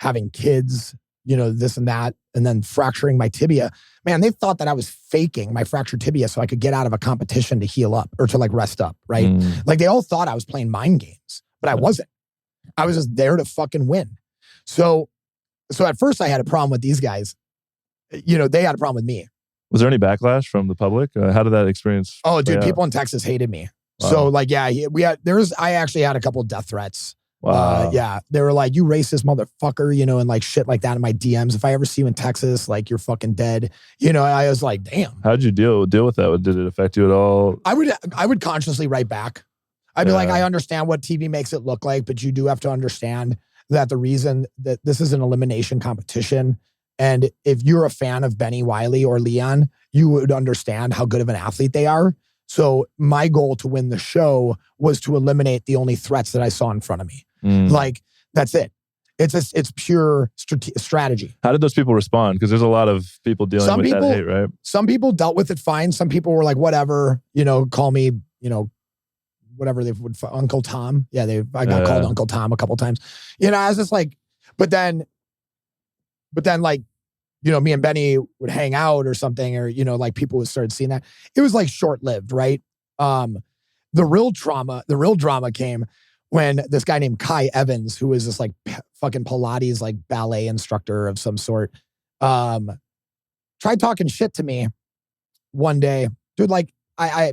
having kids, this and that, and then fracturing my tibia. Man, they thought that I was faking my fractured tibia so I could get out of a competition to heal up or to like rest up, right? Like they all thought I was playing mind games, but I wasn't. I was just there to fucking win. So at first I had a problem with these guys. They had a problem with me. Was there any backlash from the public? How did that experience? Oh, dude, people in Texas hated me. Wow. So like, yeah, I actually had a couple of death threats. Wow. Yeah. They were like, you racist motherfucker, and like shit like that in my DMs. If I ever see you in Texas, like you're fucking dead. I was like, damn. How'd you deal with that? Did it affect you at all? I would consciously write back. I'd be like, I understand what TV makes it look like, but you do have to understand that the reason that this is an elimination competition. And if you're a fan of Benny Wiley or Leon, you would understand how good of an athlete they are. So my goal to win the show was to eliminate the only threats that I saw in front of me. Like, that's it. It's pure strategy. How did those people respond? Because there's a lot of people dealing with that hate, right? Some people dealt with it fine. Some people were like, whatever, call me, whatever they would, Uncle Tom. Yeah, I got called Uncle Tom a couple times. I was just like, but then like, me and Benny would hang out or something, or, like people would start seeing that. It was like short-lived, right? The real drama came when this guy named Kai Evans, who is this like fucking Pilates, like ballet instructor of some sort, tried talking shit to me one day. Dude, like,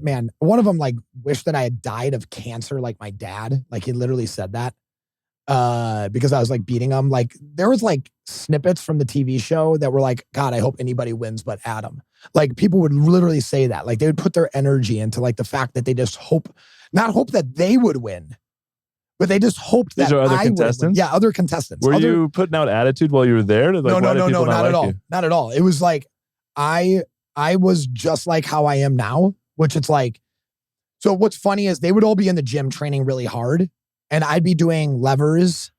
man, one of them like wished that I had died of cancer like my dad. Like he literally said that. Because I was like beating him. Like there was like snippets from the TV show that were like, God, I hope anybody wins but Adam. Like people would literally say that. Like they would put their energy into like the fact that they just not hope that they would win, but they just hoped that These are other I contestants? would win. Yeah, other contestants. Were you putting out attitude while you were there? Like, no, not at all. You? Not at all. It was like, I was just like how I am now, which it's like, so what's funny is they would all be in the gym training really hard. And I'd be doing levers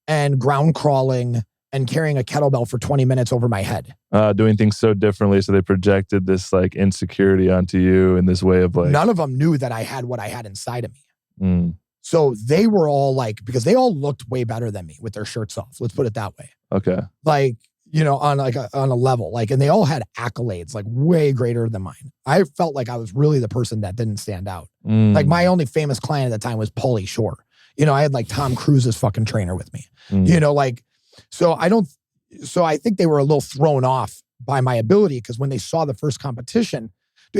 and ground crawling and carrying a kettlebell for 20 minutes over my head. Doing things so differently. So they projected this like insecurity onto you in this way of like... None of them knew that I had what I had inside of me. So they were all like, because they all looked way better than me with their shirts off. Let's put it that way. Okay. Like, on a level, like, and they all had accolades like way greater than mine. I felt like I was really the person that didn't stand out. Like my only famous client at the time was Pauly Shore. I had like Tom Cruise's fucking trainer with me, so I think they were a little thrown off by my ability because when they saw the first competition,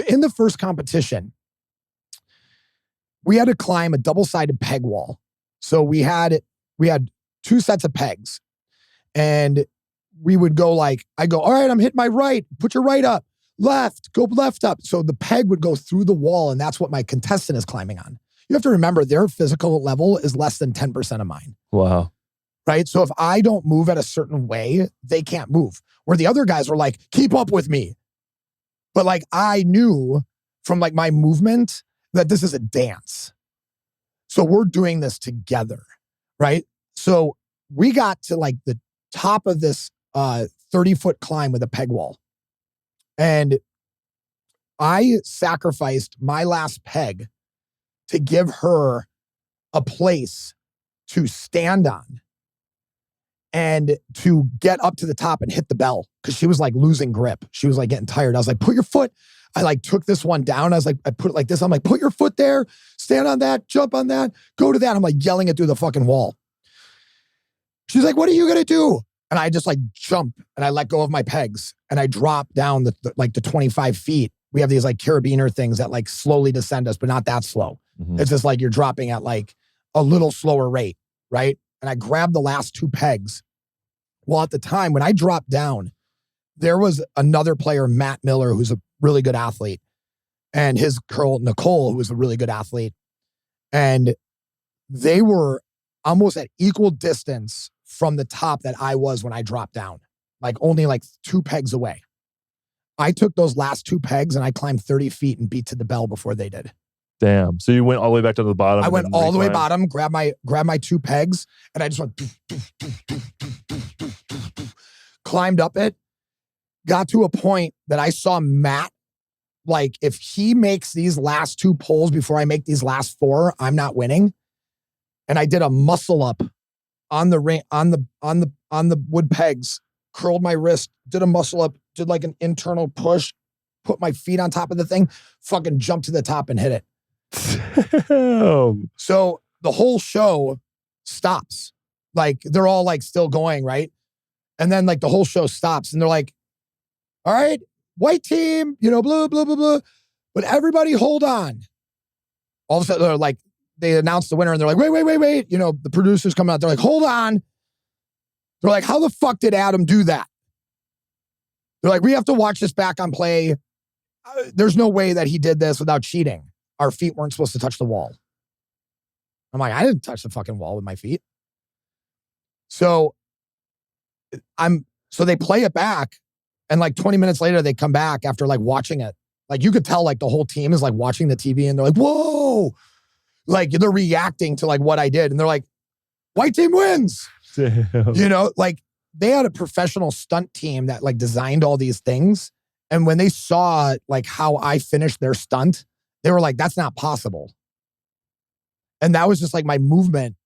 in the first competition, we had to climb a double-sided peg wall. So we had 2 sets of pegs and we would go like, I go, all right, I'm hitting my right, put your right up, left, go left up. So the peg would go through the wall and that's what my contestant is climbing on. You have to remember their physical level is less than 10% of mine. Wow. Right? So if I don't move at a certain way, they can't move. Where the other guys were like, keep up with me. But like, I knew from like my movement that this is a dance. So we're doing this together. Right? So we got to like the top of this 30-foot climb with a peg wall. And I sacrificed my last peg to give her a place to stand on and to get up to the top and hit the bell because she was like losing grip. She was like getting tired. I was like, put your foot. I like took this one down. I was like, I put it like this. I'm like, put your foot there, stand on that, jump on that, go to that. I'm like yelling it through the fucking wall. She's like, what are you going to do? And I just like jump and I let go of my pegs and I drop down the 25 feet. We have these like carabiner things that like slowly descend us, but not that slow. It's just like you're dropping at like a little slower rate, right? And I grabbed the last 2 pegs. Well, at the time when I dropped down, there was another player, Matt Miller, who's a really good athlete, and his girl, Nicole, who was a really good athlete. And they were almost at equal distance from the top that I was when I dropped down, like only like 2 pegs away. I took those last 2 pegs and I climbed 30 feet and beat to the bell before they did. Damn. So you went all the way back to the bottom? I went all the way reclimbed? bottom, grabbed my 2 pegs, and I just went, climbed up it, got to a point that I saw Matt, like, if he makes these last 2 pulls before I make these last 4, I'm not winning. And I did a muscle up on the ring, on the wood pegs, curled my wrist, did a muscle up, did like an internal push, put my feet on top of the thing, fucking jumped to the top and hit it. So the whole show stops. Like, they're all like still going, right? And then like the whole show stops and they're like, all right, white team, blah, blah, blah, blah. But everybody hold on. All of a sudden, they're like, they announced the winner and they're like, wait. The producers come out. They're like, hold on. They're like, how the fuck did Adam do that? They're like, we have to watch this back on play. There's no way that he did this without cheating. Our feet weren't supposed to touch the wall. I'm like, I didn't touch the fucking wall with my feet. So they play it back. And like 20 minutes later, they come back after like watching it. Like, you could tell like the whole team is like watching the TV and they're like, whoa. Like, they're reacting to like what I did. And they're like, white team wins. Damn. Like, they had a professional stunt team that like designed all these things. And when they saw like how I finished their stunt, they were like, that's not possible. And that was just like my movement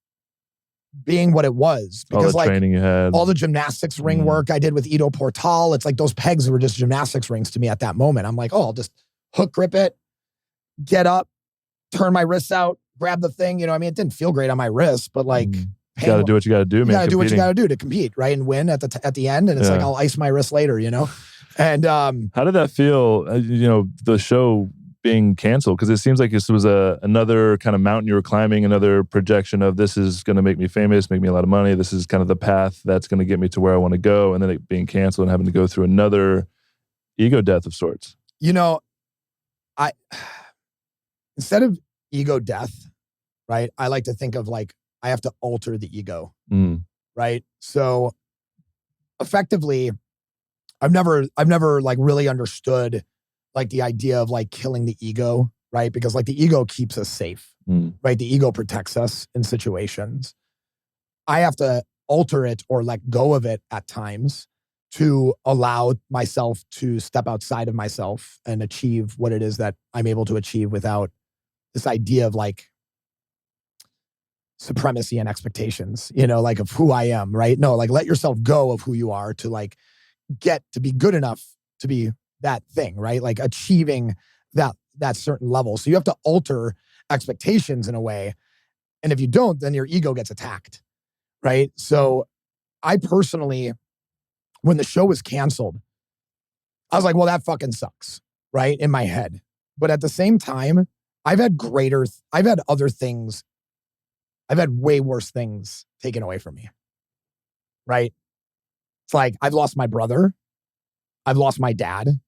being what it was. Because all the training you had. All the gymnastics ring work I did with Ido Portal, it's like those pegs were just gymnastics rings to me at that moment. I'm like, oh, I'll just hook grip it, get up, turn my wrists out, grab the thing. It didn't feel great on my wrist, but like, you got to do what you got to do, man. You got to do what you got to do to compete, right? And win at the end. And it's like, I'll ice my wrist later, And how did that feel? The show being canceled, because it seems like this was another kind of mountain you were climbing, another projection of this is going to make me famous, make me a lot of money. This is kind of the path that's going to get me to where I want to go, and then it being canceled and having to go through another ego death of sorts. I instead of ego death, right? I like to think of like I have to alter the ego, right? So effectively, I've never like really understood like the idea of like killing the ego, right? Because like the ego keeps us safe, right? The ego protects us in situations. I have to alter it or let go of it at times to allow myself to step outside of myself and achieve what it is that I'm able to achieve without this idea of like supremacy and expectations, like of who I am, right? No, like let yourself go of who you are to like get to be good enough to be that thing, right? Like achieving that certain level. So you have to alter expectations in a way. And if you don't, then your ego gets attacked, right? So I personally, when the show was canceled, I was like, well, that fucking sucks, right? In my head. But at the same time, I've had other things. I've had way worse things taken away from me, right? It's like, I've lost my brother. I've lost my dad.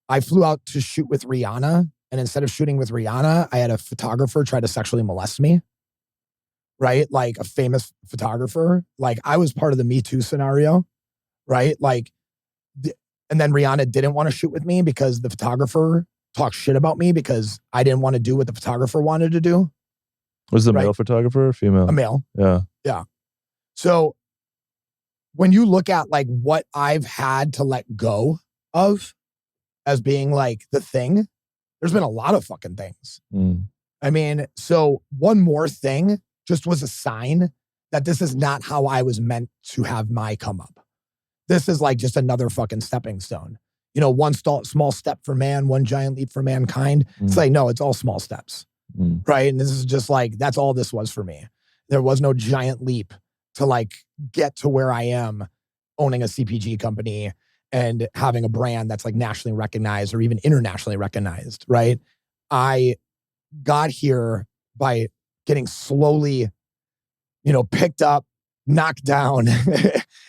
I flew out to shoot with Rihanna. And instead of shooting with Rihanna, I had a photographer try to sexually molest me, right? Like a famous photographer. Like I was part of the Me Too scenario, right? Like, and then Rihanna didn't want to shoot with me because the photographer talked shit about me because I didn't want to do what the photographer wanted to do. Was it a male photographer or female? A male. Yeah. Yeah. So when you look at like what I've had to let go of as being like the thing, there's been a lot of fucking things. I mean, so one more thing just was a sign that this is not how I was meant to have my come up. This is like just another fucking stepping stone. One small step for man, one giant leap for mankind. It's like, no, it's all small steps. Right. And this is just like, that's all this was for me. There was no giant leap to like get to where I am owning a CPG company and having a brand that's like nationally recognized or even internationally recognized. Right. I got here by getting slowly, picked up, knocked down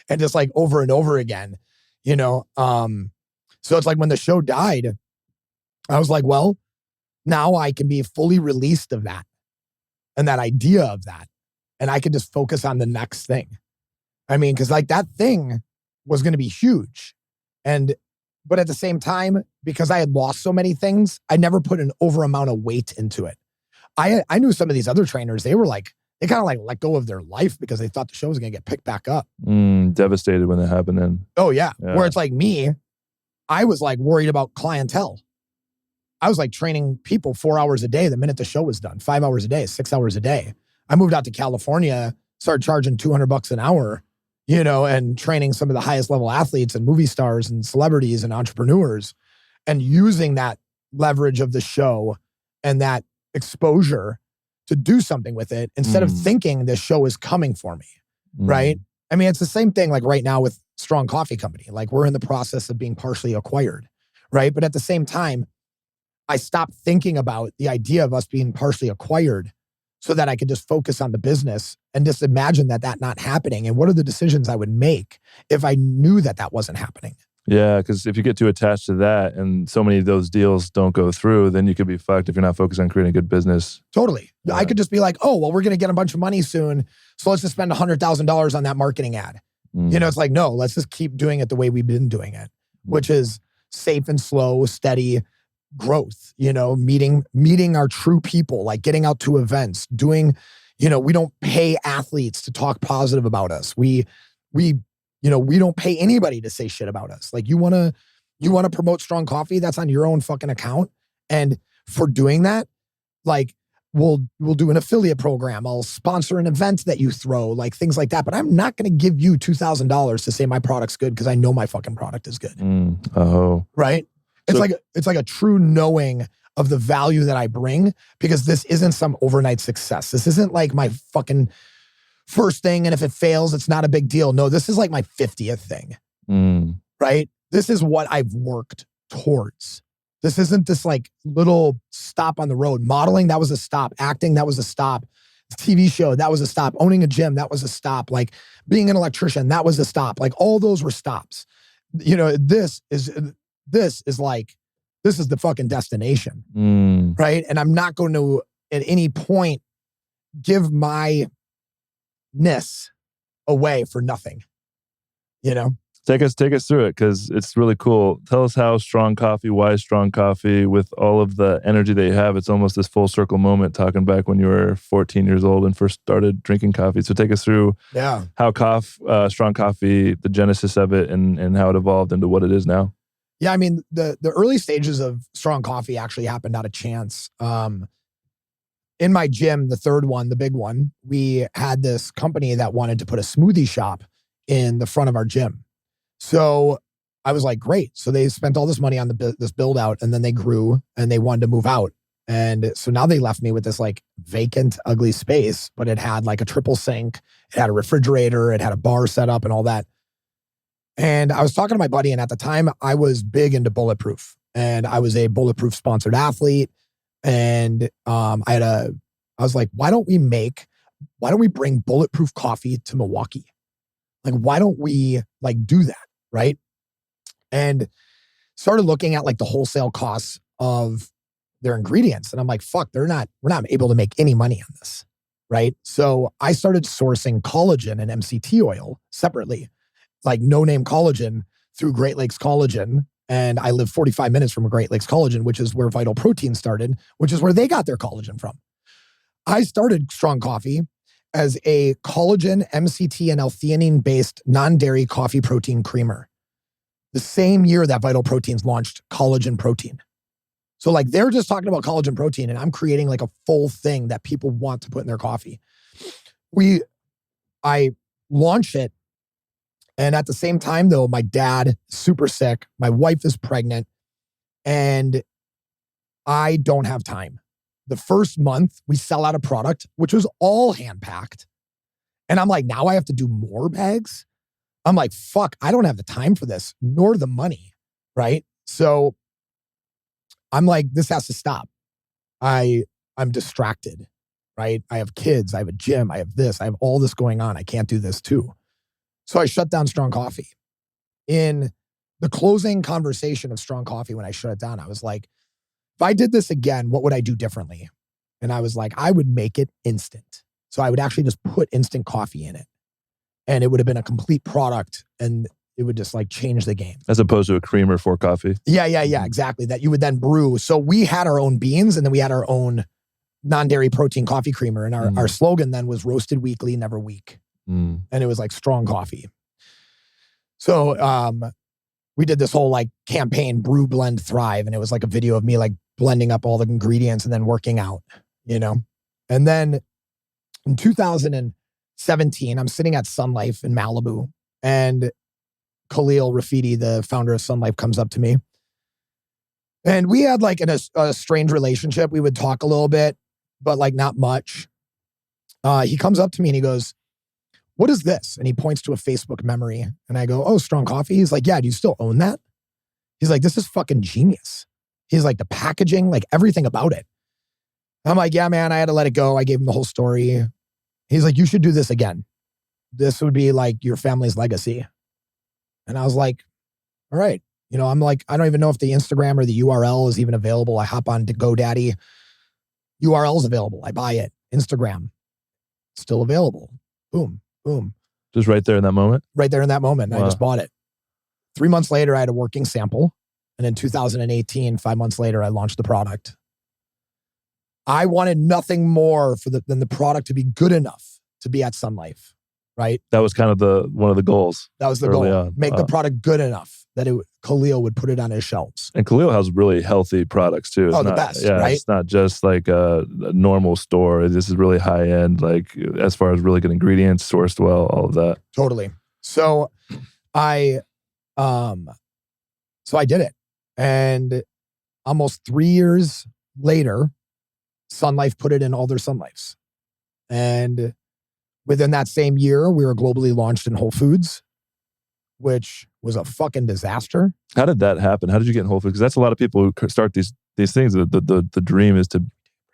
and just like over and over again, so it's like when the show died, I was like, well, now I can be fully released of that and that idea of that. And I can just focus on the next thing. I mean, because like that thing was going to be huge. And But at the same time, because I had lost so many things, I never put an over amount of weight into it. I knew some of these other trainers, they were like, they kind of like let go of their life because they thought the show was going to get picked back up. Devastated when that happened then. Oh yeah. Where it's like me, I was like worried about clientele. I was like training people 4 hours a day the minute the show was done, 5 hours a day, 6 hours a day. I moved out to California, started charging $200 an hour, you know, and training some of the highest level athletes and movie stars and celebrities and entrepreneurs, and using that leverage of the show and that exposure to do something with it instead of thinking this show is coming for me, right? I mean, it's the same thing like right now with Strong Coffee Company. Like we're in the process of being partially acquired, right? But at the same time, I stopped thinking about the idea of us being partially acquired so that I could just focus on the business and just imagine that not happening. And what are the decisions I would make if I knew that wasn't happening? Yeah, because if you get too attached to that and so many of those deals don't go through, then you could be fucked if you're not focused on creating a good business. Totally. Yeah. I could just be like, oh, well, we're going to get a bunch of money soon, so let's just spend $100,000 on that marketing ad. You know, it's like, no, let's just keep doing it the way we've been doing it, which is safe and slow, steady growth, you know, meeting our true people, like getting out to events, doing, you know, we don't pay athletes to talk positive about us. We don't pay anybody to say shit about us. Like you want to promote Strong Coffee, that's on your own fucking account. And for doing that, like we'll do an affiliate program. I'll sponsor an event that you throw, like things like that. But I'm not going to give you $2,000 to say my product's good because I know my fucking product is good. Right? It's like a true knowing of the value that I bring, because this isn't some overnight success. This isn't like my fucking first thing, and if it fails, it's not a big deal. No, this is like my 50th thing, right? This is what I've worked towards. This isn't this like little stop on the road. Modeling, that was a stop. Acting, that was a stop. TV show, that was a stop. Owning a gym, that was a stop. Like being an electrician, that was a stop. Like all those were stops. You know, this is the fucking destination, right? And I'm not going to at any point give my ness away for nothing, you know? Take us through it, because it's really cool. Tell us how Strong Coffee, why Strong Coffee, with all of the energy that you have. It's almost this full circle moment talking back when you were 14 years old and first started drinking coffee. So take us through how Strong Coffee, the genesis of it, and how it evolved into what it is now. Yeah, I mean, the early stages of Strong Coffee actually happened out of chance. In my gym, the third one, the big one, we had this company that wanted to put a smoothie shop in the front of our gym. So I was like, great. So they spent all this money on this build out, and then they grew and they wanted to move out. And so now they left me with this like vacant, ugly space, but it had like a triple sink. It had a refrigerator. It had a bar set up and all that. And I was talking to my buddy, and at the time I was big into Bulletproof, and I was a Bulletproof sponsored athlete. And I was like, why don't we bring Bulletproof coffee to Milwaukee? Like, why don't we like do that? Right. And started looking at like the wholesale costs of their ingredients. And I'm like, fuck, we're not able to make any money on this. Right. So I started sourcing collagen and MCT oil separately, like no name collagen through Great Lakes Collagen. And I live 45 minutes from a Great Lakes Collagen, which is where Vital Protein started, which is where they got their collagen from. I started Strong Coffee as a collagen, MCT, and L-theanine-based non-dairy coffee protein creamer. The same year that Vital Proteins launched collagen protein. So like they're just talking about collagen protein, and I'm creating like a full thing that people want to put in their coffee. I launched it. And at the same time though, my dad, super sick, my wife is pregnant, and I don't have time. The first month we sell out a product, which was all hand packed. And I'm like, now I have to do more bags. I'm like, fuck, I don't have the time for this, nor the money. Right. So I'm like, this has to stop. I'm distracted. Right. I have kids. I have a gym. I have this. I have all this going on. I can't do this too. So I shut down Strong Coffee. In the closing conversation of Strong Coffee, when I shut it down, I was like, if I did this again, what would I do differently? And I was like, I would make it instant. So I would actually just put instant coffee in it. And it would have been a complete product. And it would just like change the game. As opposed to a creamer for coffee. Yeah, exactly. That you would then brew. So we had our own beans and then we had our own non-dairy protein coffee creamer. And our slogan then was roasted weekly, never weak. And it was like strong coffee. So we did this whole like campaign, brew, blend, thrive. And it was like a video of me like blending up all the ingredients and then working out, you know? And then in 2017, I'm sitting at Sun Life in Malibu and Khalil Rafidi, the founder of Sun Life, comes up to me. And we had like a strange relationship. We would talk a little bit, but like not much. He comes up to me and he goes, "What is this?" And he points to a Facebook memory. And I go, "Oh, Strong Coffee." He's like, "Yeah, do you still own that?" He's like, "This is fucking genius." He's like, the packaging, like everything about it. I'm like, "Yeah, man, I had to let it go." I gave him the whole story. He's like, "You should do this again. This would be like your family's legacy." And I was like, all right. You know, I'm like, I don't even know if the Instagram or the URL is even available. I hop on to GoDaddy. URL's available. I buy it. Instagram, still available. Boom, boom. Just right there in that moment? Right there in that moment. Wow. I just bought it. 3 months later, I had a working sample. And in 2018, 5 months later, I launched the product. I wanted nothing more than the product to be good enough to be at Sun Life. Right. That was kind of one of the goals. That was the goal. On. Make the product good enough that Khalil would put it on his shelves. And Khalil has really healthy products too. It's the best, right? It's not just like a normal store. This is really high end, like as far as really good ingredients, sourced well, all of that. Totally. So I did it. And almost 3 years later, Sun Life put it in all their Sun Lifes. And within that same year, we were globally launched in Whole Foods, which was a fucking disaster. How did that happen? How did you get in Whole Foods? Because that's a lot of people who start these things. The dream is to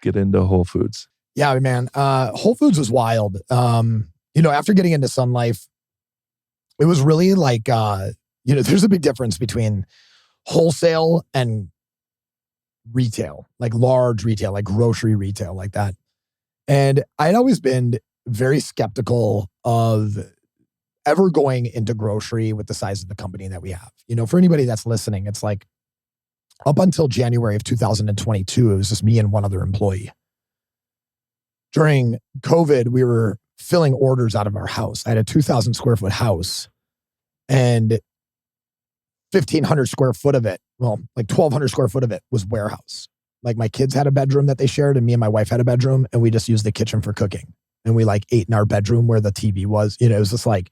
get into Whole Foods. Yeah, man. Whole Foods was wild. You know, after getting into Sun Life, it was really like, you know, there's a big difference between wholesale and retail, like large retail, like grocery retail, like that. And I'd always been very skeptical of ever going into grocery with the size of the company that we have. You know, for anybody that's listening, it's like up until January of 2022, it was just me and one other employee. During COVID, we were filling orders out of our house. I had a 2,000 square foot house and 1,500 square foot of it, well, like 1,200 square foot of it was warehouse. Like my kids had a bedroom that they shared and me and my wife had a bedroom and we just used the kitchen for cooking. And we like ate in our bedroom where the TV was. You know, it was just like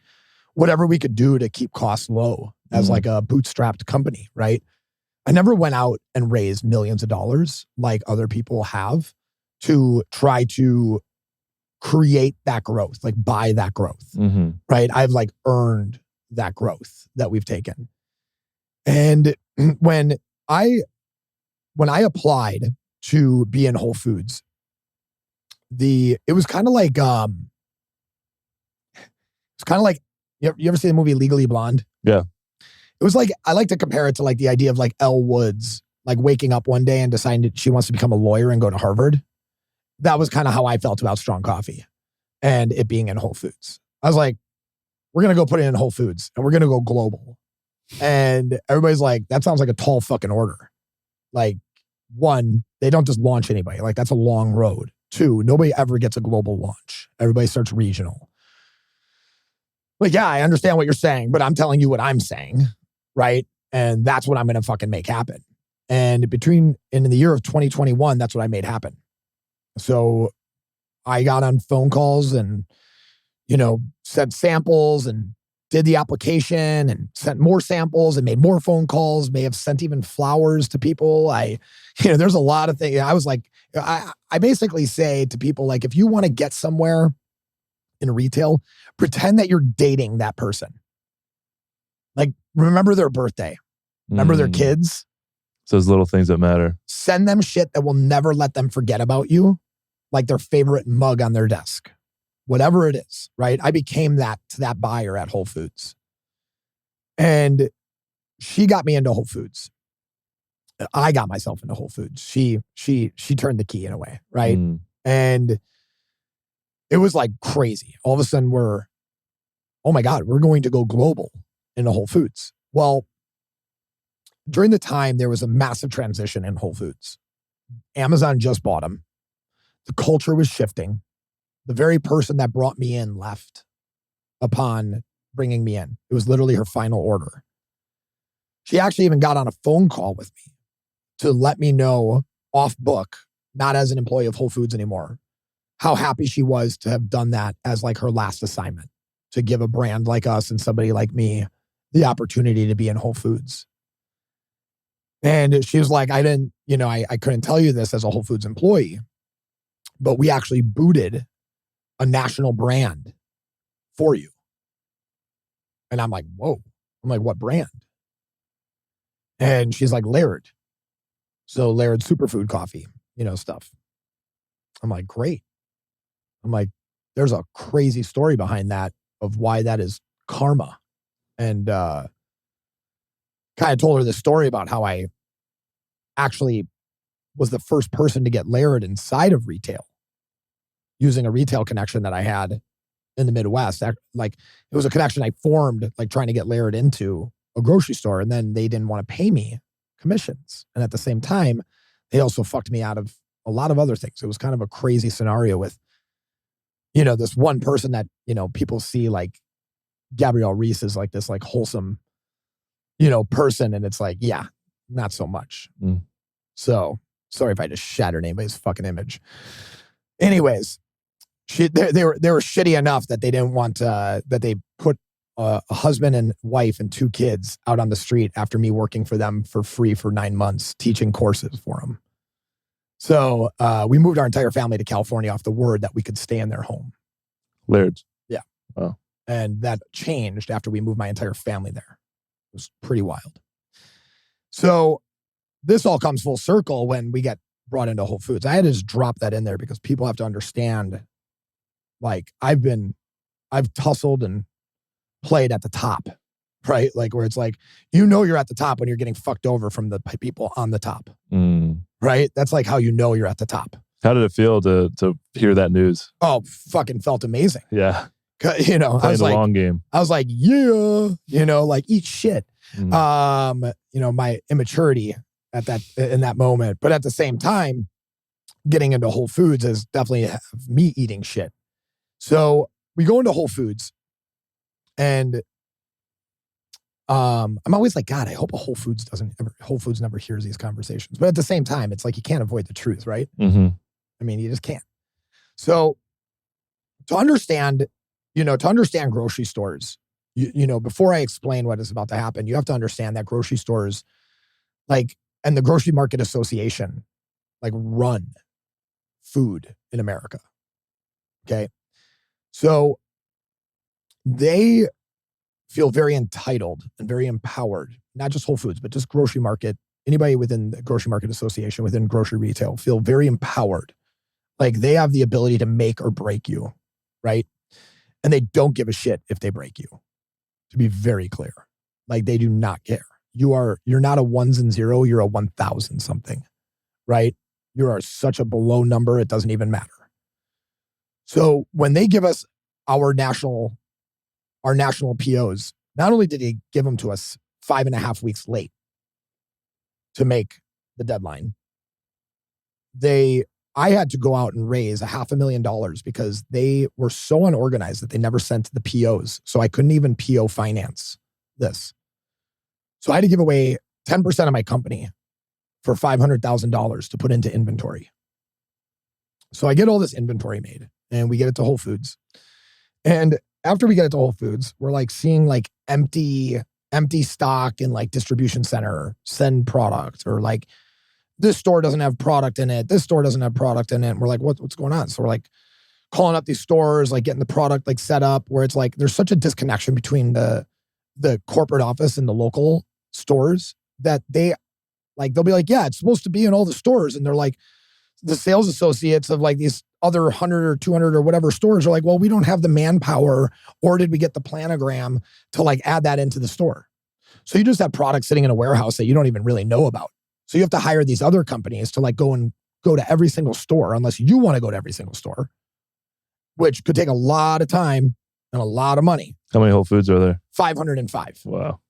whatever we could do to keep costs low as like a bootstrapped company, right? I never went out and raised millions of dollars like other people have to try to create that growth, like buy that growth, right? I've like earned that growth that we've taken. And when I applied to be in Whole Foods, it was kind of like you ever see the movie Legally Blonde? Yeah. It was like, I like to compare it to like the idea of like Elle Woods, like waking up one day and deciding that she wants to become a lawyer and go to Harvard. That was kind of how I felt about Strong Coffee and it being in Whole Foods. I was like, we're going to go put it in Whole Foods and we're going to go global. And everybody's like, that sounds like a tall fucking order. Like, one, they don't just launch anybody. Like, that's a long road. Two, nobody ever gets a global launch. Everybody starts regional. Like, yeah, I understand what you're saying, but I'm telling you what I'm saying, right? And that's what I'm going to fucking make happen. And in the year of 2021, that's what I made happen. So I got on phone calls and, you know, sent samples and did the application and sent more samples and made more phone calls, may have sent even flowers to people. There's a lot of things. I was like, I basically say to people, like, if you want to get somewhere in retail, pretend that you're dating that person. Like, remember their birthday. Remember their kids. It's those little things that matter. Send them shit that will never let them forget about you, like their favorite mug on their desk. Whatever it is, right? I became that to that buyer at Whole Foods. And she got me into Whole Foods. I got myself into Whole Foods. She turned the key in a way, right? And it was like crazy. All of a sudden oh my God, we're going to go global. into Whole Foods. Well, during the time, there was a massive transition in Whole Foods. Amazon just bought them. The culture was shifting. The very person that brought me in left upon bringing me in. It was literally her final order. She actually even got on a phone call with me to let me know off book, not as an employee of Whole Foods anymore, how happy she was to have done that as like her last assignment, to give a brand like us and somebody like me the opportunity to be in Whole Foods. And she was like, I couldn't tell you this as a Whole Foods employee, but we actually booted a national brand for you. And I'm like, whoa. I'm like, what brand? And she's like, Laird. So Laird Superfood Coffee, stuff. I'm like, great. I'm like, there's a crazy story behind that of why that is karma. And kind of told her the story about how I actually was the first person to get Laird inside of retail using a retail connection that I had in the Midwest. Like, it was a connection I formed, like trying to get Laird into a grocery store, and then they didn't want to pay me commissions. And at the same time, they also fucked me out of a lot of other things. It was kind of a crazy scenario with, this one person that, people see like Gabrielle Reese is like this like wholesome, person. And it's like, yeah, not so much. Mm. So sorry if I just shattered anybody's fucking image. Anyways, they were shitty enough that they didn't want that they put a husband and wife and 2 kids out on the street after me working for them for free for 9 months, teaching courses for them. So we moved our entire family to California off the word that we could stay in their home. Laird's. Yeah. Wow. And that changed after we moved my entire family there. It was pretty wild. So this all comes full circle when we get brought into Whole Foods. I had to just drop that in there because people have to understand, like, I've tussled and played at the top, right? Like, where it's like, you're at the top when you're getting fucked over from the people on the top, right? That's like how you're at the top. How did it feel to hear that news? Oh, fucking felt amazing. Yeah. Playing the long game. I was like, yeah, like eat shit. My immaturity in that moment, but at the same time, getting into Whole Foods is definitely me eating shit. So we go into Whole Foods, and I'm always like, God, I hope Whole Foods never hears these conversations. But at the same time, it's like you can't avoid the truth, right? Mm-hmm. I mean, you just can't. So to understand grocery stores, before I explain what is about to happen, you have to understand that grocery stores, like, and the Grocery Market Association, like, run food in America. Okay. So they feel very entitled and very empowered, not just Whole Foods, but just grocery market. Anybody within the Grocery Market Association, within grocery retail, feel very empowered. Like, they have the ability to make or break you, right? And they don't give a shit if they break you, to be very clear. Like, they do not care. You're not a ones and zero, you're a 1,000 something, right? You are such a below number, it doesn't even matter. So when they give us our national POs, not only did they give them to us 5.5 weeks late to make the deadline, I had to go out and raise $500,000 because they were so unorganized that they never sent the POs. So I couldn't even PO finance this. So I had to give away 10% of my company for $500,000 to put into inventory. So I get all this inventory made and we get it to Whole Foods. And after we get it to Whole Foods, we're like seeing like empty stock in like distribution center send product, or like, this store doesn't have product in it. This store doesn't have product in it. And we're like, what's going on? So we're like calling up these stores, like getting the product like set up, where it's like, there's such a disconnection between the corporate office and the local stores that they'll be like, yeah, it's supposed to be in all the stores. And they're like, the sales associates of like these other 100 or 200 or whatever stores are like, well, we don't have the manpower, or did we get the planogram to like add that into the store? So you just have products sitting in a warehouse that you don't even really know about. So you have to hire these other companies to like go to every single store, unless you want to go to every single store, which could take a lot of time and a lot of money. How many Whole Foods are there? 505. Wow.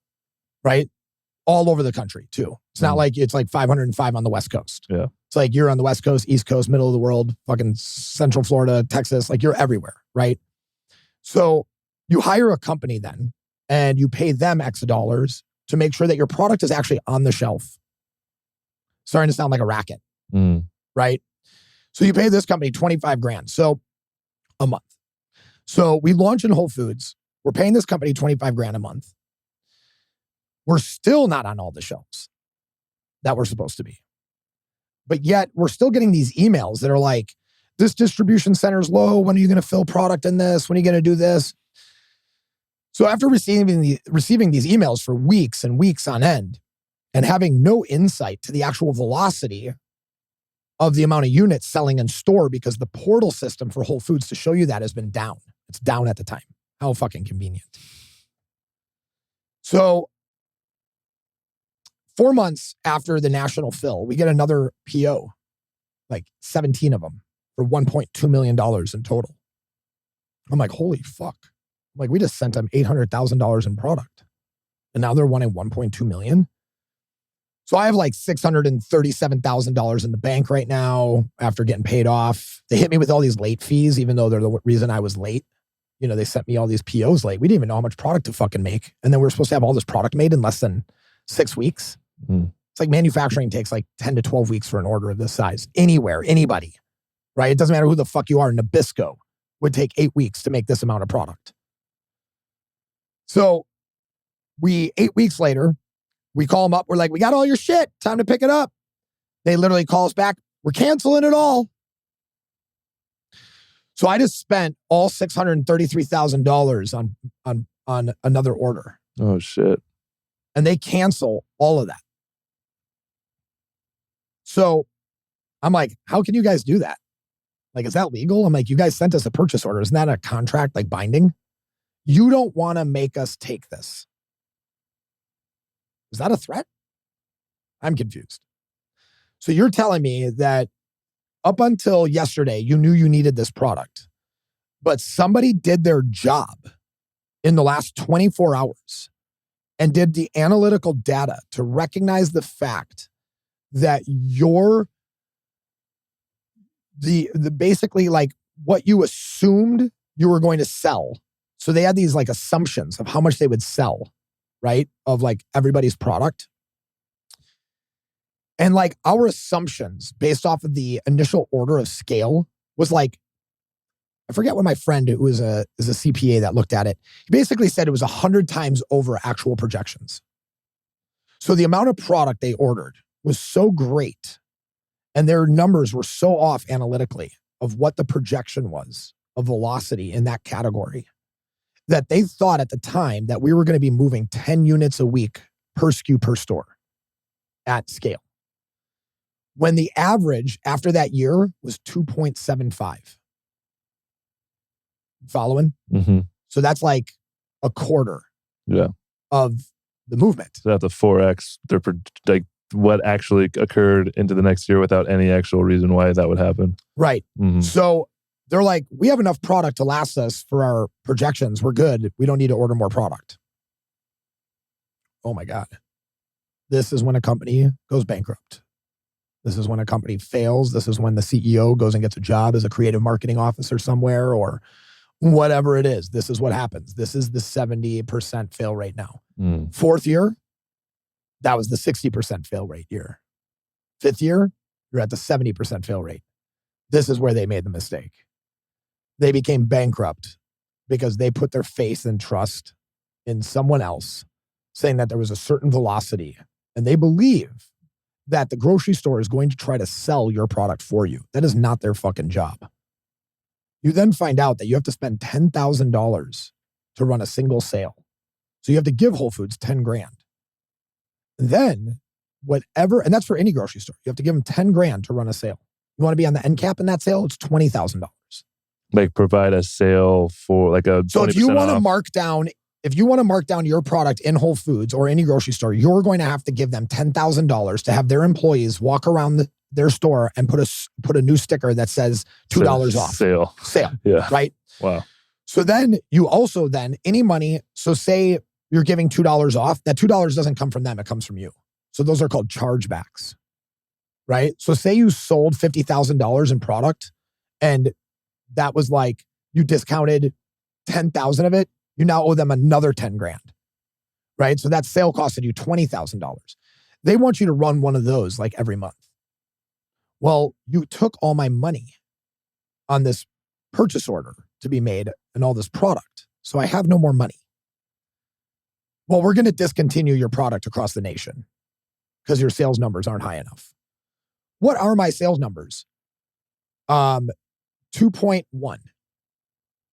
Right? All over the country too. It's not like it's like 505 on the West Coast. Yeah. It's like you're on the West Coast, East Coast, middle of the world, fucking Central Florida, Texas, like you're everywhere, right? So you hire a company then and you pay them X dollars to make sure that your product is actually on the shelf. Starting to sound like a racket, right? So you pay this company 25 grand. So a month. So we launch in Whole Foods. We're paying this company 25 grand a month. We're still not on all the shelves that we're supposed to be. But yet we're still getting these emails that are like, this distribution center's low. When are you going to fill product in this? When are you going to do this? So after receiving these emails for weeks and weeks on end and having no insight to the actual velocity of the amount of units selling in store because the portal system for Whole Foods to show you that has been down. It's down at the time. How fucking convenient. So 4 months after the national fill, we get another PO, like 17 of them for $1.2 million in total. I'm like, holy fuck. I'm like, we just sent them $800,000 in product. And now they're wanting $1.2 million. So I have like $637,000 in the bank right now after getting paid off. They hit me with all these late fees, even though they're the reason I was late. You know, they sent me all these POs late. We didn't even know how much product to fucking make. And then we were supposed to have all this product made in less than 6 weeks. It's like manufacturing takes like 10 to 12 weeks for an order of this size. Anywhere, anybody, right? It doesn't matter who the fuck you are. Nabisco would take 8 weeks to make this amount of product. So 8 weeks later, we call them up. We're like, we got all your shit. Time to pick it up. They literally call us back. We're canceling it all. So I just spent all $633,000 on another order. Oh, shit. And they cancel all of that. So I'm like, how can you guys do that? Like, is that legal? I'm like, you guys sent us a purchase order. Isn't that a contract, like binding? You don't want to make us take this. Is that a threat? I'm confused. So you're telling me that up until yesterday, you knew you needed this product, but somebody did their job in the last 24 hours and did the analytical data to recognize the fact that the basically like what you assumed you were going to sell. So they had these like assumptions of how much they would sell, right? Of like everybody's product. And like our assumptions based off of the initial order of scale was like, I forget what my friend who is a CPA that looked at it. He basically said it was 100 times over actual projections. So the amount of product they ordered was so great and their numbers were so off analytically of what the projection was of velocity in that category that they thought at the time that we were going to be moving 10 units a week per SKU per store at scale. When the average after that year was 2.75. Following? Mm-hmm. So that's like a quarter of the movement. So that's a 4X. They're like what actually occurred into the next year without any actual reason why that would happen. Right. Mm-hmm. So they're like, we have enough product to last us for our projections. We're good. We don't need to order more product. Oh my God. This is when a company goes bankrupt. This is when a company fails. This is when the CEO goes and gets a job as a creative marketing officer somewhere or whatever it is. This is what happens. This is the 70% fail rate now. Fourth year, that was the 60% fail rate year. Fifth year, you're at the 70% fail rate. This is where they made the mistake. They became bankrupt because they put their faith and trust in someone else saying that there was a certain velocity and they believe that the grocery store is going to try to sell your product for you. That is not their fucking job. You then find out that you have to spend $10,000 to run a single sale. So you have to give Whole Foods 10 grand. Then whatever, and that's for any grocery store, you have to give them 10 grand to run a sale. You want to be on the end cap in that sale? It's $20,000. Like provide a sale for like a 20% So if you want off. to mark down your product in Whole Foods or any grocery store, you're going to have to give them $10,000 to have their employees walk around their store and put a new sticker that says $2 off. Sale. Sale. Yeah. Right? Wow. So then you also any money, so say you're giving $2 off. That $2 doesn't come from them. It comes from you. So those are called chargebacks, right? So say you sold $50,000 in product and that was like, you discounted 10,000 of it. You now owe them another 10 grand, right? So that sale costed you $20,000. They want you to run one of those like every month. Well, you took all my money on this purchase order to be made and all this product. So I have no more money. Well, we're going to discontinue your product across the nation because your sales numbers aren't high enough. What are my sales numbers? 2.1.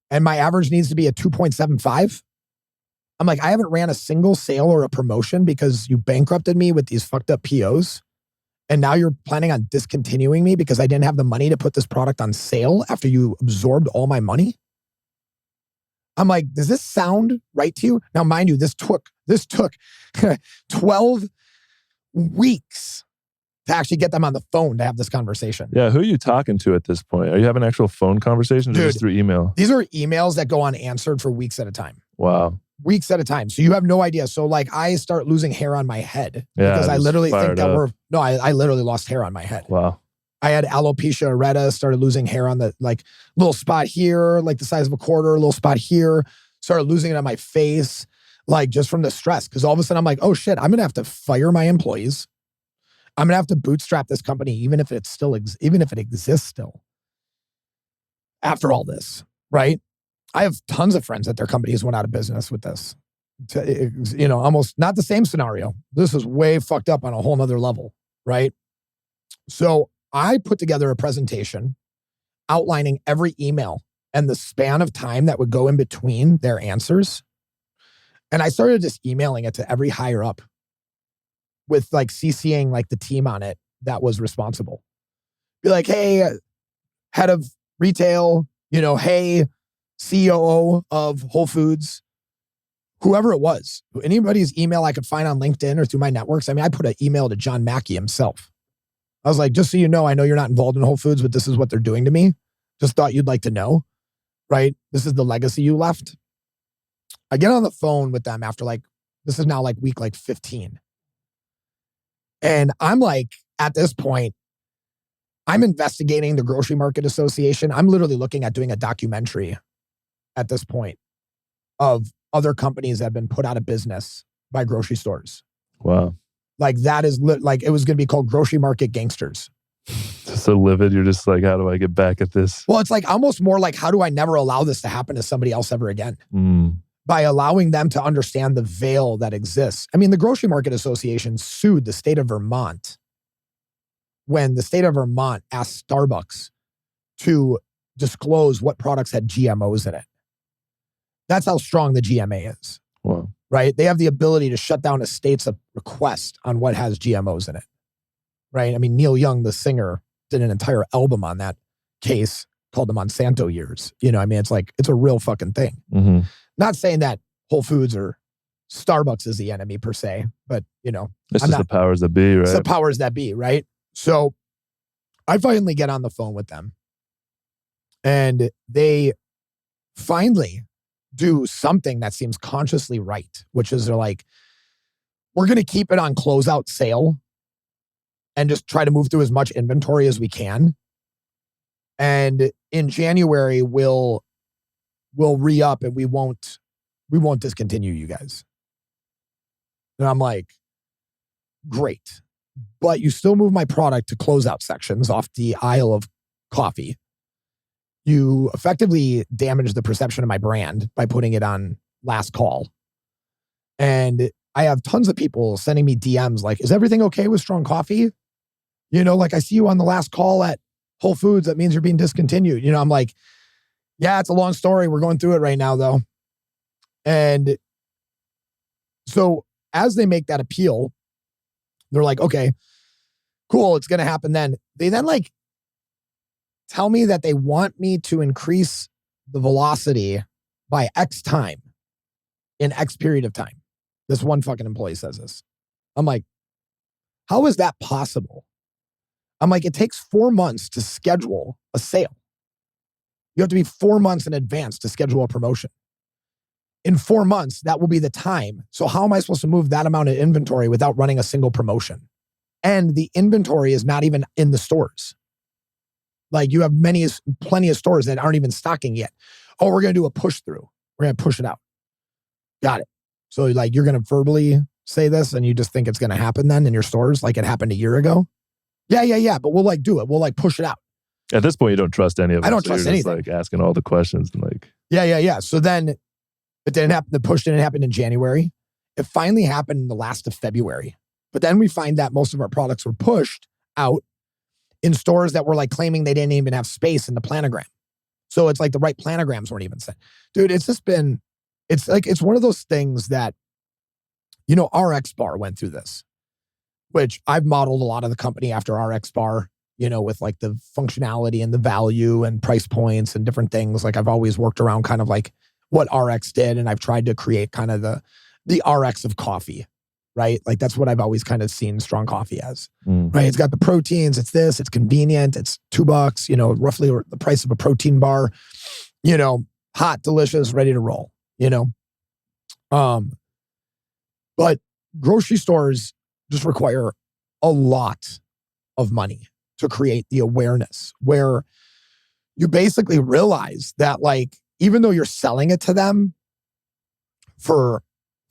And my average needs to be a 2.75. I'm like, I haven't ran a single sale or a promotion because you bankrupted me with these fucked up POs. And now you're planning on discontinuing me because I didn't have the money to put this product on sale after you absorbed all my money. I'm like, does this sound right to you? Now, mind you, this took 12 weeks to actually get them on the phone to have this conversation. Yeah, who are you talking to at this point? Are you having actual phone conversations or just through email? These are emails that go unanswered for weeks at a time. Wow. Weeks at a time. So you have no idea. So like I start losing hair on my head because I literally think that I literally lost hair on my head. Wow. I had alopecia areata, started losing hair on the like little spot here, like the size of a quarter, little spot here, started losing it on my face, like just from the stress. Cause all of a sudden I'm like, oh shit, I'm going to have to fire my employees. I'm going to have to bootstrap this company, even if it exists still after all this, right? I have tons of friends that their companies went out of business with this. Almost not the same scenario. This is way fucked up on a whole nother level, right? So I put together a presentation outlining every email and the span of time that would go in between their answers. And I started just emailing it to every higher up with like CCing like the team on it that was responsible. Be like, hey, head of retail, hey, COO of Whole Foods, whoever it was, anybody's email I could find on LinkedIn or through my networks. I mean, I put an email to John Mackey himself. I was like, just so you know, I know you're not involved in Whole Foods, but this is what they're doing to me. Just thought you'd like to know, right? This is the legacy you left. I get on the phone with them after this is now week 15. And I'm like, at this point, I'm investigating the Grocery Market Association. I'm literally looking at doing a documentary at this point of other companies that have been put out of business by grocery stores. Wow. Like that is it was going to be called Grocery Market Gangsters. Just so livid. You're just like, how do I get back at this? Well, it's like almost more like, how do I never allow this to happen to somebody else ever again? By allowing them to understand the veil that exists. I mean, the Grocery Market Association sued the state of Vermont when the state of Vermont asked Starbucks to disclose what products had GMOs in it. That's how strong the GMA is. Wow. Right? They have the ability to shut down a state's request on what has GMOs in it. Right? I mean, Neil Young, the singer, did an entire album on that case called the Monsanto Years. I mean, it's a real fucking thing. Mm-hmm. Not saying that Whole Foods or Starbucks is the enemy per se, but it's just the powers that be, right? It's the powers that be, right? So I finally get on the phone with them and they finally do something that seems consciously right, which is they're like, we're going to keep it on closeout sale and just try to move through as much inventory as we can. And in January, we'll re-up and we won't discontinue you guys. And I'm like, great. But you still move my product to closeout sections off the aisle of coffee. You effectively damage the perception of my brand by putting it on last call. And I have tons of people sending me DMs like, is everything okay with strong coffee? I see you on the last call at Whole Foods. That means you're being discontinued. I'm like, yeah, it's a long story. We're going through it right now, though. And so as they make that appeal, they're like, okay, cool. It's going to happen then. They then tell me that they want me to increase the velocity by X time in X period of time. This one fucking employee says this. I'm like, how is that possible? I'm like, it takes 4 months to schedule a sale. You have to be 4 months in advance to schedule a promotion. In 4 months, that will be the time. So how am I supposed to move that amount of inventory without running a single promotion? And the inventory is not even in the stores. Like you have plenty of stores that aren't even stocking yet. Oh, we're going to do a push through. We're going to push it out. Got it. So like you're going to verbally say this and you just think it's going to happen then in your stores like it happened a year ago? Yeah. But we'll like do it. We'll like push it out. At this point, you don't trust any of us. I don't trust anything. Like asking all the questions and like. Yeah. So then it didn't happen. The push didn't happen in January. It finally happened in the last of February. But then we find that most of our products were pushed out in stores that were like claiming they didn't even have space in the planogram. So it's like the right planograms weren't even sent. Dude, it's one of those things that, RX Bar went through this, which I've modeled a lot of the company after RX Bar, with like the functionality and the value and price points and different things. Like I've always worked around kind of like what RX did. And I've tried to create kind of the RX of coffee, right? Like that's what I've always kind of seen strong coffee as, right? It's got the proteins, it's convenient, it's $2, roughly the price of a protein bar, hot, delicious, ready to roll, But grocery stores just require a lot of money to create the awareness where you basically realize that like, even though you're selling it to them for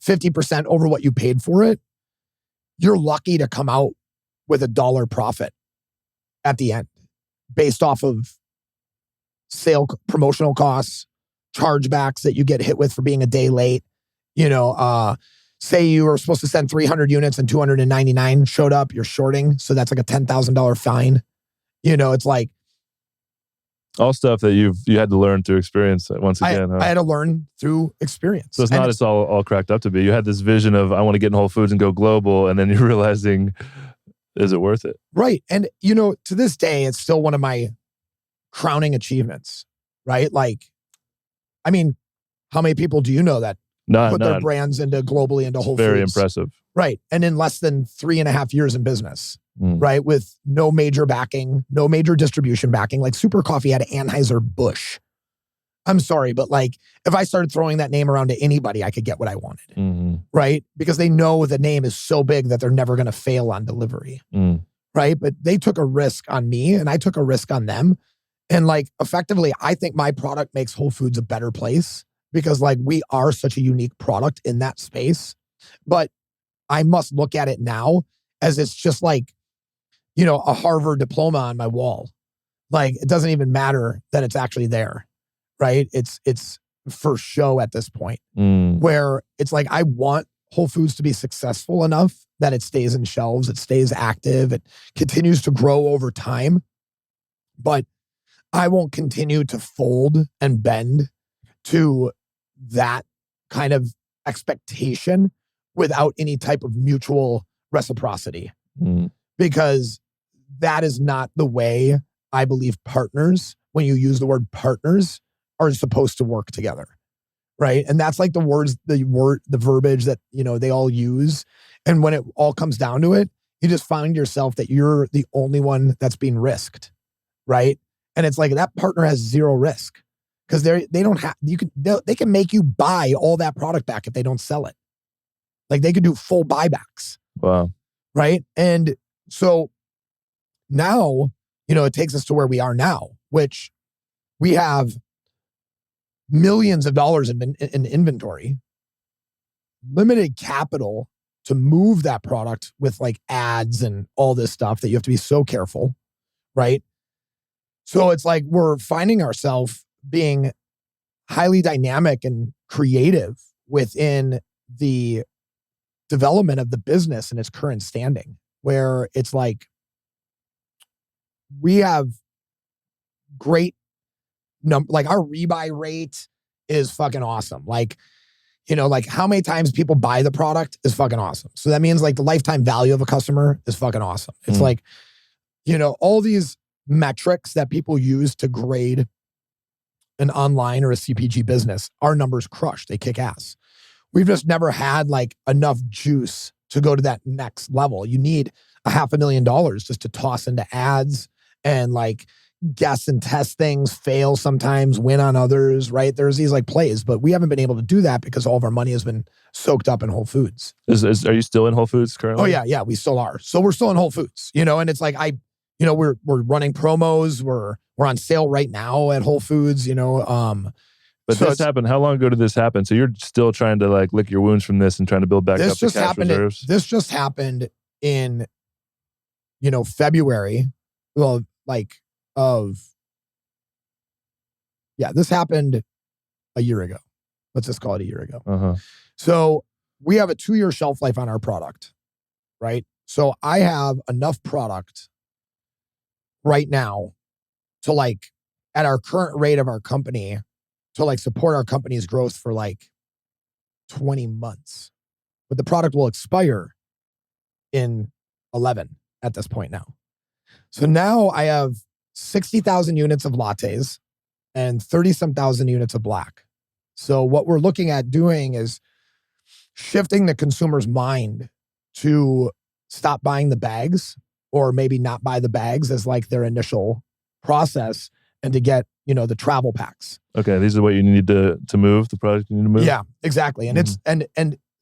50% over what you paid for it, you're lucky to come out with $1 profit at the end based off of promotional costs, chargebacks that you get hit with for being a day late. Say you were supposed to send 300 units and 299 showed up, you're shorting. So that's like a $10,000 fine. It's like, all stuff that you had to learn through experience once again. I had to learn through experience. So it's all cracked up to be. You had this vision of, I want to get in Whole Foods and go global. And then you're realizing, is it worth it? Right. And, to this day, it's still one of my crowning achievements, right? Like, I mean, how many people do you know that put their brands globally into Whole Foods? Very impressive. Right. And in less than 3.5 years in business, right? With no major backing, no major distribution backing. Like Super Coffee had Anheuser-Busch. I'm sorry, but like if I started throwing that name around to anybody, I could get what I wanted, right? Because they know the name is so big that they're never going to fail on delivery, right? But they took a risk on me and I took a risk on them. And like effectively, I think my product makes Whole Foods a better place because like we are such a unique product in that space. But I must look at it now as it's just like, a Harvard diploma on my wall. Like it doesn't even matter that it's actually there, right? It's for show at this point where it's like, I want Whole Foods to be successful enough that it stays in shelves, it stays active, it continues to grow over time. But I won't continue to fold and bend to that kind of expectation without any type of mutual reciprocity. Because that is not the way I believe partners, when you use the word partners, are supposed to work together. Right. And that's like the verbiage that, they all use. And when it all comes down to it, you just find yourself that you're the only one that's being risked. Right. And it's like that partner has zero risk because they can make you buy all that product back if they don't sell it. Like they could do full buybacks. Wow. Right. And so now, it takes us to where we are now, which we have millions of dollars in inventory, limited capital to move that product with like ads and all this stuff that you have to be so careful. Right. So it's like we're finding ourselves being highly dynamic and creative within the development of the business and its current standing, where it's like we have great like our rebuy rate is fucking awesome. Like, like how many times people buy the product is fucking awesome. So that means like the lifetime value of a customer is fucking awesome. It's like, all these metrics that people use to grade an online or a CPG business, our numbers crush. They kick ass. We've just never had like enough juice to go to that next level. You need $500,000 just to toss into ads and like guess and test things, fail sometimes, win on others, right? There's these like plays, but we haven't been able to do that because all of our money has been soaked up in Whole Foods. Are you still in Whole Foods currently? Oh yeah, we still are. So we're still in Whole Foods, and it's like we're running promos. We're on sale right now at Whole Foods, But so this happened. How long ago did this happen? So you're still trying to like lick your wounds from this and trying to build back up the cash reserves? This just happened in, February. Well, this happened a year ago. Let's just call it a year ago. Uh-huh. So we have a 2-year shelf life on our product, right? So I have enough product right now to like, at our current rate of our company, to like support our company's growth for like 20 months. But the product will expire in 11 at this point now. So now I have 60,000 units of lattes and 30-some thousand units of black. So what we're looking at doing is shifting the consumer's mind to stop buying the bags, or maybe not buy the bags as like their initial process, and to get, the travel packs. Okay, these are what you need to move, the product you need to move? Yeah, exactly. And it's and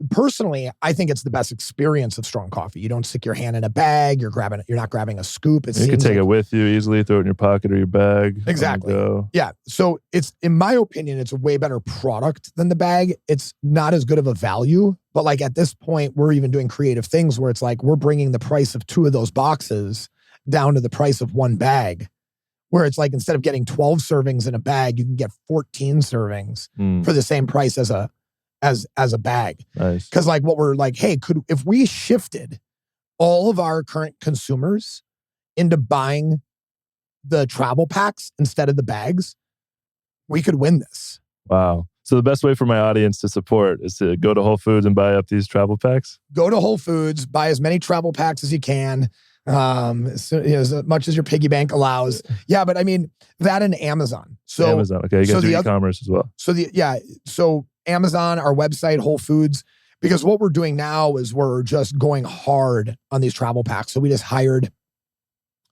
personally, I think it's the best experience of strong coffee. You don't stick your hand in a bag, you're not grabbing a scoop. You can take it with you easily, throw it in your pocket or your bag. Exactly. Yeah. So it's, in my opinion, it's a way better product than the bag. It's not as good of a value, but like at this point, we're even doing creative things where it's like we're bringing the price of 2 of those boxes down to the price of 1 bag. Where it's like, instead of getting 12 servings in a bag, you can get 14 servings for the same price as a bag. Nice. Because like what we're like, hey, if we shifted all of our current consumers into buying the travel packs instead of the bags, we could win this. Wow. So the best way for my audience to support is to go to Whole Foods and buy up these travel packs? Go to Whole Foods, buy as many travel packs as you can. As much as your piggy bank allows. Yeah, but I mean that and Amazon. So Amazon, okay, you guys do e-commerce as well. So Amazon, our website, Whole Foods, because what we're doing now is we're just going hard on these travel packs. So we just hired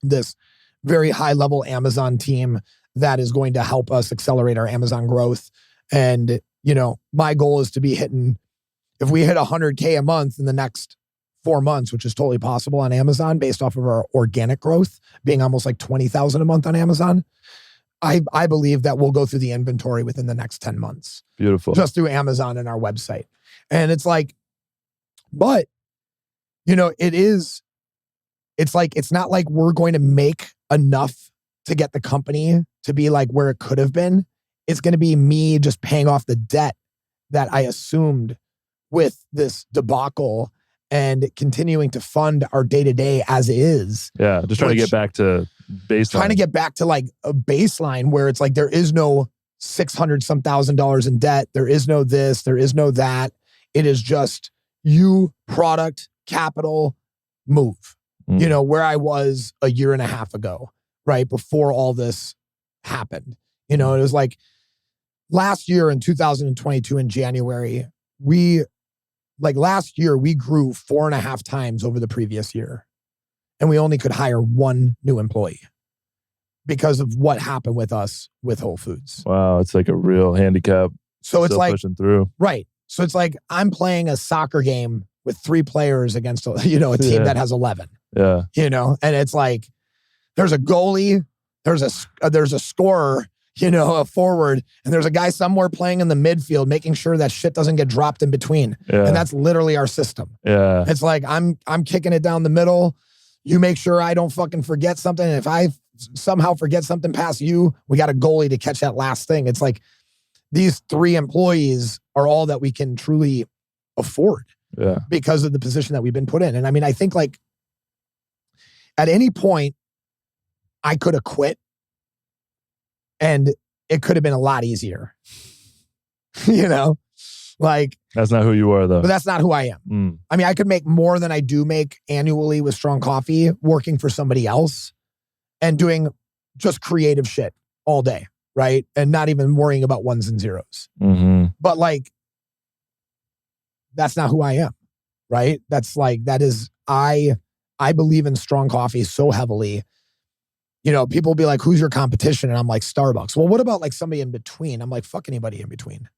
this very high level Amazon team that is going to help us accelerate our Amazon growth. And my goal is to be hitting, if we hit 100K a month in the next 4 months, which is totally possible on Amazon based off of our organic growth being almost like 20,000 a month on Amazon. I believe that we'll go through the inventory within the next 10 months. Beautiful. Just through Amazon and our website. And it's like, but it's not like we're going to make enough to get the company to be like where it could have been. It's going to be me just paying off the debt that I assumed with this debacle and continuing to fund our day-to-day as is. Yeah, just trying to get back to baseline. Trying to get back to like a baseline where it's like there is no $600-some thousand in debt. There is no this, there is no that. It is just you, product, capital, move. Where I was a year and a half ago, right? Before all this happened. It was like last year in 2022 in January, last year, we grew 4.5 times over the previous year. And we only could hire 1 new employee because of what happened with us with Whole Foods. Wow, it's like a real handicap. So it's like pushing through. Right. So it's like I'm playing a soccer game with 3 players against a team that has 11. Yeah. And it's like there's a goalie, there's a scorer, a forward, and there's a guy somewhere playing in the midfield, making sure that shit doesn't get dropped in between. Yeah. And that's literally our system. Yeah. It's like, I'm kicking it down the middle. You make sure I don't fucking forget something. And if I somehow forget something past you, we got a goalie to catch that last thing. It's like these 3 employees are all that we can truly afford because of the position that we've been put in. And I mean, I think like at any point I could have quit, and it could have been a lot easier, like that's not who you are though. But that's not who I am. I mean, I could make more than I do make annually with Strong Coffee working for somebody else and doing just creative shit all day. Right. And not even worrying about ones and zeros. Mm-hmm. But like, that's not who I am. Right. That's like, that is, I believe in Strong Coffee so heavily People will be like, who's your competition? And I'm like, Starbucks. Well, what about like somebody in between? I'm like, fuck anybody in between.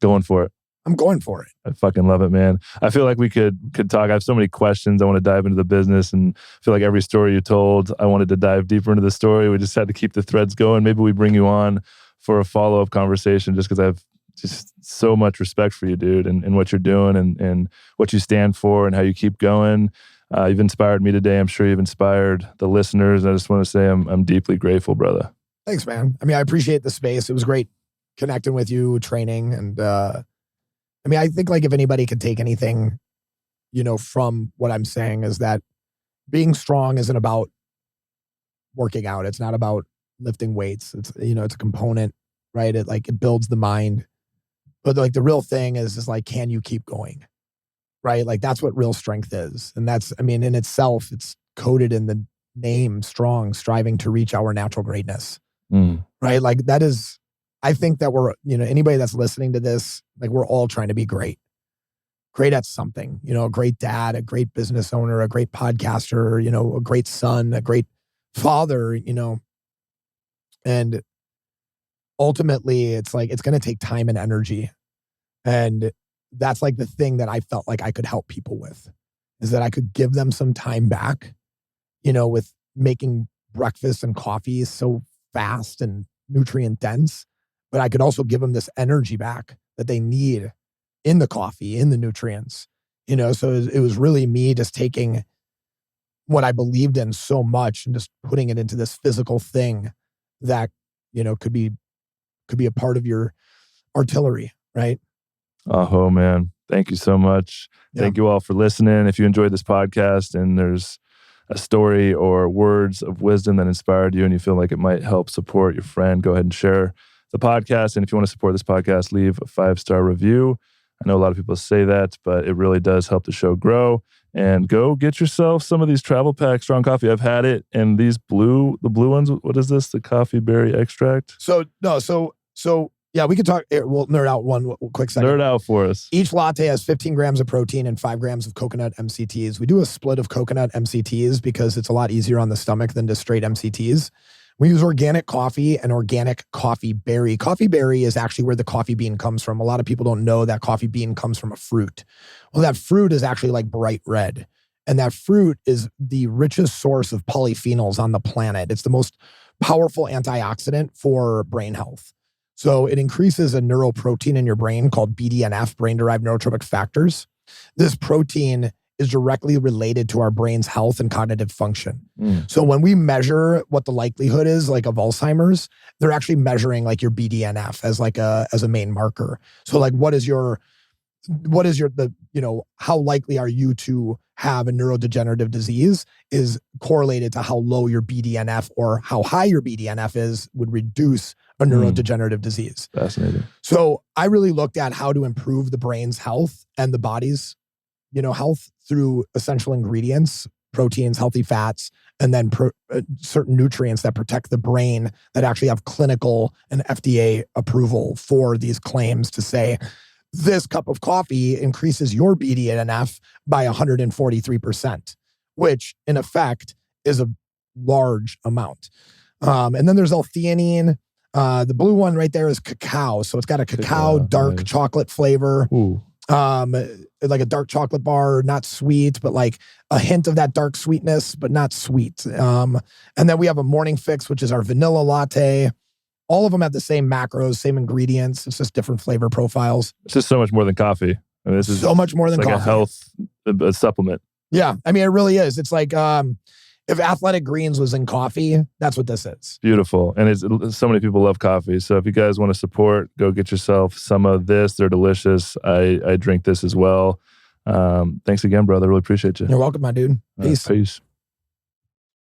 Going for it. I'm going for it. I fucking love it, man. I feel like we could talk. I have so many questions. I want to dive into the business, and I feel like every story you told, I wanted to dive deeper into the story. We just had to keep the threads going. Maybe we bring you on for a follow-up conversation, just because I have just so much respect for you, dude, and what you're doing and what you stand for and how you keep going. You've inspired me today. I'm sure you've inspired the listeners. I just want to say I'm deeply grateful, brother. Thanks, man. I mean, I appreciate the space. It was great connecting with you, training, and I think like if anybody could take anything, from what I'm saying is that being strong isn't about working out. It's not about lifting weights. It's, it's a component, right? It builds the mind. But like the real thing is like, can you keep going? Right? Like that's what real strength is. And that's, in itself, it's coded in the name strong, striving to reach our natural greatness. Right? Like that is, I think that we're, anybody that's listening to this, like we're all trying to be great at something, a great dad, a great business owner, a great podcaster, a great son, a great father, and ultimately it's like, it's going to take time and energy. And that's like the thing that I felt like I could help people with, is that I could give them some time back, with making breakfast and coffee so fast and nutrient dense. But I could also give them this energy back that they need in the coffee, in the nutrients, so it was really me just taking what I believed in so much and just putting it into this physical thing that, could be a part of your artillery, right? Oh, man. Thank you so much. Yeah. Thank you all for listening. If you enjoyed this podcast and there's a story or words of wisdom that inspired you and you feel like it might help support your friend, go ahead and share the podcast. And if you want to support this podcast, leave a 5-star review. I know a lot of people say that, but it really does help the show grow. And go get yourself some of these travel pack strong coffee. I've had it. And these the blue ones, what is this? The coffee berry extract? So yeah, we could talk. We'll nerd out one quick second. Nerd out for us. Each latte has 15 grams of protein and 5 grams of coconut MCTs. We do a split of coconut MCTs because it's a lot easier on the stomach than just straight MCTs. We use organic coffee and organic coffee berry. Coffee berry is actually where the coffee bean comes from. A lot of people don't know that coffee bean comes from a fruit. Well, that fruit is actually like bright red. And that fruit is the richest source of polyphenols on the planet. It's the most powerful antioxidant for brain health. So it increases a neuroprotein in your brain called BDNF, brain-derived neurotropic factors. This protein is directly related to our brain's health and cognitive function. So when we measure what the likelihood is like of Alzheimer's, they're actually measuring like your BDNF as a main marker. So like how likely are you to have a neurodegenerative disease is correlated to how low your BDNF or how high your BDNF is would reduce a neurodegenerative disease. Fascinating. So I really looked at how to improve the brain's health and the body's health through essential ingredients, proteins, healthy fats, and then certain nutrients that protect the brain that actually have clinical and FDA approval for these claims to say, this cup of coffee increases your BDNF by 143%, which in effect is a large amount. And then there's L-theanine. The blue one right there is cacao. So it's got a cacao dark chocolate flavor. Ooh. Like a dark chocolate bar, not sweet, but like a hint of that dark sweetness, but not sweet. And then we have a morning fix, which is our vanilla latte. All of them have the same macros, same ingredients. It's just different flavor profiles. It's just so much more than coffee. I mean, this is so much more than like coffee. A health a supplement. Yeah. I mean, it really is. It's like if Athletic Greens was in coffee, that's what this is. Beautiful. And so many people love coffee. So if you guys want to support, go get yourself some of this. They're delicious. I drink this as well. Thanks again, brother. Really appreciate you. You're welcome, my dude. Peace. Peace.